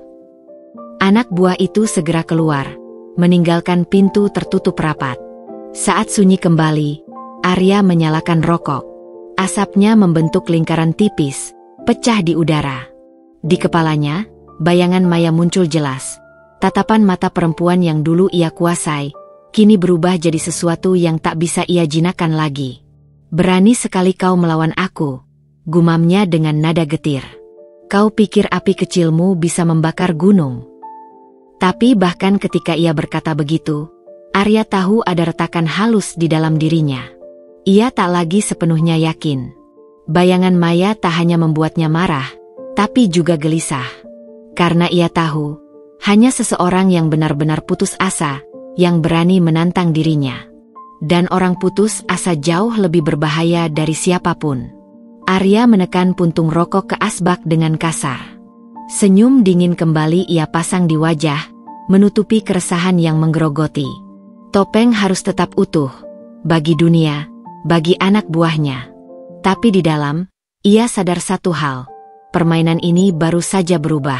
Anak buah itu segera keluar, meninggalkan pintu tertutup rapat. Saat sunyi kembali, Arya menyalakan rokok. Asapnya membentuk lingkaran tipis, pecah di udara. Di kepalanya, bayangan Maya muncul jelas. Tatapan mata perempuan yang dulu ia kuasai, kini berubah jadi sesuatu yang tak bisa ia jinakkan lagi. Berani sekali kau melawan aku, gumamnya dengan nada getir. Kau pikir api kecilmu bisa membakar gunung? Tapi bahkan ketika ia berkata begitu, Arya tahu ada retakan halus di dalam dirinya. Ia tak lagi sepenuhnya yakin. Bayangan Maya tak hanya membuatnya marah, tapi juga gelisah. Karena ia tahu, hanya seseorang yang benar-benar putus asa, yang berani menantang dirinya. Dan orang putus asa jauh lebih berbahaya dari siapapun. Arya menekan puntung rokok ke asbak dengan kasar. Senyum dingin kembali ia pasang di wajah, menutupi keresahan yang menggerogoti. Topeng harus tetap utuh, bagi dunia, bagi anak buahnya. Tapi di dalam, ia sadar satu hal, permainan ini baru saja berubah.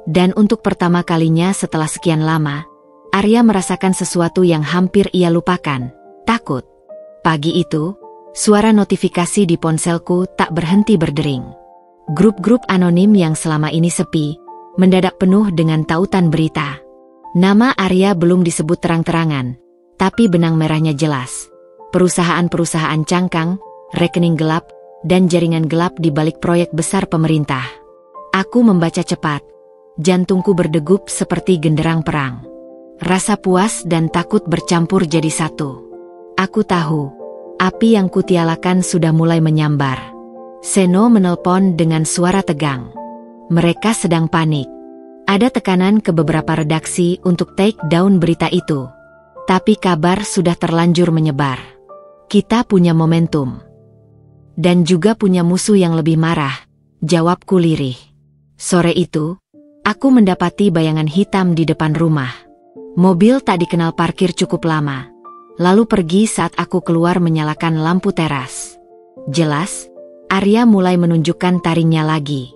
Dan untuk pertama kalinya setelah sekian lama, Arya merasakan sesuatu yang hampir ia lupakan, takut. Pagi itu, suara notifikasi di ponselku tak berhenti berdering. Grup-grup anonim yang selama ini sepi, mendadak penuh dengan tautan berita. Nama Arya belum disebut terang-terangan, tapi benang merahnya jelas. Perusahaan-perusahaan cangkang, rekening gelap, dan jaringan gelap di balik proyek besar pemerintah. Aku membaca cepat. Jantungku berdegup seperti genderang perang. Rasa puas dan takut bercampur jadi satu. Aku tahu, api yang kutialakan sudah mulai menyambar. Seno menelpon dengan suara tegang. Mereka sedang panik. Ada tekanan ke beberapa redaksi untuk take down berita itu. Tapi kabar sudah terlanjur menyebar. Kita punya momentum. Dan juga punya musuh yang lebih marah, jawabku lirih. Sore itu, aku mendapati bayangan hitam di depan rumah. Mobil tak dikenal parkir cukup lama, lalu pergi saat aku keluar menyalakan lampu teras. Jelas, Arya mulai menunjukkan taringnya lagi.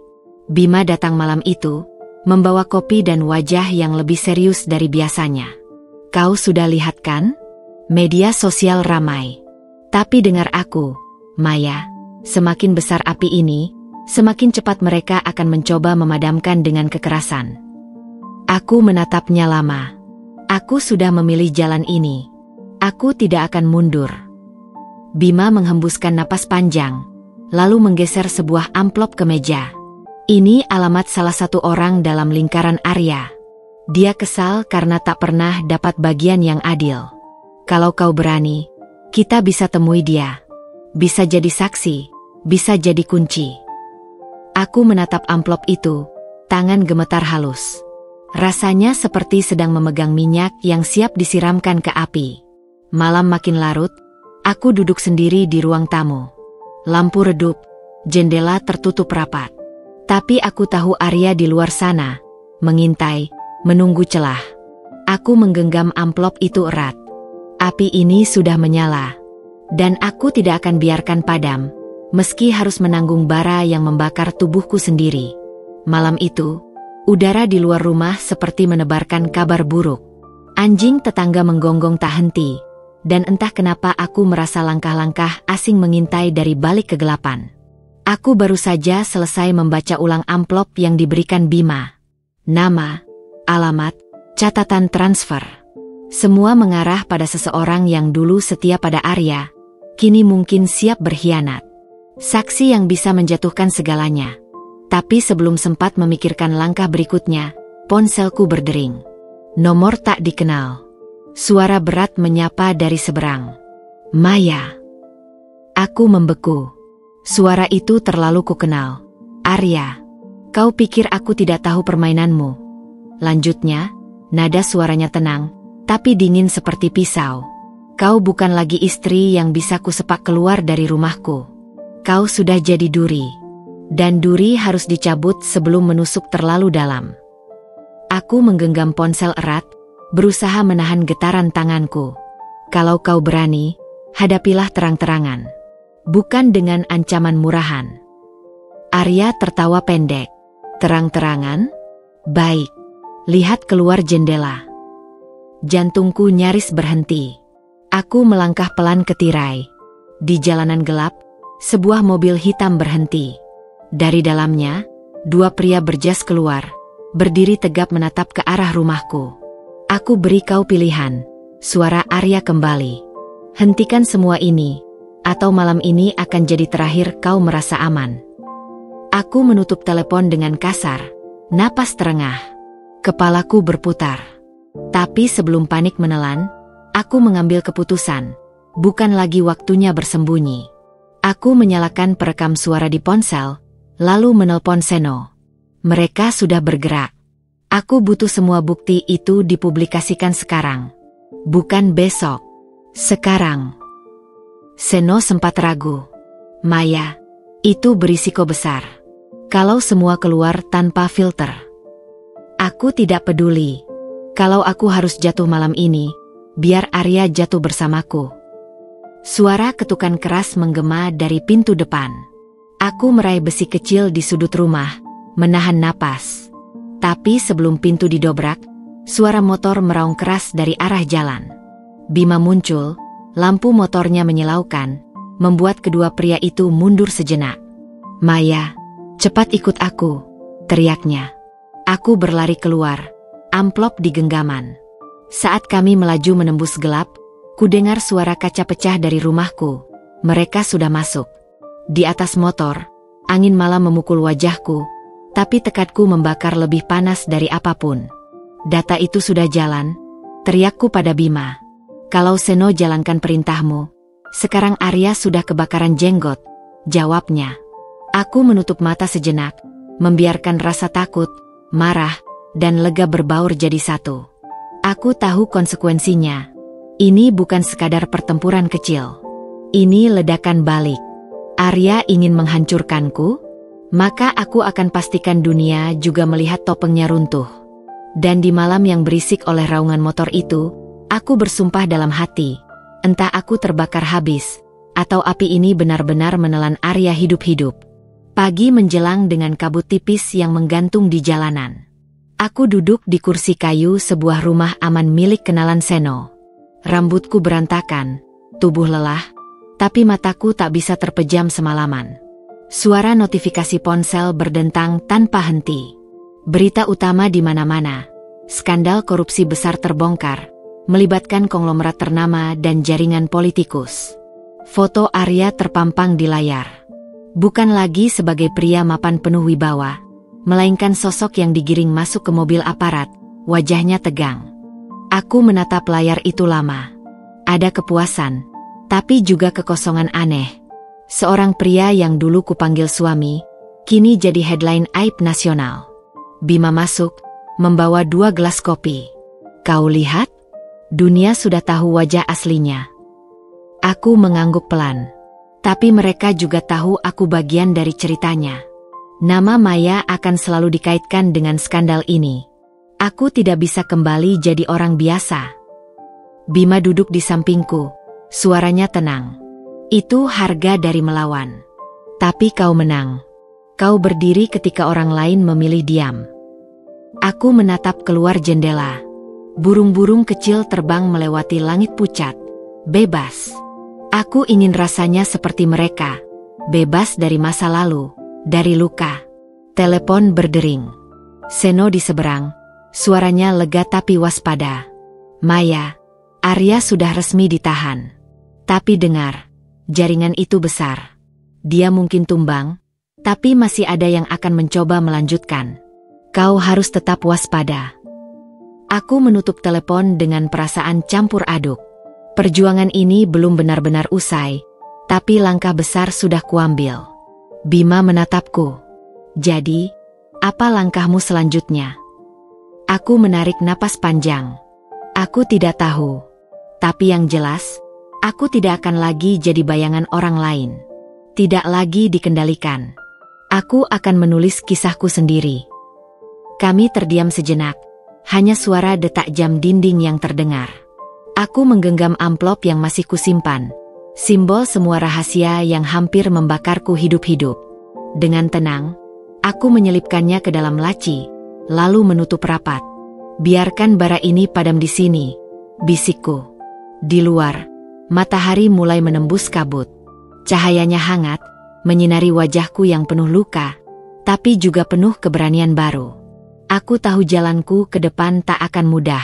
Bima datang malam itu, membawa kopi dan wajah yang lebih serius dari biasanya. Kau sudah lihat kan? Media sosial ramai. Tapi dengar aku, Maya, semakin besar api ini, semakin cepat mereka akan mencoba memadamkan dengan kekerasan. Aku menatapnya lama. Aku sudah memilih jalan ini. Aku tidak akan mundur. Bima menghembuskan napas panjang, lalu menggeser sebuah amplop ke meja. Ini alamat salah satu orang dalam lingkaran Arya. Dia kesal karena tak pernah dapat bagian yang adil. Kalau kau berani, kita bisa temui dia. Bisa jadi saksi, bisa jadi kunci. Aku menatap amplop itu, tangan gemetar halus. Rasanya seperti sedang memegang minyak yang siap disiramkan ke api. Malam makin larut, aku duduk sendiri di ruang tamu. Lampu redup, jendela tertutup rapat. Tapi aku tahu Arya di luar sana, mengintai, menunggu celah. Aku menggenggam amplop itu erat. Api ini sudah menyala. Dan aku tidak akan biarkan padam, meski harus menanggung bara yang membakar tubuhku sendiri. Malam itu, udara di luar rumah seperti menebarkan kabar buruk. Anjing tetangga menggonggong tak henti, dan entah kenapa aku merasa langkah-langkah asing mengintai dari balik kegelapan. Aku baru saja selesai membaca ulang amplop yang diberikan Bima. Nama, alamat, catatan transfer. Semua mengarah pada seseorang yang dulu setia pada Arya, kini mungkin siap berkhianat. Saksi yang bisa menjatuhkan segalanya. Tapi sebelum sempat memikirkan langkah berikutnya, ponselku berdering. Nomor tak dikenal. Suara berat menyapa dari seberang. Maya. Aku membeku. Suara itu terlalu kukenal. Arya, kau pikir aku tidak tahu permainanmu? Lanjutnya, nada suaranya tenang, tapi dingin seperti pisau. Kau bukan lagi istri yang bisa kusepak keluar dari rumahku. Kau sudah jadi duri. Dan duri harus dicabut sebelum menusuk terlalu dalam. Aku menggenggam ponsel erat, berusaha menahan getaran tanganku. Kalau kau berani, hadapilah terang-terangan. Bukan dengan ancaman murahan. Arya tertawa pendek. Terang-terangan? Baik. Lihat keluar jendela. Jantungku nyaris berhenti. Aku melangkah pelan ke tirai. Di jalanan gelap, sebuah mobil hitam berhenti. Dari dalamnya, dua pria berjas keluar, berdiri tegap menatap ke arah rumahku. Aku beri kau pilihan, suara Arya kembali. Hentikan semua ini, atau malam ini akan jadi terakhir kau merasa aman. Aku menutup telepon dengan kasar, napas terengah. Kepalaku berputar. Tapi sebelum panik menelan, aku mengambil keputusan. Bukan lagi waktunya bersembunyi. Aku menyalakan perekam suara di ponsel, lalu menelpon Seno. Mereka sudah bergerak. Aku butuh semua bukti itu dipublikasikan sekarang. Bukan besok. Sekarang. Seno sempat ragu. Maya, itu berisiko besar. Kalau semua keluar tanpa filter. Aku tidak peduli. Kalau aku harus jatuh malam ini, biar Arya jatuh bersamaku. Suara ketukan keras menggema dari pintu depan. Aku meraih besi kecil di sudut rumah, menahan napas. Tapi sebelum pintu didobrak, suara motor meraung keras dari arah jalan. Bima muncul, lampu motornya menyilaukan, membuat kedua pria itu mundur sejenak. Maya, cepat ikut aku, teriaknya. Aku berlari keluar, amplop di genggaman. Saat kami melaju menembus gelap, kudengar suara kaca pecah dari rumahku. Mereka sudah masuk. Di atas motor, angin malam memukul wajahku, tapi tekadku membakar lebih panas dari apapun. Data itu sudah jalan, teriakku pada Bima. Kalau Seno jalankan perintahmu, sekarang Arya sudah kebakaran jenggot, jawabnya. Aku menutup mata sejenak, membiarkan rasa takut, marah, dan lega berbaur jadi satu. Aku tahu konsekuensinya. Ini bukan sekadar pertempuran kecil. Ini ledakan balik. Arya ingin menghancurkanku, maka aku akan pastikan dunia juga melihat topengnya runtuh. Dan di malam yang berisik oleh raungan motor itu, aku bersumpah dalam hati, entah aku terbakar habis, atau api ini benar-benar menelan Arya hidup-hidup. Pagi menjelang dengan kabut tipis yang menggantung di jalanan. Aku duduk di kursi kayu sebuah rumah aman milik kenalan Seno. Rambutku berantakan, tubuh lelah, tapi mataku tak bisa terpejam semalaman. Suara notifikasi ponsel berdentang tanpa henti. Berita utama di mana-mana. Skandal korupsi besar terbongkar, melibatkan konglomerat ternama dan jaringan politikus. Foto Arya terpampang di layar. Bukan lagi sebagai pria mapan penuh wibawa, melainkan sosok yang digiring masuk ke mobil aparat, wajahnya tegang. Aku menatap layar itu lama. Ada kepuasan, tapi juga kekosongan aneh. Seorang pria yang dulu kupanggil suami, kini jadi headline aib nasional. Bima masuk, membawa 2 gelas kopi. Kau lihat? Dunia sudah tahu wajah aslinya. Aku mengangguk pelan. Tapi mereka juga tahu aku bagian dari ceritanya. Nama Maya akan selalu dikaitkan dengan skandal ini. Aku tidak bisa kembali jadi orang biasa. Bima duduk di sampingku. Suaranya tenang. Itu harga dari melawan. Tapi kau menang. Kau berdiri ketika orang lain memilih diam. Aku menatap keluar jendela. Burung-burung kecil terbang melewati langit pucat. Bebas. Aku ingin rasanya seperti mereka. Bebas dari masa lalu, dari luka. Telepon berdering. Seno di seberang. Suaranya lega tapi waspada. Maya, Arya sudah resmi ditahan. Tapi dengar, jaringan itu besar. Dia mungkin tumbang, tapi masih ada yang akan mencoba melanjutkan. Kau harus tetap waspada. Aku menutup telepon dengan perasaan campur aduk. Perjuangan ini belum benar-benar usai, tapi langkah besar sudah kuambil. Bima menatapku. Jadi, apa langkahmu selanjutnya? Aku menarik napas panjang. Aku tidak tahu. Tapi yang jelas, aku tidak akan lagi jadi bayangan orang lain. Tidak lagi dikendalikan. Aku akan menulis kisahku sendiri. Kami terdiam sejenak. Hanya suara detak jam dinding yang terdengar. Aku menggenggam amplop yang masih kusimpan. Simbol semua rahasia yang hampir membakarku hidup-hidup. Dengan tenang, aku menyelipkannya ke dalam laci, lalu menutup rapat. Biarkan bara ini padam di sini, bisikku. Di luar, matahari mulai menembus kabut. Cahayanya hangat, menyinari wajahku yang penuh luka, tapi juga penuh keberanian baru. Aku tahu jalanku ke depan tak akan mudah.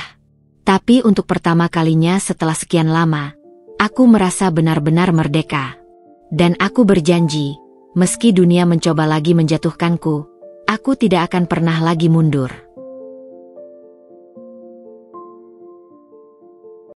Tapi untuk pertama kalinya setelah sekian lama, aku merasa benar-benar merdeka. Dan aku berjanji, meski dunia mencoba lagi menjatuhkanku, aku tidak akan pernah lagi mundur.